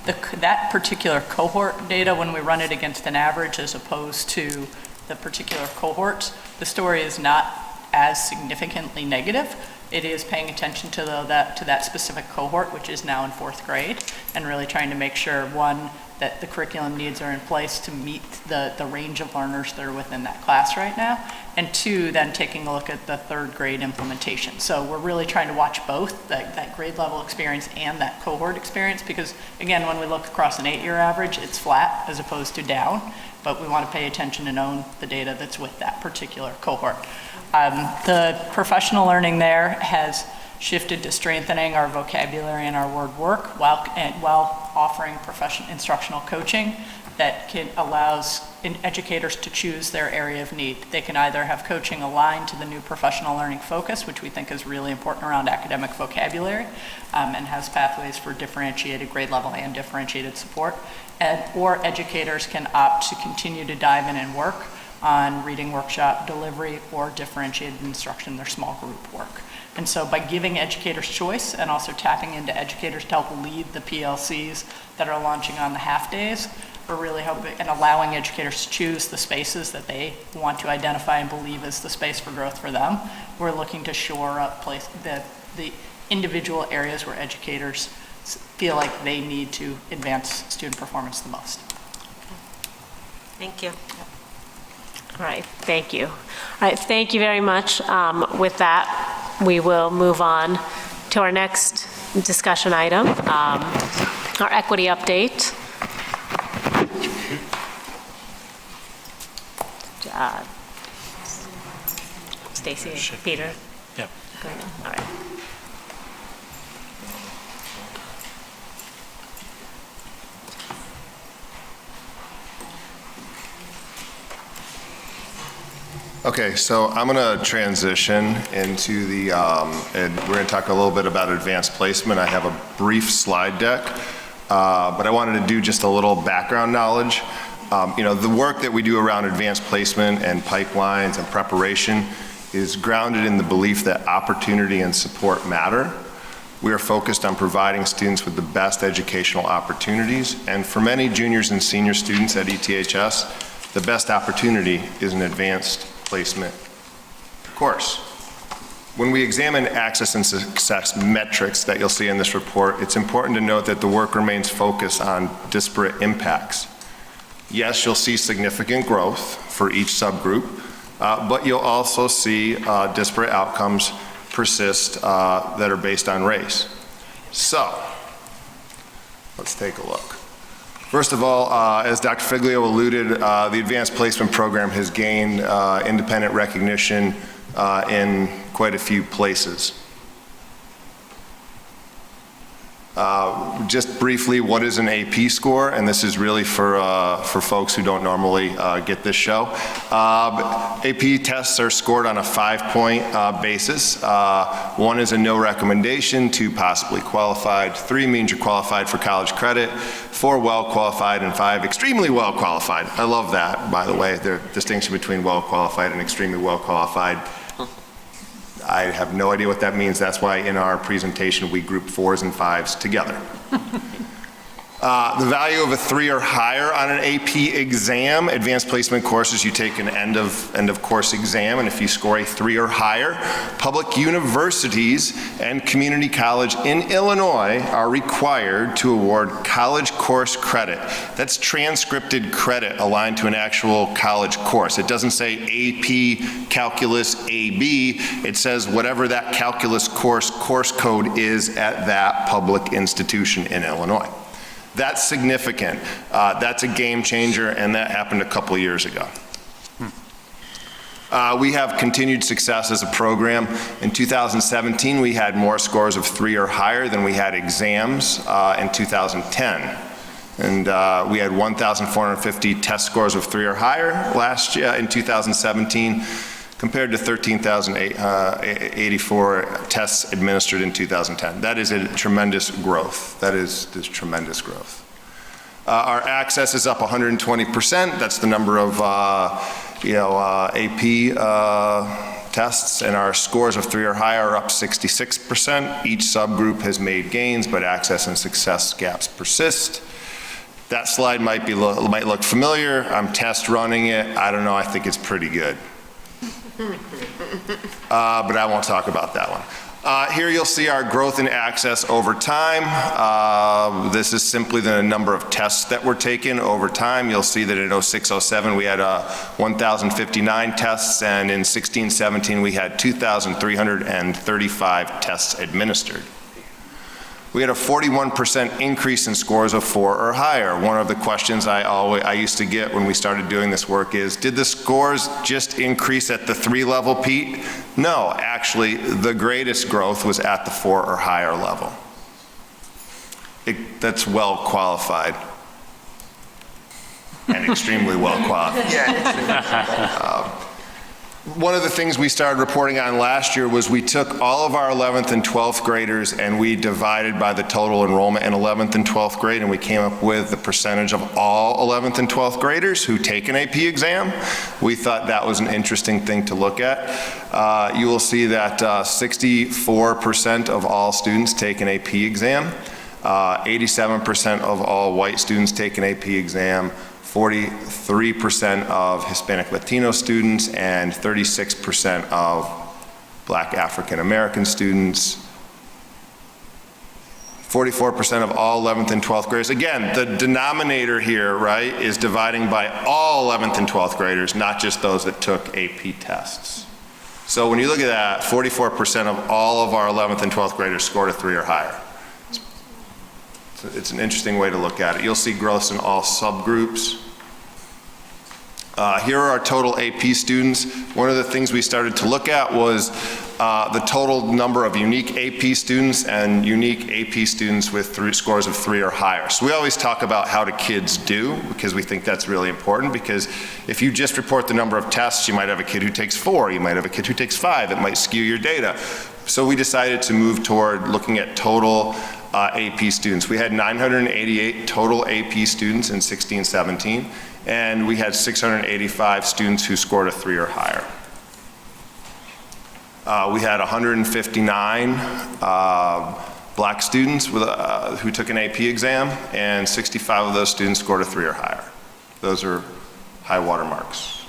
that particular cohort data, when we run it against an average as opposed to the particular cohorts, the story is not as significantly negative. It is paying attention to that specific cohort, which is now in 4th grade, and really trying to make sure, one, that the curriculum needs are in place to meet the range of learners that are within that class right now, and two, then taking a look at the 3rd grade implementation. So we're really trying to watch both that grade level experience and that cohort experience, because again, when we look across an 8-year average, it's flat as opposed to down, but we want to pay attention and own the data that's with that particular cohort. The professional learning there has shifted to strengthening our vocabulary and our word work while offering instructional coaching that allows educators to choose their area of need. They can either have coaching aligned to the new professional learning focus, which we think is really important around academic vocabulary, and has pathways for differentiated grade level and differentiated support, or educators can opt to continue to dive in and work on reading workshop delivery or differentiated instruction, their small group work. And so by giving educators choice and also tapping into educators to help lead the PLCs that are launching on the half days, we're really hoping and allowing educators to choose the spaces that they want to identify and believe is the space for growth for them. We're looking to shore up the individual areas where educators feel like they need to advance student performance the most. Thank you. All right, thank you. All right, thank you very much. With that, we will move on to our next discussion item, our equity update. Stacy, Peter. Yep. Going on. All right. Okay, so I'm going to transition into the, and we're going to talk a little bit about advanced placement. I have a brief slide deck, but I wanted to do just a little background knowledge. You know, the work that we do around advanced placement and pipelines and preparation is grounded in the belief that opportunity and support matter. We are focused on providing students with the best educational opportunities, and for many juniors and senior students at ETHS, the best opportunity is an advanced placement course. When we examine access and success metrics that you'll see in this report, it's important to note that the work remains focused on disparate impacts. Yes, you'll see significant growth for each subgroup, but you'll also see disparate outcomes persist that are based on race. So, let's take a look. First of all, as Dr. Figlio alluded, the Advanced Placement Program has gained independent recognition in quite a few places. Just briefly, what is an AP score? And this is really for folks who don't normally get this show. AP tests are scored on a 5-point basis. 1 is a no recommendation, 2 possibly qualified, 3 means you're qualified for college credit, 4 well qualified, and 5 extremely well qualified. I love that, by the way, the distinction between well qualified and extremely well qualified. I have no idea what that means. That's why in our presentation we group 4s and 5s together. The value of a 3 or higher on an AP exam, advanced placement courses, you take an end of course exam, and if you score a 3 or higher, public universities and community college in Illinois are required to award college course credit. That's transcripted credit aligned to an actual college course. It doesn't say AP Calculus AB, it says whatever that calculus course code is at that public institution in Illinois. That's significant. That's a game changer, and that happened a couple of years ago. We have continued success as a program. In 2017, we had more scores of 3 or higher than we had exams in 2010. And we had 1,450 test scores of 3 or higher last year in 2017, compared to 13,084 tests administered in 2010. That is a tremendous growth. That is tremendous growth. Our access is up 120%. That's the number of AP tests, and our scores of 3 or higher are up 66%. Each subgroup has made gains, but access and success gaps persist. That slide might look familiar. I'm test running it. I don't know. I think it's pretty good. But I won't talk about that one. Here you'll see our growth in access over time. This is simply the number of tests that were taken over time. You'll see that in 06-07 we had 1,059 tests, and in 16-17 we had 2,335 tests administered. We had a 41% increase in scores of 4 or higher. One of the questions I used to get when we started doing this work is, did the scores just increase at the 3 level, Pete? No, actually, the greatest growth was at the 4 or higher level. That's well qualified. And extremely well qualified. One of the things we started reporting on last year was we took all of our 11th and 12th graders and we divided by the total enrollment in 11th and 12th grade, and we came up with the percentage of all 11th and 12th graders who take an AP exam. We thought that was an interesting thing to look at. You will see that 64% of all students take an AP exam, 87% of all white students take an AP exam, 43% of Hispanic Latino students, and 36% of Black African American students. 44% of all 11th and 12th graders. Again, the denominator here, right, is dividing by all 11th and 12th graders, not just those that took AP tests. So when you look at that, 44% of all of our 11th and 12th graders scored a 3 or higher. It's an interesting way to look at it. You'll see growth in all subgroups. Here are our total AP students. One of the things we started to look at was the total number of unique AP students and unique AP students with scores of 3 or higher. So we always talk about how do kids do, because we think that's really important, because if you just report the number of tests, you might have a kid who takes 4, you might have a kid who takes 5, it might skew your data. So we decided to move toward looking at total AP students. We had 988 total AP students in 16-17, and we had 685 students who scored a 3 or higher. We had 159 black students who took an AP exam, and 65 of those students scored a 3 or higher. Those are high water marks.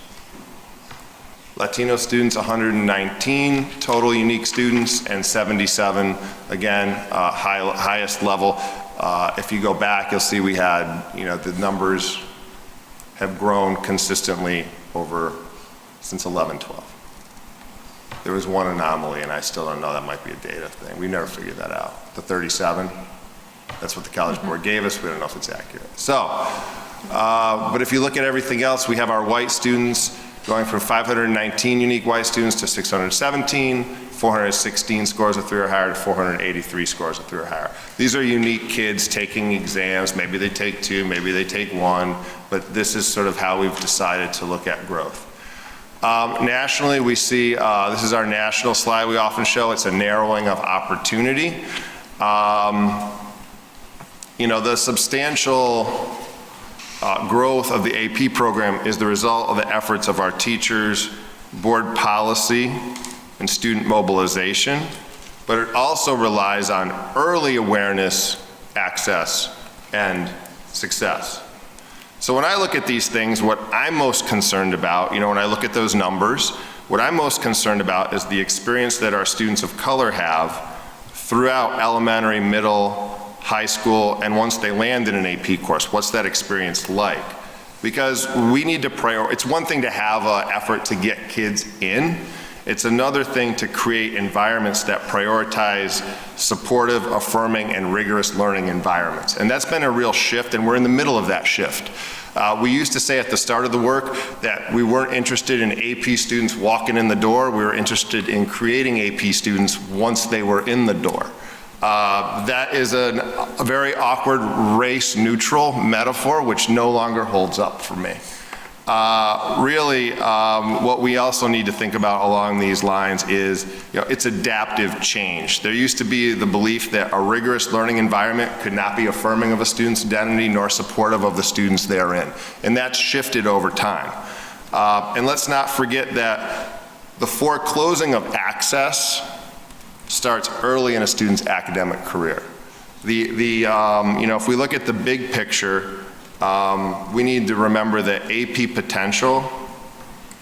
Latino students, 119 total unique students, and 77, again, highest level. If you go back, you'll see we had, the numbers have grown consistently since 11-12. There was one anomaly, and I still don't know, that might be a data thing. We never figured that out. The 37, that's what the College Board gave us. We don't know if it's accurate. So, but if you look at everything else, we have our white students going from 519 unique white students to 617, 416 scores of 3 or higher to 483 scores of 3 or higher. These are unique kids taking exams. Maybe they take 2, maybe they take 1, but this is sort of how we've decided to look at growth. Nationally, we see, this is our national slide we often show. It's a narrowing of opportunity. The substantial growth of the AP program is the result of the efforts of our teachers, board policy, and student mobilization, but it also relies on early awareness, access, and success. So when I look at these things, what I'm most concerned about, when I look at those numbers, what I'm most concerned about is the experience that our students of color have throughout elementary, middle, high school, and once they land in an AP course. What's that experience like? Because we need to it's one thing to have an effort to get kids in. It's another thing to create environments that prioritize supportive, affirming, and rigorous learning environments. And that's been a real shift, and we're in the middle of that shift. We used to say at the start of the work that we weren't interested in AP students walking in the door. We were interested in creating AP students once they were in the door. That is a very awkward race-neutral metaphor, which no longer holds up for me. What we also need to think about along these lines is, it's adaptive change. There used to be the belief that a rigorous learning environment could not be affirming of a student's identity nor supportive of the students therein. And that's shifted over time. And let's not forget that the foreclosing of access starts early in a student's academic career. If we look at the big picture, we need to remember that AP potential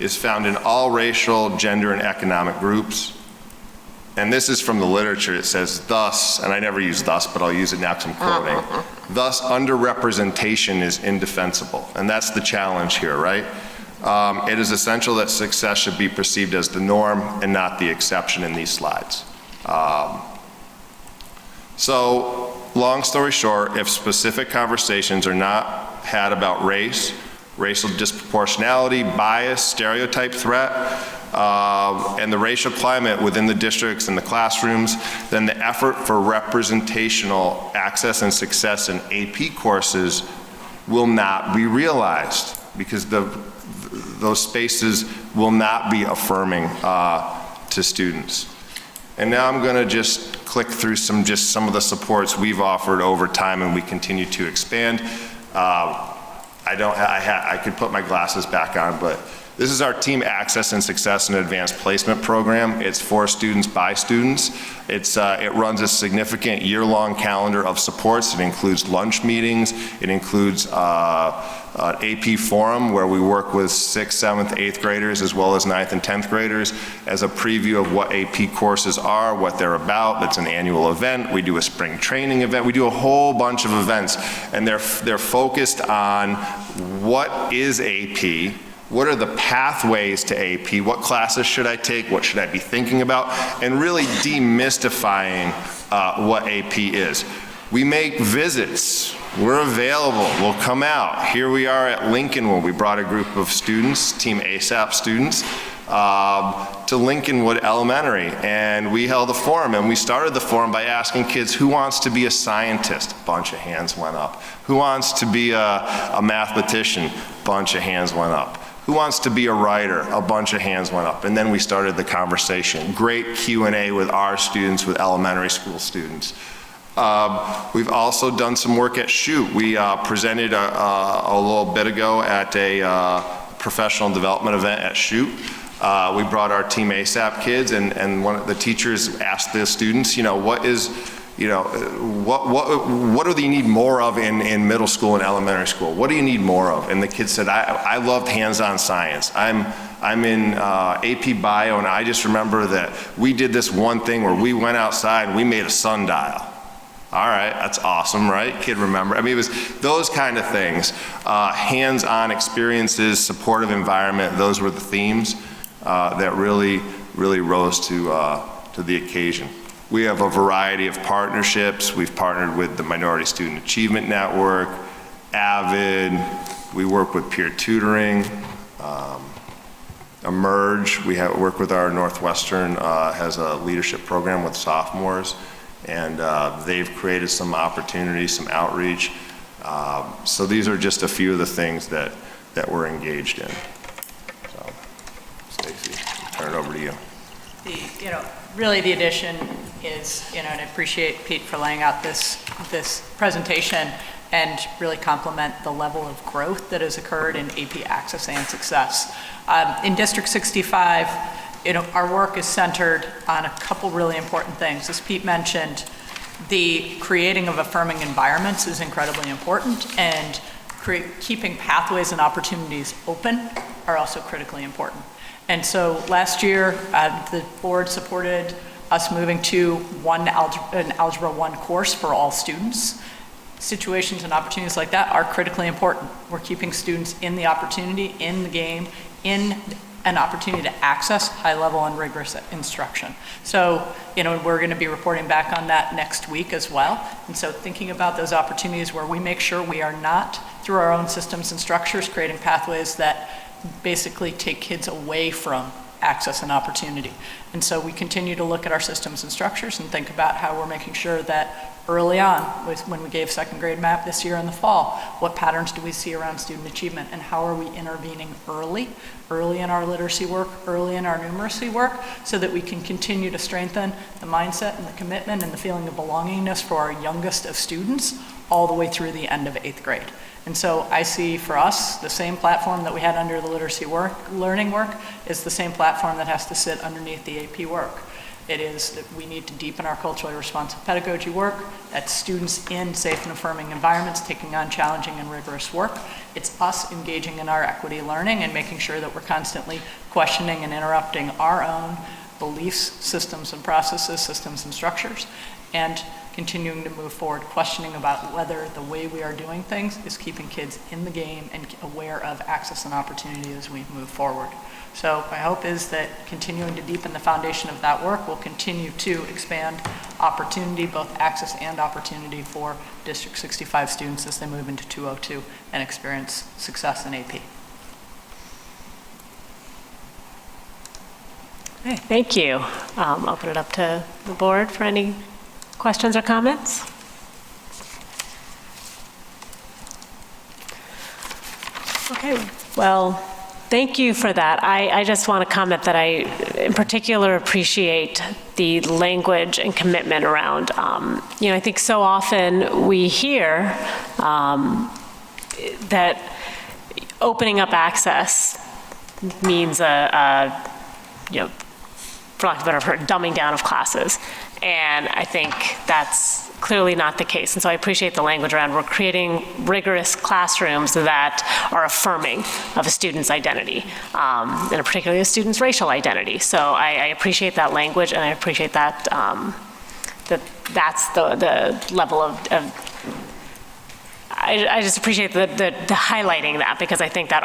is found in all racial, gender, and economic groups. And this is from the literature. It says, thus, and I never use thus, but I'll use it now because I'm quoting, thus underrepresentation is indefensible. And that's the challenge here, right? It is essential that success should be perceived as the norm and not the exception in these slides. So, long story short, if specific conversations are not had about race, racial disproportionality, bias, stereotype threat, and the racial climate within the districts and the classrooms, then the effort for representational access and success in AP courses will not be realized, because those spaces will not be affirming to students. And now I'm going to just click through some of the supports we've offered over time, and we continue to expand. I could put my glasses back on, but this is our Team Access and Success and Advanced Placement program. It's for students by students. It runs a significant year-long calendar of supports. It includes lunch meetings. It includes AP forum where we work with 6th, 7th, 8th graders as well as 9th and 10th graders as a preview of what AP courses are, what they're about. That's an annual event. We do a spring training event. We do a whole bunch of events, and they're focused on what is AP, what are the pathways to AP, what classes should I take, what should I be thinking about, and really demystifying what AP is. We make visits. We're available. We'll come out. Here we are at Lincoln where we brought a group of students, Team ASAP students, to Lincolnwood Elementary, and we held a forum, and we started the forum by asking kids, who wants to be a scientist? A bunch of hands went up. Who wants to be a mathematician? A bunch of hands went up. Who wants to be a writer? A bunch of hands went up. And then we started the conversation. Great Q&A with our students, with elementary school students. We've also done some work at Shoot. We presented a little bit ago at a professional development event at Shoot. We brought our Team ASAP kids, and one of the teachers asked the students, what do you need more of in middle school and elementary school? What do you need more of? And the kids said, I loved hands-on science. I'm in AP Bio, and I just remember that we did this one thing where we went outside and we made a sundial. All right, that's awesome, right? Kid remember. I mean, it was those kind of things. Hands-on experiences, supportive environment, those were the themes that really rose to the occasion. We have a variety of partnerships. We've partnered with the Minority Student Achievement Network, AVID. We work with peer tutoring, Emerge. We work with our Northwestern, has a leadership program with sophomores, and they've created some opportunities, some outreach. So these are just a few of the things that we're engaged in. So, Stacy, I'll turn it over to you. Really the addition is, and I appreciate Pete for laying out this presentation and really compliment the level of growth that has occurred in AP Access and Success. In District 65, our work is centered on a couple really important things. As Pete mentioned, the creating of affirming environments is incredibly important, and keeping pathways and opportunities open are also critically important. And so last year, the board supported us moving to an Algebra 1 course for all students. Situations and opportunities like that are critically important. We're keeping students in the opportunity, in the game, in an opportunity to access high-level and rigorous instruction. So, we're going to be reporting back on that next week as well. And so thinking about those opportunities where we make sure we are not, through our own systems and structures, creating pathways that basically take kids away from access and opportunity. And so we continue to look at our systems and structures and think about how we're making sure that early on, when we gave second grade map this year in the fall, what patterns do we see around student achievement, and how are we intervening early in our literacy work, early in our numeracy work, so that we can continue to strengthen the mindset and the commitment and the feeling of belongingness for our youngest of students all the way through the end of 8th grade. And so I see for us, the same platform that we had under the literacy learning work is the same platform that has to sit underneath the AP work. It is that we need to deepen our culturally responsive pedagogy work. That's students in safe and affirming environments taking on challenging and rigorous work. It's us engaging in our equity learning and making sure that we're constantly questioning and interrupting our own beliefs, systems and processes, systems and structures, and continuing to move forward, questioning about whether the way we are doing things is keeping kids in the game and aware of access and opportunity as we move forward. So my hope is that continuing to deepen the foundation of that work will continue to expand opportunity, both access and opportunity for District 65 students as they move into 202 and experience success in AP. Okay, thank you. I'll open it up to the board for any questions or comments? Okay, well, thank you for that. I just want to comment that I, in particular, appreciate the language and commitment around, I think so often we hear that opening up access means for lack of a better word, dumbing down of classes. And I think that's clearly not the case. And so I appreciate the language around we're creating rigorous classrooms that are affirming of a student's identity, and particularly a student's racial identity. So I appreciate that language, and I appreciate that that's the level of I just appreciate the highlighting that, because I think that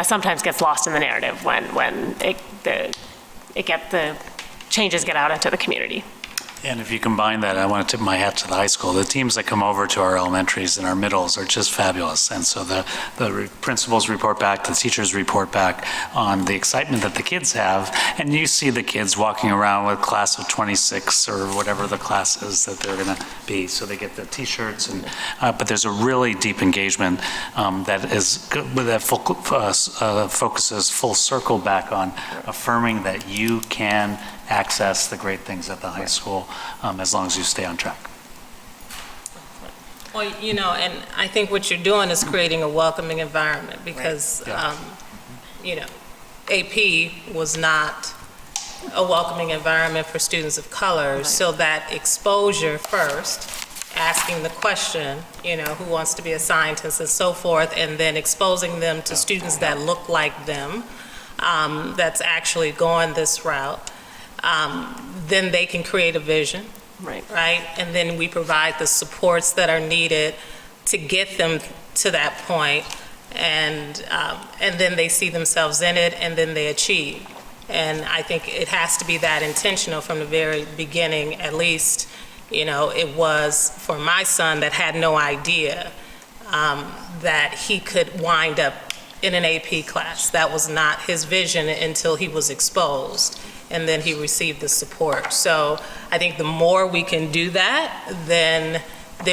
sometimes gets lost in the narrative when the changes get out into the community. And if you combine that, I want to tip my hat to the high school. The teams that come over to our elementaries and our middles are just fabulous. And so the principals report back, the teachers report back on the excitement that the kids have. And you see the kids walking around with class of 26 or whatever the class is that they're going to be. So they get the T-shirts. And but there's a really deep engagement that focuses full circle back on affirming that you can access the great things at the high school as long as you stay on track. Well, you know, and I think what you're doing is creating a welcoming environment because, you know, AP was not a welcoming environment for students of color. So that exposure first, asking the question, you know, who wants to be a scientist and so forth, and then exposing them to students that look like them, that's actually going this route. Then they can create a vision, right? And then we provide the supports that are needed to get them to that point, and then they see themselves in it, and then they achieve. And I think it has to be that intentional from the very beginning. At least, you know, it was for my son that had no idea that he could wind up in an AP class. That was not his vision until he was exposed, and then he received the support. So I think the more we can do that, then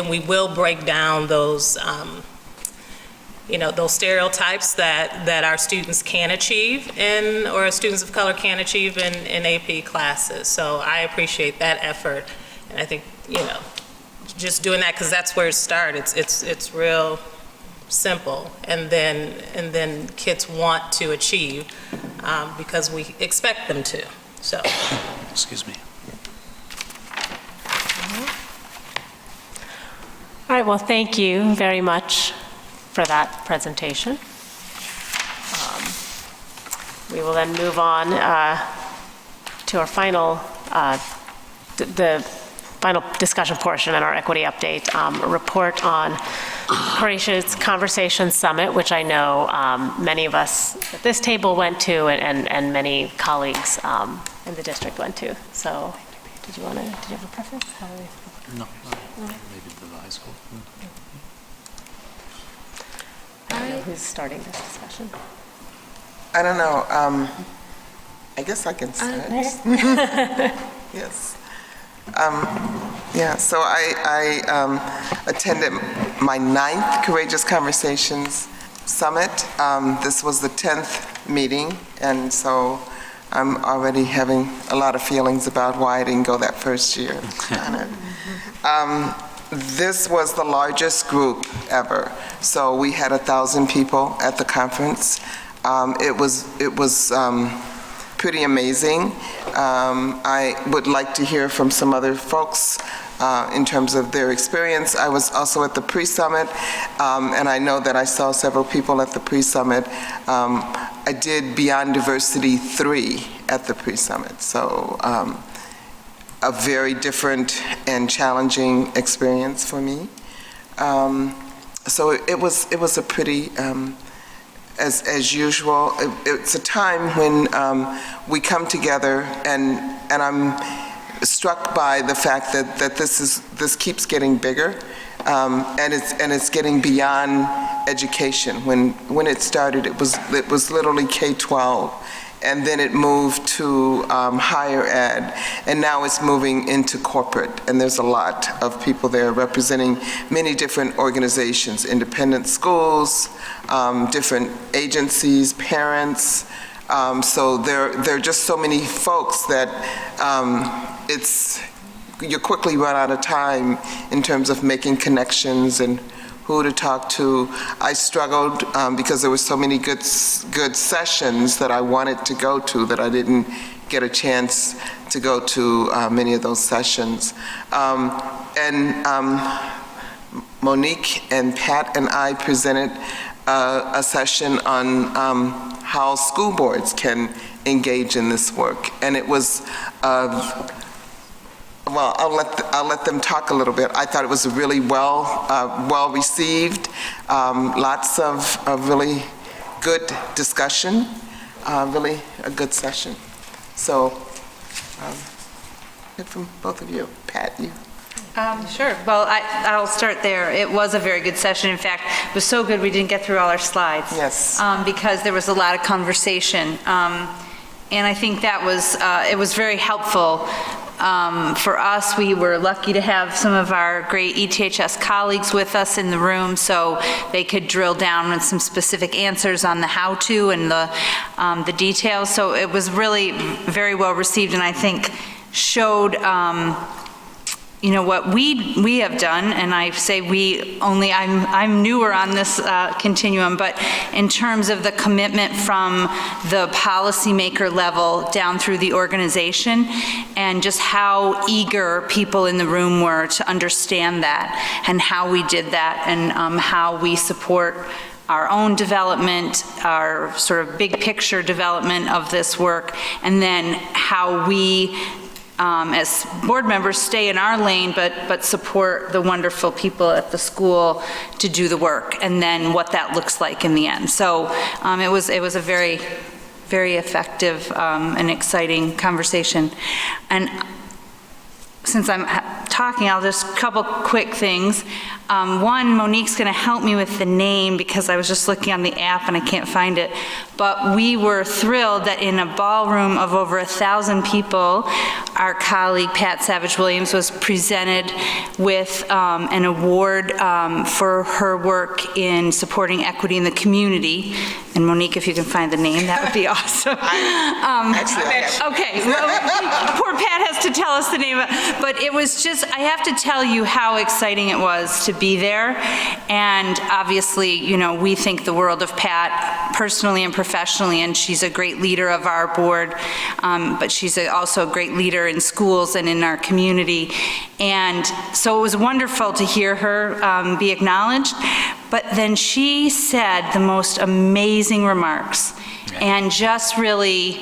we will break down those, you know, those stereotypes that our students can achieve or students of color can achieve in AP classes. So I appreciate that effort, and I think, you know, just doing that, because that's where it starts. It's real simple, and then kids want to achieve because we expect them to. So, excuse me. All right, well, thank you very much for that presentation. We will then move on to our final, the final discussion portion in our equity update, a report on Croatia's Conversation Summit, which I know many of us at this table went to, and many colleagues in the district went to. So, did you have a preference? No, maybe to the high school. I don't know who's starting this discussion. I don't know. I guess I can start. Yes. Yeah, so I attended my 9th Courageous Conversations Summit. This was the 10th meeting, and so I'm already having a lot of feelings about why I didn't go that first year on it. This was the largest group ever. So we had 1,000 people at the conference. It was pretty amazing. I would like to hear from some other folks in terms of their experience. I was also at the pre-summit, and I know that I saw several people at the pre-summit. I did Beyond Diversity 3 at the pre-summit, so a very different and challenging experience for me. So it was a pretty, as usual, it's a time when we come together, and I'm struck by the fact that this keeps getting bigger, and it's getting beyond education. When it started, it was literally K-12, and then it moved to higher ed, and now it's moving into corporate, and there's a lot of people there representing many different organizations, independent schools, different agencies, parents. So there are just so many folks that you quickly run out of time in terms of making connections and who to talk to. I struggled because there were so many good sessions that I wanted to go to that I didn't get a chance to go to many of those sessions. Monique and Pat and I presented a session on how school boards can engage in this work, and it was well, I'll let them talk a little bit. I thought it was really well received, lots of really good discussion, really a good session. So hear from both of you. Pat, you. Sure. Well, I'll start there. It was a very good session. In fact, it was so good we didn't get through all our slides. Yes. Because there was a lot of conversation. And I think that was, it was very helpful. For us, we were lucky to have some of our great ETHS colleagues with us in the room, so they could drill down on some specific answers on the how-to and the details. So it was really very well received, and I think showed you know, what we have done, and I say we only, I'm newer on this continuum, but in terms of the commitment from the policymaker level down through the organization, and just how eager people in the room were to understand that, and how we did that, and how we support our own development, our sort of big picture development of this work, and then how we as board members stay in our lane, but support the wonderful people at the school to do the work, and then what that looks like in the end. So it was a very, very effective and exciting conversation. And since I'm talking, I'll just, a couple quick things. One, Monique's going to help me with the name because I was just looking on the app and I can't find it. But we were thrilled that in a ballroom of over 1,000 people, our colleague Pat Savage-Williams was presented with an award for her work in supporting equity in the community. And Monique, if you can find the name, that would be awesome. Okay, well, poor Pat has to tell us the name, but it was just, I have to tell you how exciting it was to be there. And obviously, you know, we think the world of Pat personally and professionally, and she's a great leader of our board, but she's also a great leader in schools and in our community. And so it was wonderful to hear her be acknowledged. But then she said the most amazing remarks, and just really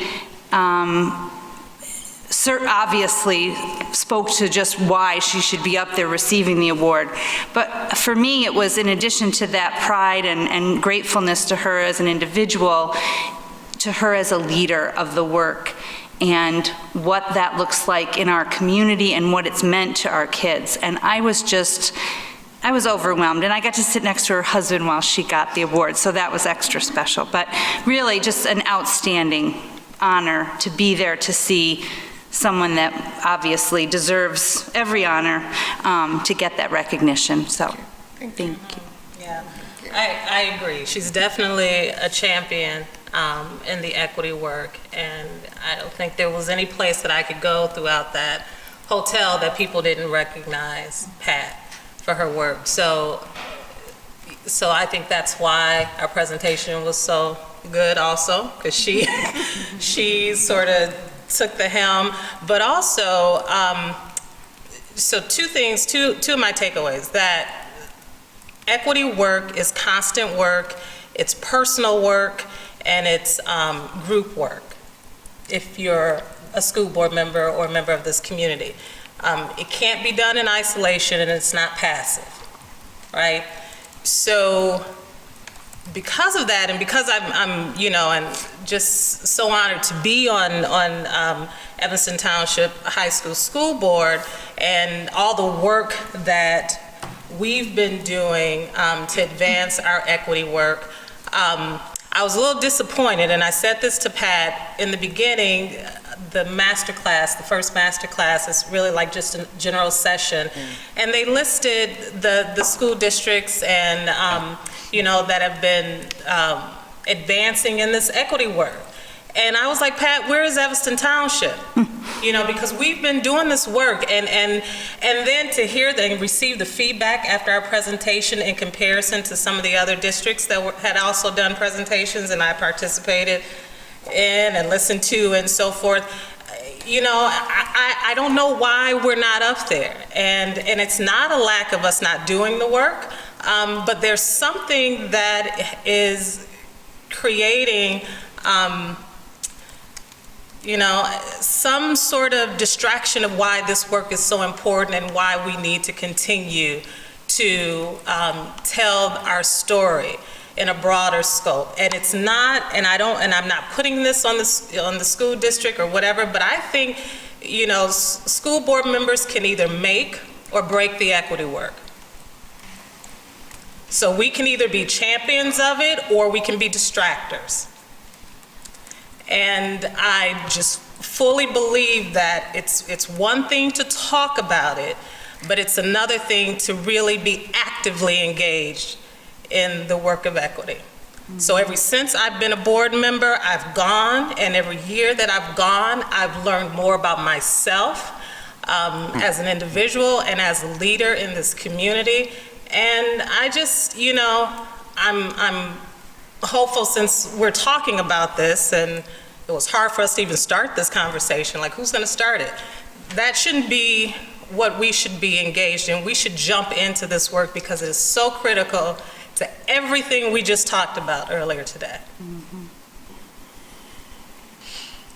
obviously spoke to just why she should be up there receiving the award. But for me, it was in addition to that pride and gratefulness to her as an individual, to her as a leader of the work, and what that looks like in our community and what it's meant to our kids. And I was overwhelmed, and I got to sit next to her husband while she got the award, so that was extra special. But really just an outstanding honor to be there to see someone that obviously deserves every honor to get that recognition. So, thank you. Yeah, I agree. She's definitely a champion in the equity work, and I don't think there was any place that I could go throughout that hotel that people didn't recognize Pat for her work. So I think that's why our presentation was so good also, because she sort of took the helm. But also, so two things, two of my takeaways, that equity work is constant work, it's personal work, and it's group work, if you're a school board member or a member of this community. It can't be done in isolation, and it's not passive, right? So because of that, and because I'm you know, and just so honored to be on Evanston Township High School Board, and all the work that we've been doing to advance our equity work, I was a little disappointed, and I said this to Pat in the beginning. The master class, the first master class, is really like just a general session, and they listed the school districts and you know, that have been advancing in this equity work. And I was like, Pat, where is Evanston Township? You know, because we've been doing this work, and then to hear and receive the feedback after our presentation in comparison to some of the other districts that had also done presentations and I participated in and listened to and so forth. You know, I don't know why we're not up there, and it's not a lack of us not doing the work, but there's something that is creating you know, some sort of distraction of why this work is so important and why we need to continue to tell our story in a broader scope. And it's not, and I'm not putting this on the school district or whatever, but I think school board members can either make or break the equity work. So we can either be champions of it or we can be distractors. And I just fully believe that it's one thing to talk about it, but it's another thing to really be actively engaged in the work of equity. So since I've been a board member, I've gone, and every year that I've gone, I've learned more about myself as an individual and as a leader in this community. And I just, I'm hopeful, since we're talking about this, and it was hard for us to even start this conversation, like who's gonna start it? That shouldn't be what we should be engaged in. We should jump into this work because it is so critical to everything we just talked about earlier today.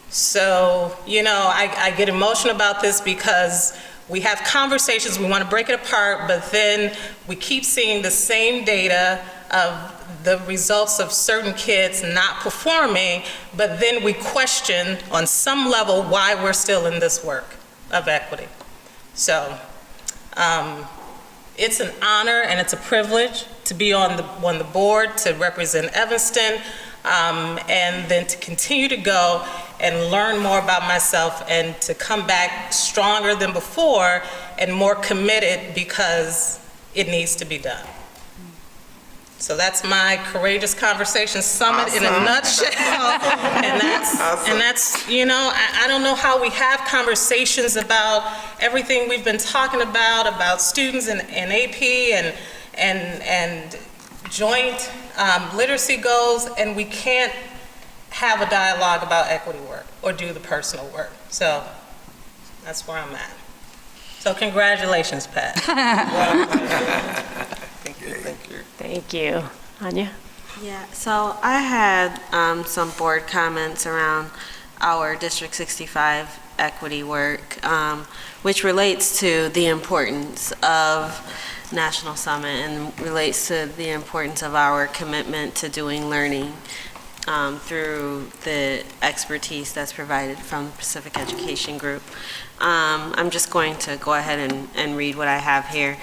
So, I get emotional about this because we have conversations, we want to break it apart, but then we keep seeing the same data of the results of certain kids not performing, but then we question on some level why we're still in this work of equity. So, it's an honor and it's a privilege to be on the board, to represent Evanston, and then to continue to go and learn more about myself and to come back stronger than before and more committed because it needs to be done. So that's my Courageous Conversation Summit in a nutshell. And that's, I don't know how we have conversations about everything we've been talking about students and AP and joint literacy goals, and we can't have a dialogue about equity work or do the personal work. So that's where I'm at. So congratulations, Pat. Thank you. Anya? Yeah, so I had some board comments around our District 65 equity work, which relates to the importance of National Summit and relates to the importance of our commitment to doing learning through the expertise that's provided from the Pacific Education Group. I'm just going to go ahead and read what I have here.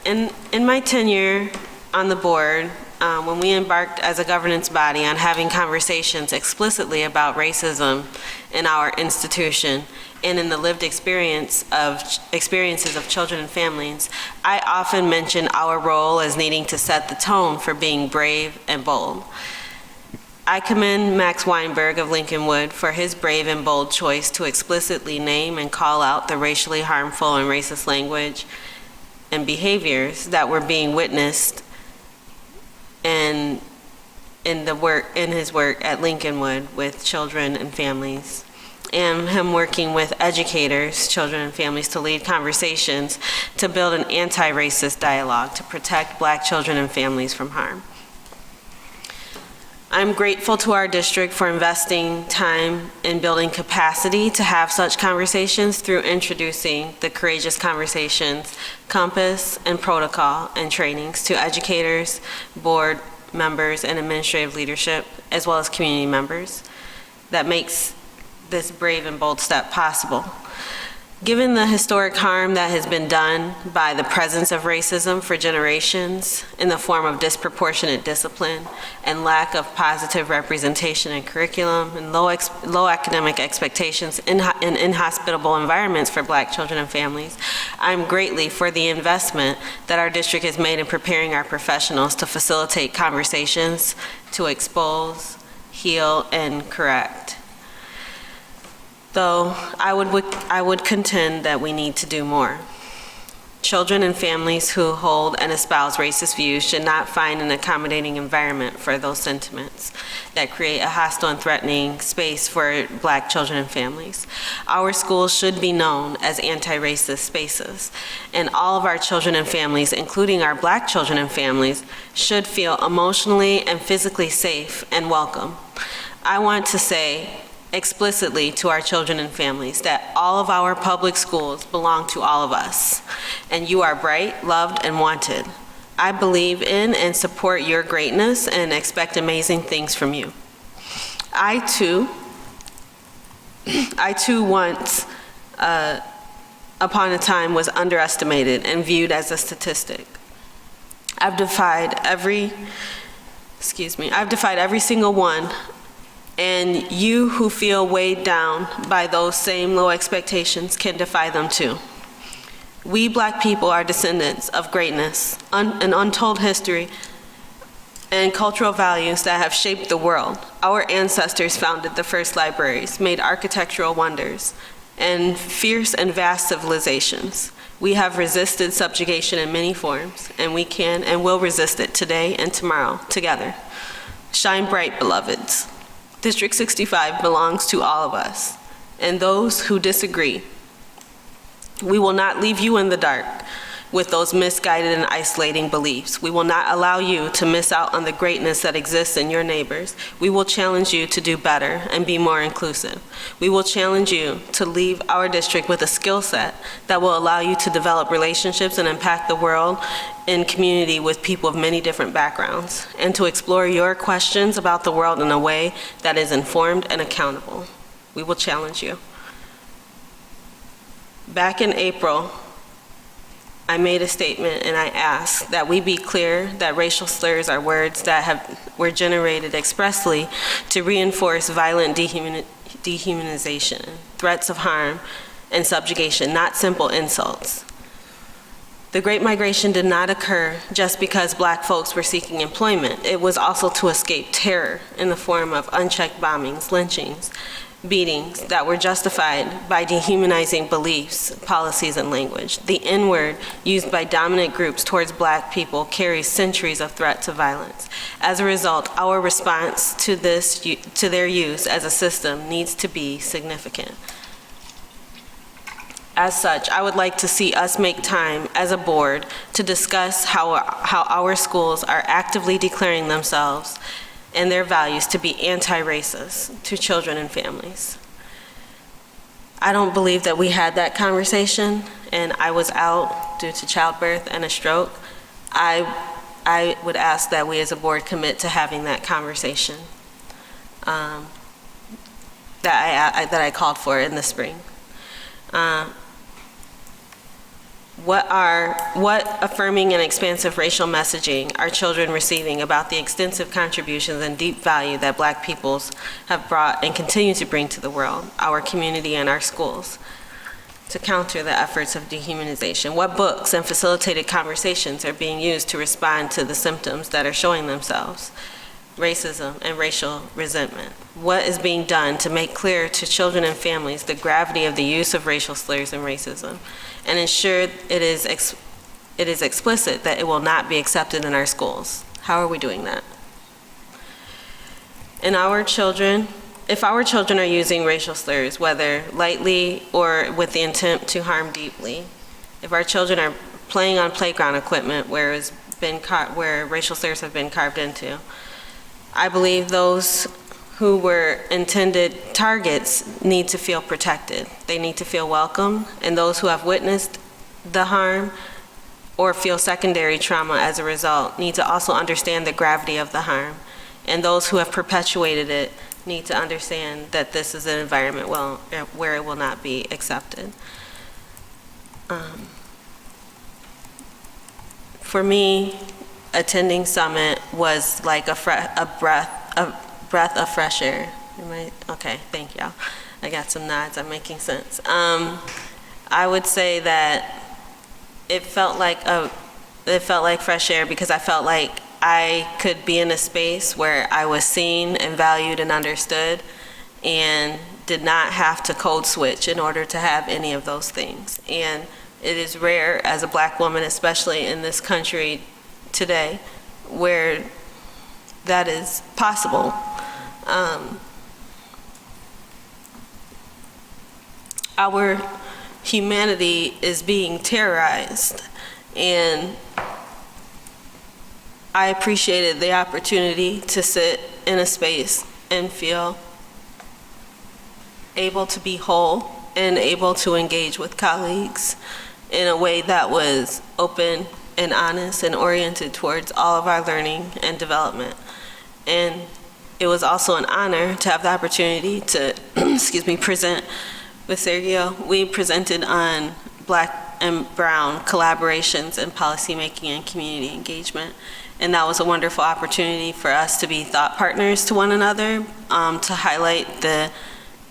In my tenure on the board, when we embarked as a governance body on having conversations explicitly about racism in our institution and in the lived experiences of children and families, I often mention our role as needing to set the tone for being brave and bold. I commend Max Weinberg of Lincolnwood for his brave and bold choice to explicitly name and call out the racially harmful and racist language and behaviors that were being witnessed in his work at Lincolnwood with children and families, and him working with educators, children and families, to lead conversations to build an anti-racist dialogue to protect Black children and families from harm. I'm grateful to our district for investing time in building capacity to have such conversations through introducing the Courageous Conversations Compass and Protocol and trainings to educators, board members, and administrative leadership, as well as community members. That makes this brave and bold step possible. Given the historic harm that has been done by the presence of racism for generations in the form of disproportionate discipline and lack of positive representation in curriculum and low academic expectations in inhospitable environments for Black children and families, I'm grateful for the investment that our district has made in preparing our professionals to facilitate conversations, to expose, heal, and correct. Though I would contend that we need to do more. Children and families who hold and espouse racist views should not find an accommodating environment for those sentiments that create a hostile and threatening space for Black children and families. Our schools should be known as anti-racist spaces, and all of our children and families, including our Black children and families, should feel emotionally and physically safe and welcome. I want to say explicitly to our children and families that all of our public schools belong to all of us, and you are bright, loved, and wanted. I believe in and support your greatness and expect amazing things from you. I too once upon a time was underestimated and viewed as a statistic. I've defied every single one, and you who feel weighed down by those same low expectations can defy them too. We Black people are descendants of greatness, an untold history, and cultural values that have shaped the world. Our ancestors founded the first libraries, made architectural wonders, and fierce and vast civilizations. We have resisted subjugation in many forms, and we can and will resist it today and tomorrow together. Shine bright, beloveds. District 65 belongs to all of us, and those who disagree. We will not leave you in the dark with those misguided and isolating beliefs. We will not allow you to miss out on the greatness that exists in your neighbors. We will challenge you to do better and be more inclusive. We will challenge you to leave our district with a skill set that will allow you to develop relationships and impact the world in community with people of many different backgrounds, and to explore your questions about the world in a way that is informed and accountable. We will challenge you. Back in April, I made a statement and I asked that we be clear that racial slurs are words that were generated expressly to reinforce violent dehumanization, threats of harm, and subjugation, not simple insults. The Great Migration did not occur just because Black folks were seeking employment. It was also to escape terror in the form of unchecked bombings, lynchings, beatings that were justified by dehumanizing beliefs, policies, and language. The N-word used by dominant groups towards Black people carries centuries of threats of violence. As a result, our response to their use as a system needs to be significant. As such, I would like to see us make time as a board to discuss how our schools are actively declaring themselves and their values to be anti-racist to children and families. I don't believe that we had that conversation, and I was out due to childbirth and a stroke. I would ask that we as a board commit to having that conversation that I called for in the spring. What affirming and expansive racial messaging are children receiving about the extensive contributions and deep value that Black peoples have brought and continue to bring to the world, our community, and our schools to counter the efforts of dehumanization? What books and facilitated conversations are being used to respond to the symptoms that are showing themselves? Racism and racial resentment. What is being done to make clear to children and families the gravity of the use of racial slurs and racism, and ensure it is explicit that it will not be accepted in our schools? How are we doing that? If our children are using racial slurs, whether lightly or with the intent to harm deeply, if our children are playing on playground equipment where racial slurs have been carved into, I believe those who were intended targets need to feel protected. They need to feel welcome, and those who have witnessed the harm or feel secondary trauma as a result need to also understand the gravity of the harm. And those who have perpetuated it need to understand that this is an environment where it will not be accepted. For me, attending Summit was like a breath of fresh air. Okay, thank y'all. I got some nods, I'm making sense. I would say that it felt like fresh air because I felt like I could be in a space where I was seen and valued and understood and did not have to code switch in order to have any of those things. And it is rare as a Black woman, especially in this country today, where that is possible. Our humanity is being terrorized, and I appreciated the opportunity to sit in a space and feel able to be whole and able to engage with colleagues in a way that was open and honest and oriented towards all of our learning and development. And it was also an honor to have the opportunity to, present with Sergio, we presented on Black and Brown collaborations in policymaking and community engagement. And that was a wonderful opportunity for us to be thought partners to one another, to highlight the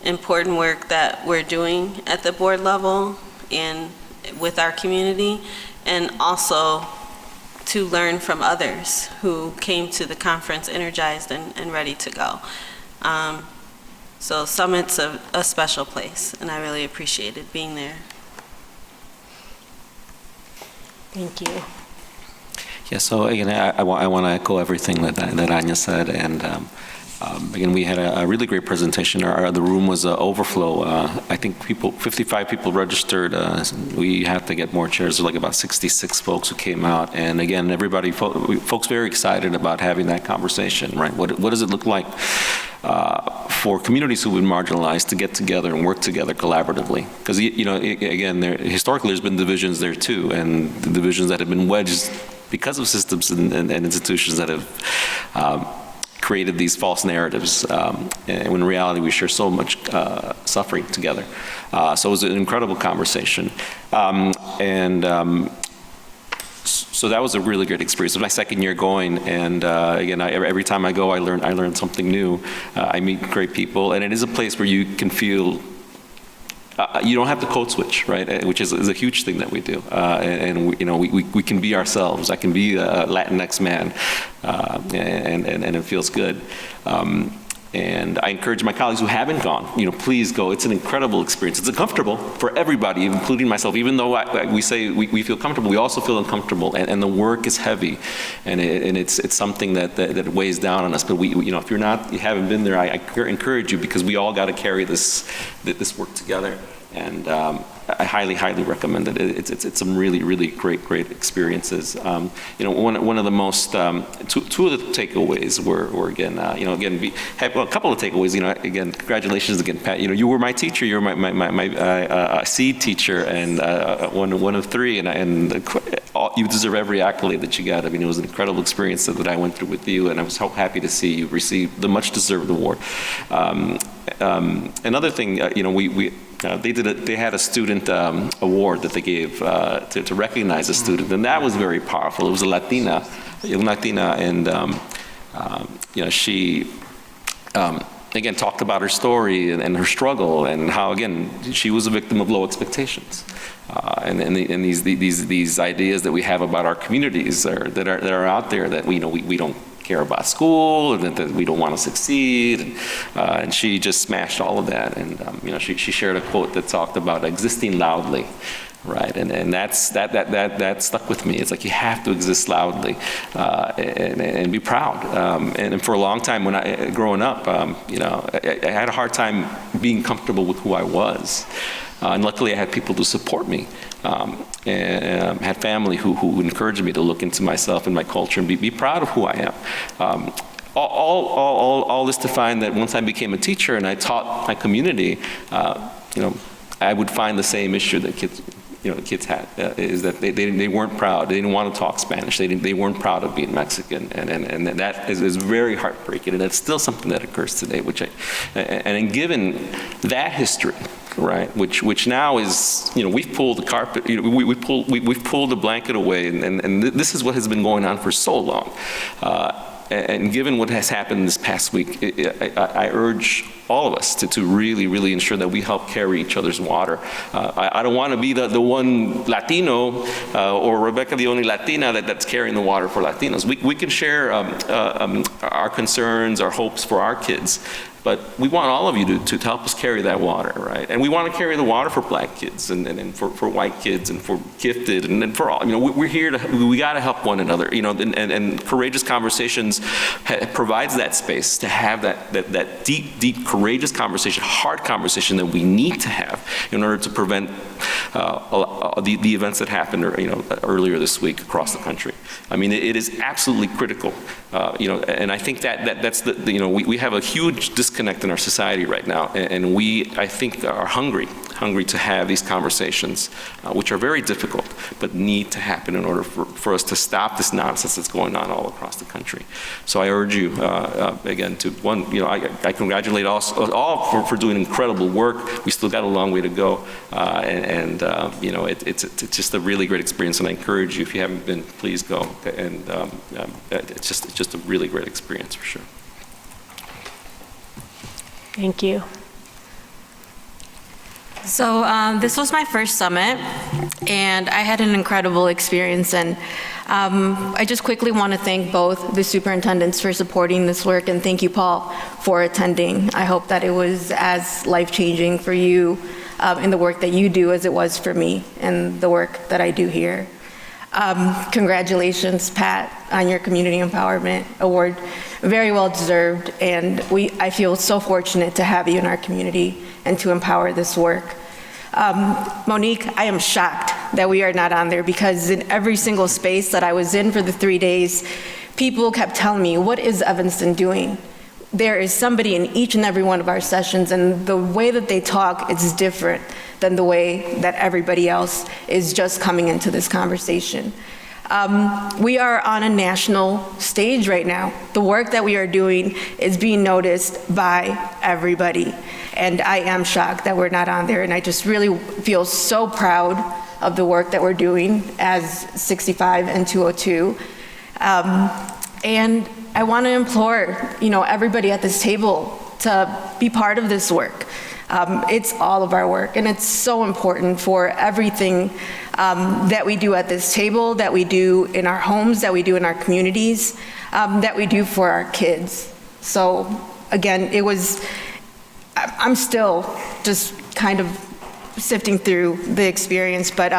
important work that we're doing at the board level and with our community, and also to learn from others who came to the conference energized and ready to go. So Summit's a special place, and I really appreciated being there. Thank you. Yeah, so again, I want to echo everything that Anya said, and again, we had a really great presentation. The room was overflow. I think 55 people registered. We have to get more chairs. There were like about 66 folks who came out, and again, folks very excited about having that conversation, right? What does it look like for communities who've been marginalized to get together and work together collaboratively? Because, again, historically there's been divisions there too, and the divisions that have been wedged because of systems and institutions that have created these false narratives, and when in reality we share so much suffering together. So it was an incredible conversation. So that was a really great experience. It was my second year going, and again, every time I go, I learn something new. I meet great people, and it is a place where you can feel you don't have to code switch, right? Which is a huge thing that we do, and we can be ourselves. I can be a Latinx man, and it feels good. And I encourage my colleagues who haven't gone, please go. It's an incredible experience. It's uncomfortable for everybody, including myself. Even though we say we feel comfortable, we also feel uncomfortable, and the work is heavy, and it's something that weighs down on us. But if you haven't been there, I encourage you, because we all got to carry this work together. And I highly recommend it. It's some really great experiences. One of the most two of the takeaways were again a couple of takeaways. Again, congratulations again, Pat. You were my teacher. You were my seed teacher, and one of three, and you deserve every accolade that you got. I mean, it was an incredible experience that I went through with you, and I was so happy to see you receive the much deserved award. Another thing, they had a student award that they gave to recognize a student, and that was very powerful. It was a young Latina, and she again talked about her story and her struggle, and how again she was a victim of low expectations, and these ideas that we have about our communities that are out there, that we don't care about school, and that we don't want to succeed, and she just smashed all of that. And she shared a quote that talked about existing loudly, right? And that stuck with me. It's like you have to exist loudly and be proud. And for a long time, growing up, I had a hard time being comfortable with who I was. And luckily, I had people to support me, and had family who encouraged me to look into myself and my culture and be proud of who I am. All this to find that once I became a teacher and I taught my community, I would find the same issue that kids had, is that they weren't proud. They didn't want to talk Spanish. They weren't proud of being Mexican, and that is very heartbreaking, and it's still something that occurs today. And given that history, right, which now is, we've pulled the carpet, we've pulled the blanket away, and this is what has been going on for so long. And given what has happened this past week, I urge all of us to really ensure that we help carry each other's water. I don't want to be the one Latino or Rebecca the only Latina that's carrying the water for Latinos. We can share our concerns, our hopes for our kids, but we want all of you to help us carry that water, right? And we want to carry the water for Black kids and for white kids and for gifted and for all. We're here we got to help one another. And Courageous Conversations provides that space to have that deep, courageous conversation, hard conversation that we need to have in order to prevent the events that happened earlier this week across the country. I mean, it is absolutely critical. And I think that's we have a huge disconnect in our society right now, and we, I think, are hungry hungry to have these conversations, which are very difficult, but need to happen in order for us to stop this nonsense that's going on all across the country. So I urge you, again, to I congratulate us all for doing incredible work. We still got a long way to go, it's just a really great experience, and I encourage you, if you haven't been, please go. And it's just a really great experience for sure. Thank you. So this was my first summit, and I had an incredible experience. And I just quickly want to thank both the superintendents for supporting this work, and thank you, Paul, for attending. I hope that it was as life-changing for you in the work that you do as it was for me and the work that I do here. Congratulations, Pat, on your Community Empowerment Award. Very well deserved, and I feel so fortunate to have you in our community and to empower this work. Monique, I am shocked that we are not on there, because in every single space that I was in for the 3 days, people kept telling me, what is Evanston doing? There is somebody in each and every one of our sessions, and the way that they talk is different than the way that everybody else is just coming into this conversation. We are on a national stage right now. The work that we are doing is being noticed by everybody, and I am shocked that we're not on there, and I just really feel so proud of the work that we're doing as 65 and 202. And I want to implore, everybody at this table to be part of this work. It's all of our work, and it's so important for everything that we do at this table, that we do in our homes, that we do in our communities, that we do for our kids. So again, I'm still just kind of sifting through the experience, but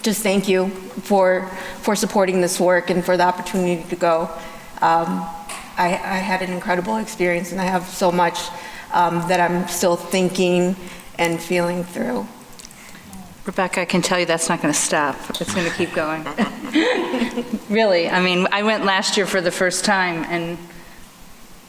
just thank you for supporting this work and for the opportunity to go. I had an incredible experience, and I have so much that I'm still thinking and feeling through. Rebecca, I can tell you that's not going to stop. It's going to keep going. Really, I went last year for the first time, and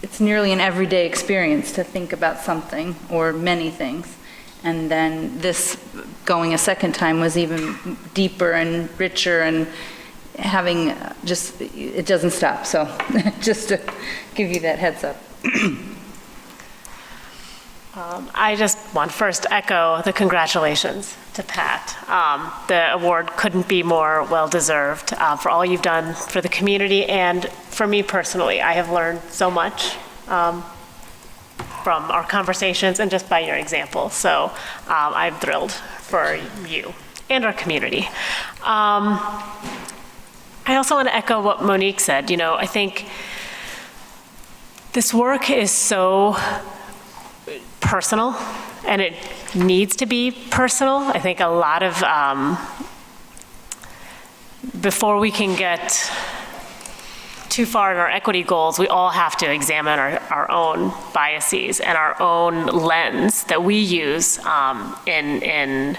it's nearly an everyday experience to think about something or many things. And then this going a second time was even deeper and richer, and having it doesn't stop. So just to give you that heads up. I just want to first echo the congratulations to Pat. The award couldn't be more well-deserved for all you've done for the community and for me personally. I have learned so much from our conversations and just by your example. So I'm thrilled for you and our community. I also want to echo what Monique said. I think this work is so personal, and it needs to be personal. I think a lot of, before we can get too far in our equity goals, we all have to examine our own biases and our own lens that we use in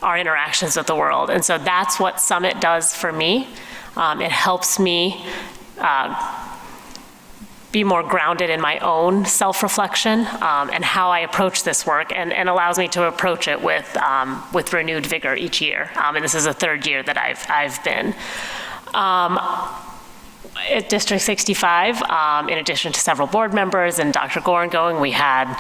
our interactions with the world. And so that's what Summit does for me. It helps me be more grounded in my own self-reflection and how I approach this work, and allows me to approach it with renewed vigor each year. And this is the third year that I've been. At District 65, in addition to several board members and Dr. Gorin going, we had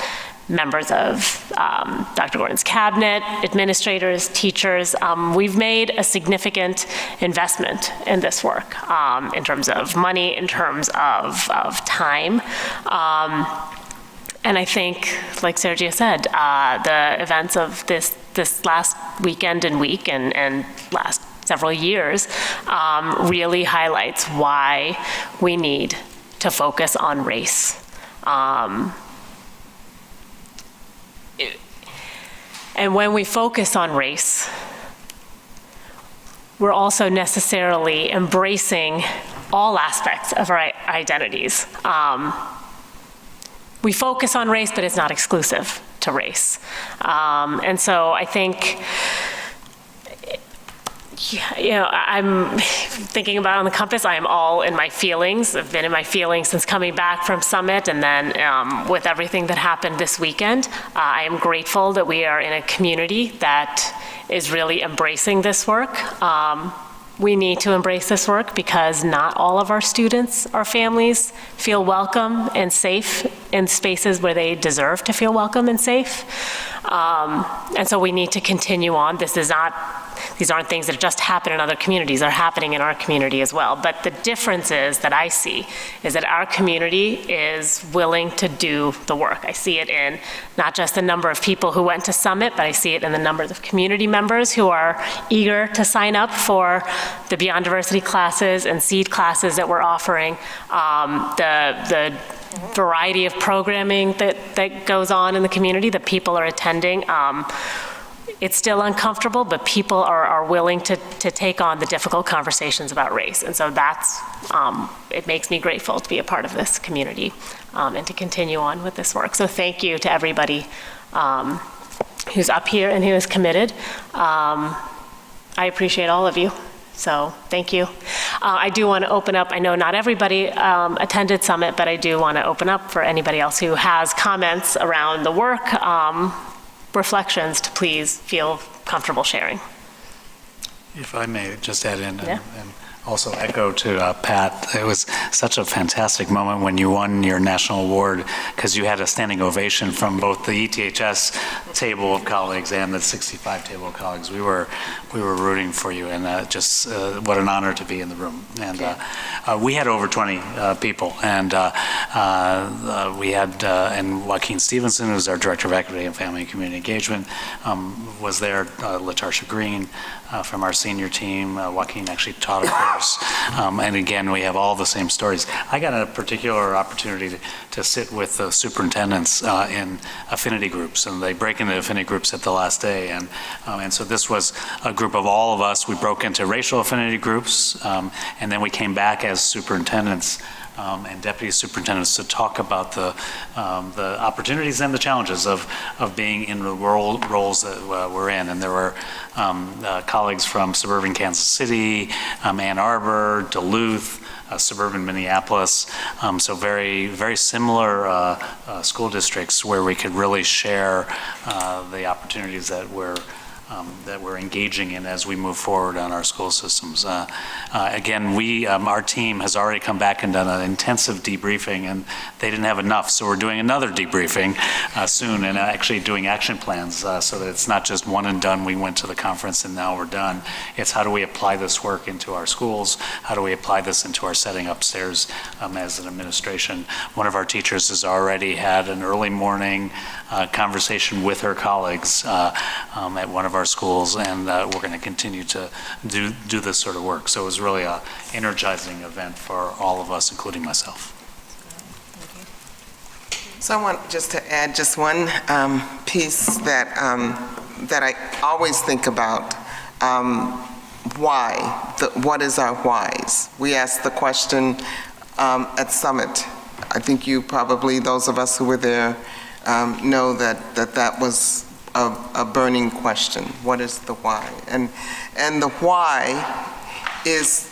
members of Dr. Gorin's cabinet, administrators, teachers. We've made a significant investment in this work in terms of money, in terms of time. And I think, like Sergio said, the events of this last weekend and week and last several years really highlights why we need to focus on race. And when we focus on race, we're also necessarily embracing all aspects of our identities. We focus on race, but it's not exclusive to race. And so I think Yeah, you know, I'm thinking about on the compass, I am all in my feelings. I've been in my feelings since coming back from Summit, and then with everything that happened this weekend. I am grateful that we are in a community that is really embracing this work. We need to embrace this work because not all of our students or families feel welcome and safe in spaces where they deserve to feel welcome and safe. And so we need to continue on. These aren't things that just happen in other communities, they're happening in our community as well. But the difference is that I see is that our community is willing to do the work. I see it in not just the number of people who went to Summit, but I see it in the numbers of community members who are eager to sign up for the Beyond Diversity classes and SEED classes that we're offering. The variety of programming that goes on in the community that people are attending. It's still uncomfortable, but people are willing to take on the difficult conversations about race. And so that's, it makes me grateful to be a part of this community and to continue on with this work. So thank you to everybody who's up here and who is committed. I appreciate all of you. So thank you. I do want to open up, I know not everybody attended Summit, but I do want to open up for anybody else who has comments around the work, reflections to please feel comfortable sharing. If I may just add in and also echo to Pat, it was such a fantastic moment when you won your national award because you had a standing ovation from both the ETHS table of colleagues and the 65 table of colleagues. We were rooting for you, and just what an honor to be in the room. And we had over 20 people, and we had and Joaquin Stevenson, who's our Director of Equity and Family and Community Engagement, was there. Latarsha Green from our senior team. Joaquin actually taught a course. And again, we have all the same stories. I got a particular opportunity to sit with the superintendents in affinity groups, and they break into affinity groups at the last day. And so this was a group of all of us. We broke into racial affinity groups, and then we came back as superintendents and deputy superintendents to talk about the opportunities and the challenges of being in the roles that we're in. And there were colleagues from suburban Kansas City, Ann Arbor, Duluth, suburban Minneapolis, so very, very similar school districts where we could really share the opportunities that we're engaging in as we move forward on our school systems. Again, our team has already come back and done an intensive debriefing, and they didn't have enough, so we're doing another debriefing soon and actually doing action plans so that it's not just one and done. We went to the conference and now we're done. It's how do we apply this work into our schools? How do we apply this into our setting upstairs as an administration? One of our teachers has already had an early morning conversation with her colleagues at one of our schools, and we're going to continue to do this sort of work. So it was really an energizing event for all of us, including myself. So I want just to add just one piece that I always think about. Why? What is our whys? We asked the question at Summit. I think you probably, those of us who were there, know that was a burning question. What is the why? And the why is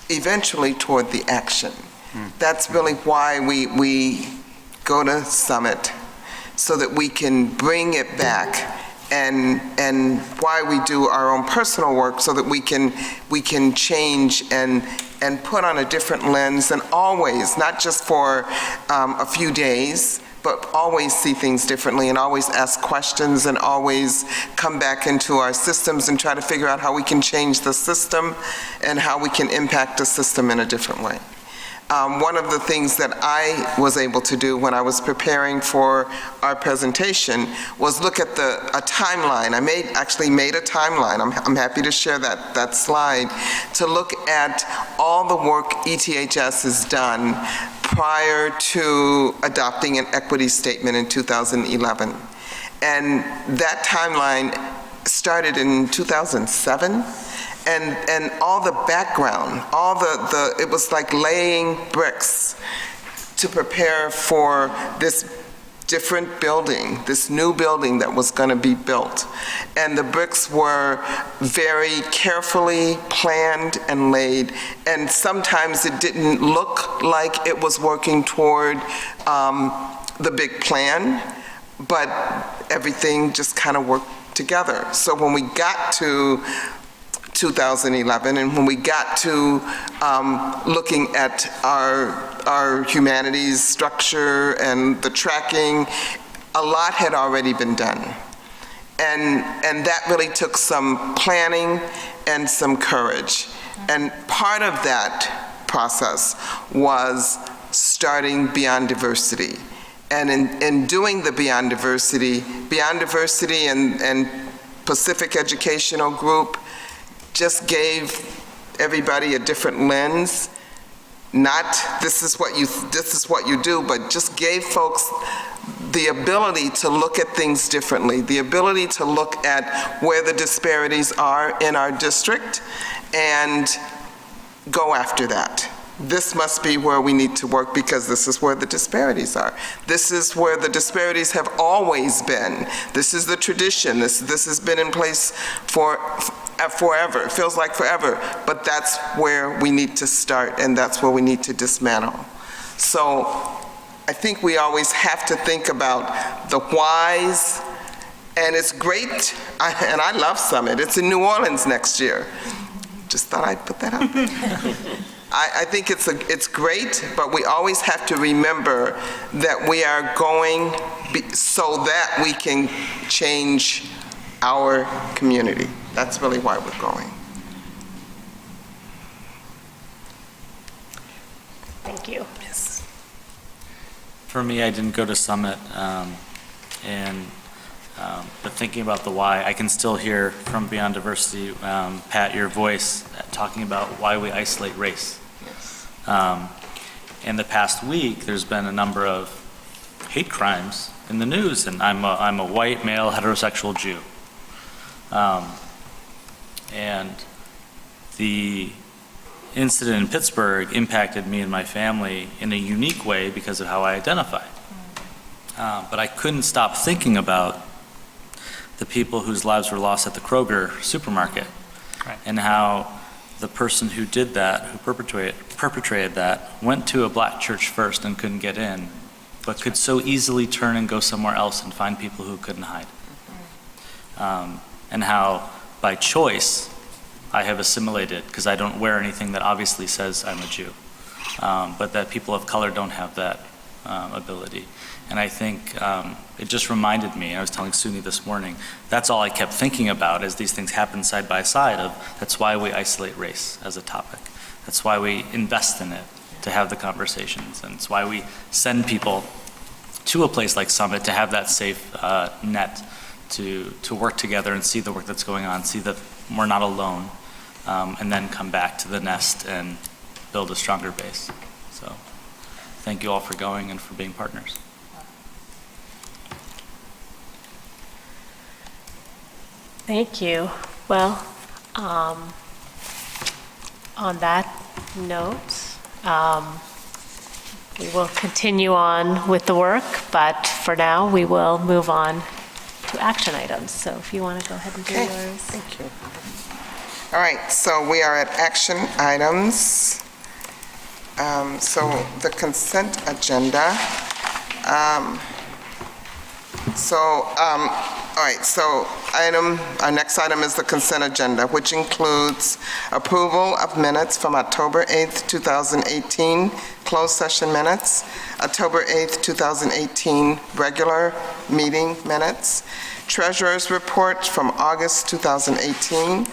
eventually toward the action. That's really why we go to Summit, so that we can bring it back, and why we do our own personal work, so that we can change and put on a different lens, and always, not just for a few days, but always see things differently, and always ask questions, and always come back into our systems and try to figure out how we can change the system and how we can impact the system in a different way. One of the things that I was able to do when I was preparing for our presentation was look at a timeline. I actually made a timeline. I'm happy to share that slide, to look at all the work ETHS has done prior to adopting an equity statement in 2011. And that timeline started in 2007. And all the background, it was like laying bricks to prepare for this different building, this new building that was going to be built. And the bricks were very carefully planned and laid, and sometimes it didn't look like it was working toward the big plan, but everything just kind of worked together. So when we got to 2011, and when we got to looking at our humanities structure and the tracking, a lot had already been done. And that really took some planning and some courage. And part of that process was starting Beyond Diversity. And in doing the Beyond Diversity and Pacific Educational Group just gave everybody a different lens. Not this is what you do, but just gave folks the ability to look at things differently, the ability to look at where the disparities are in our district and go after that. This must be where we need to work because this is where the disparities are. This is where the disparities have always been. This is the tradition. This has been in place for forever. It feels like forever, but that's where we need to start, and that's where we need to dismantle. So I think we always have to think about the whys, and it's great, and I love Summit. It's in New Orleans next year. Just thought I'd put that out there. I think it's great, but we always have to remember that we are going so that we can change our community. That's really why we're going. Thank you. Yes. For me, I didn't go to Summit, but thinking about the why, I can still hear from Beyond Diversity, Pat, your voice talking about why we isolate race. Yes. In the past week, there's been a number of hate crimes in the news, and I'm a white, male, heterosexual Jew. And the incident in Pittsburgh impacted me and my family in a unique way because of how I identify. But I couldn't stop thinking about the people whose lives were lost at the Kroger supermarket, Right. and how the person who did that, who perpetrated that, went to a black church first and couldn't get in, but could so easily turn and go somewhere else and find people who couldn't hide. And how, by choice, I have assimilated, because I don't wear anything that obviously says I'm a Jew, but that people of color don't have that ability. And I think it just reminded me, I was telling SUNY this morning, that's all I kept thinking about as these things happen side by side of, that's why we isolate race as a topic. That's why we invest in it, to have the conversations. And it's why we send people to a place like Summit to have that safe net to work together and see the work that's going on, see that we're not alone, and then come back to the nest and build a stronger base. So thank you all for going and for being partners. Thank you. Well, on that note, we will continue on with the work, but for now, we will move on to action items. So if you want to go ahead and do yours. Thank you. All right, so we are at action items. So the consent agenda. All right, so our next item is the consent agenda, which includes approval of minutes from October 8th, 2018, closed session minutes, October 8th, 2018, regular meeting minutes, treasurer's report from August 2018,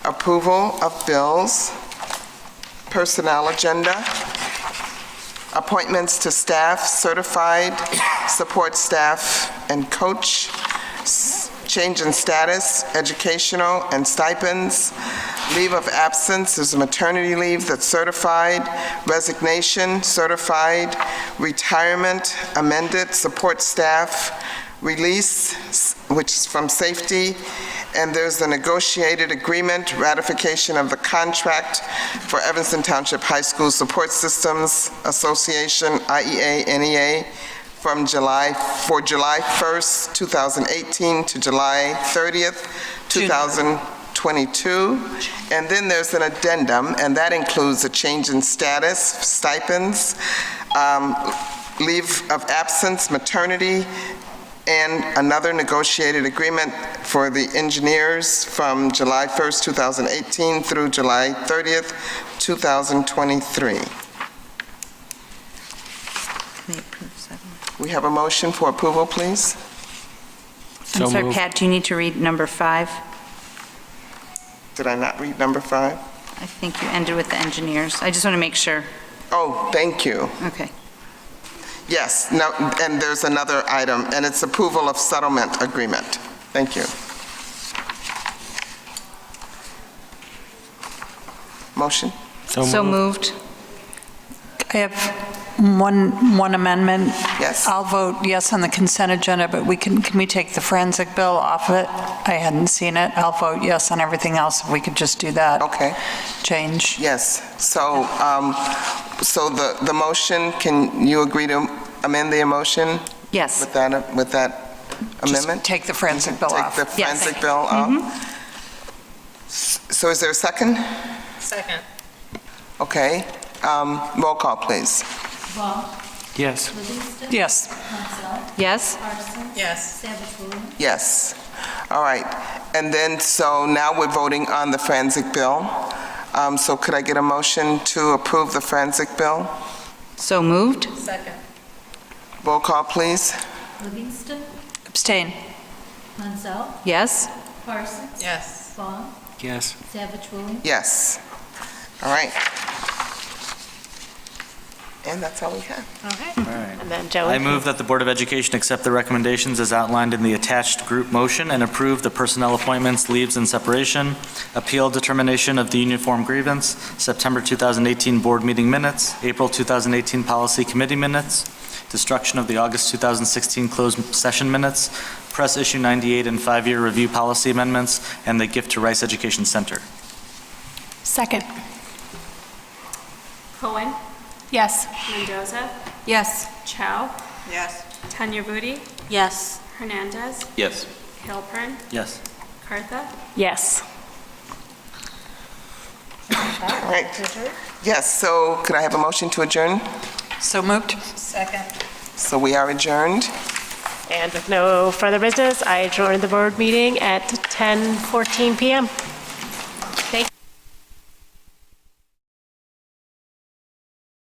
approval of bills, personnel agenda, appointments to staff, certified, support staff, and coach, change in status, educational, and stipends, leave of absence, there's a maternity leave that's certified, resignation, certified, retirement, amended, support staff, release, which is from safety, and there's the negotiated agreement, ratification of the contract for Evanston Township High School Support Systems Association, IEA, NEA, for July 1st, 2018 to July 30th, 2022. And then there's an addendum, and that includes a change in status, stipends, leave of absence, maternity, and another negotiated agreement for the engineers from July 1st, 2018 through July 30th, 2023. We have a motion for approval, please. I'm sorry, Pat, do you need to read number 5? Did I not read number 5? I think you ended with the engineers. I just want to make sure. Oh, thank you. Okay. Yes, no, and there's another item, and it's approval of settlement agreement. Thank you. Motion? So moved. I have one amendment. Yes. I'll vote yes on the consent agenda, but can we take the forensic bill off of it? I hadn't seen it. I'll vote yes on everything else, if we could just do that. Okay. Change. Yes, so, so the motion, can you agree to amend the motion? Yes. With that amendment? Just take the forensic bill off. Take the forensic bill off? So is there a second? Second. Okay, roll call, please. Yes. Yes. Yes? Yes. Yes. All right, and then, so now we're voting on the forensic bill. So could I get a motion to approve the forensic bill? So moved? Second. Roll call, please. Livingston, Abstain. Mansell, Yes? Parsons. Yes. Vaughn, Yes. Savage Williams. Yes. All right. And that's all we have. Okay. All right. And then Joey. I move that the Board of Education accept the recommendations as outlined in the attached group motion and approve the personnel appointments, leaves, and separation, appeal determination of the uniform grievance, September 2018 board meeting minutes, April 2018 policy committee minutes, destruction of the August 2016 closed session minutes, press issue 98 and 5-year review policy amendments, and the gift to Rice Education Center. Second. Cohen, Yes. Mendoza, Yes. Chow, Yes. Tanya Vudi, Yes. Hernandez, Yes. Halpern, Yes. Cartha. Yes. All right. Yes, so could I have a motion to adjourn? So moved. Second. So we are adjourned. And with no further business, I adjourn the board meeting at 10:14 PM.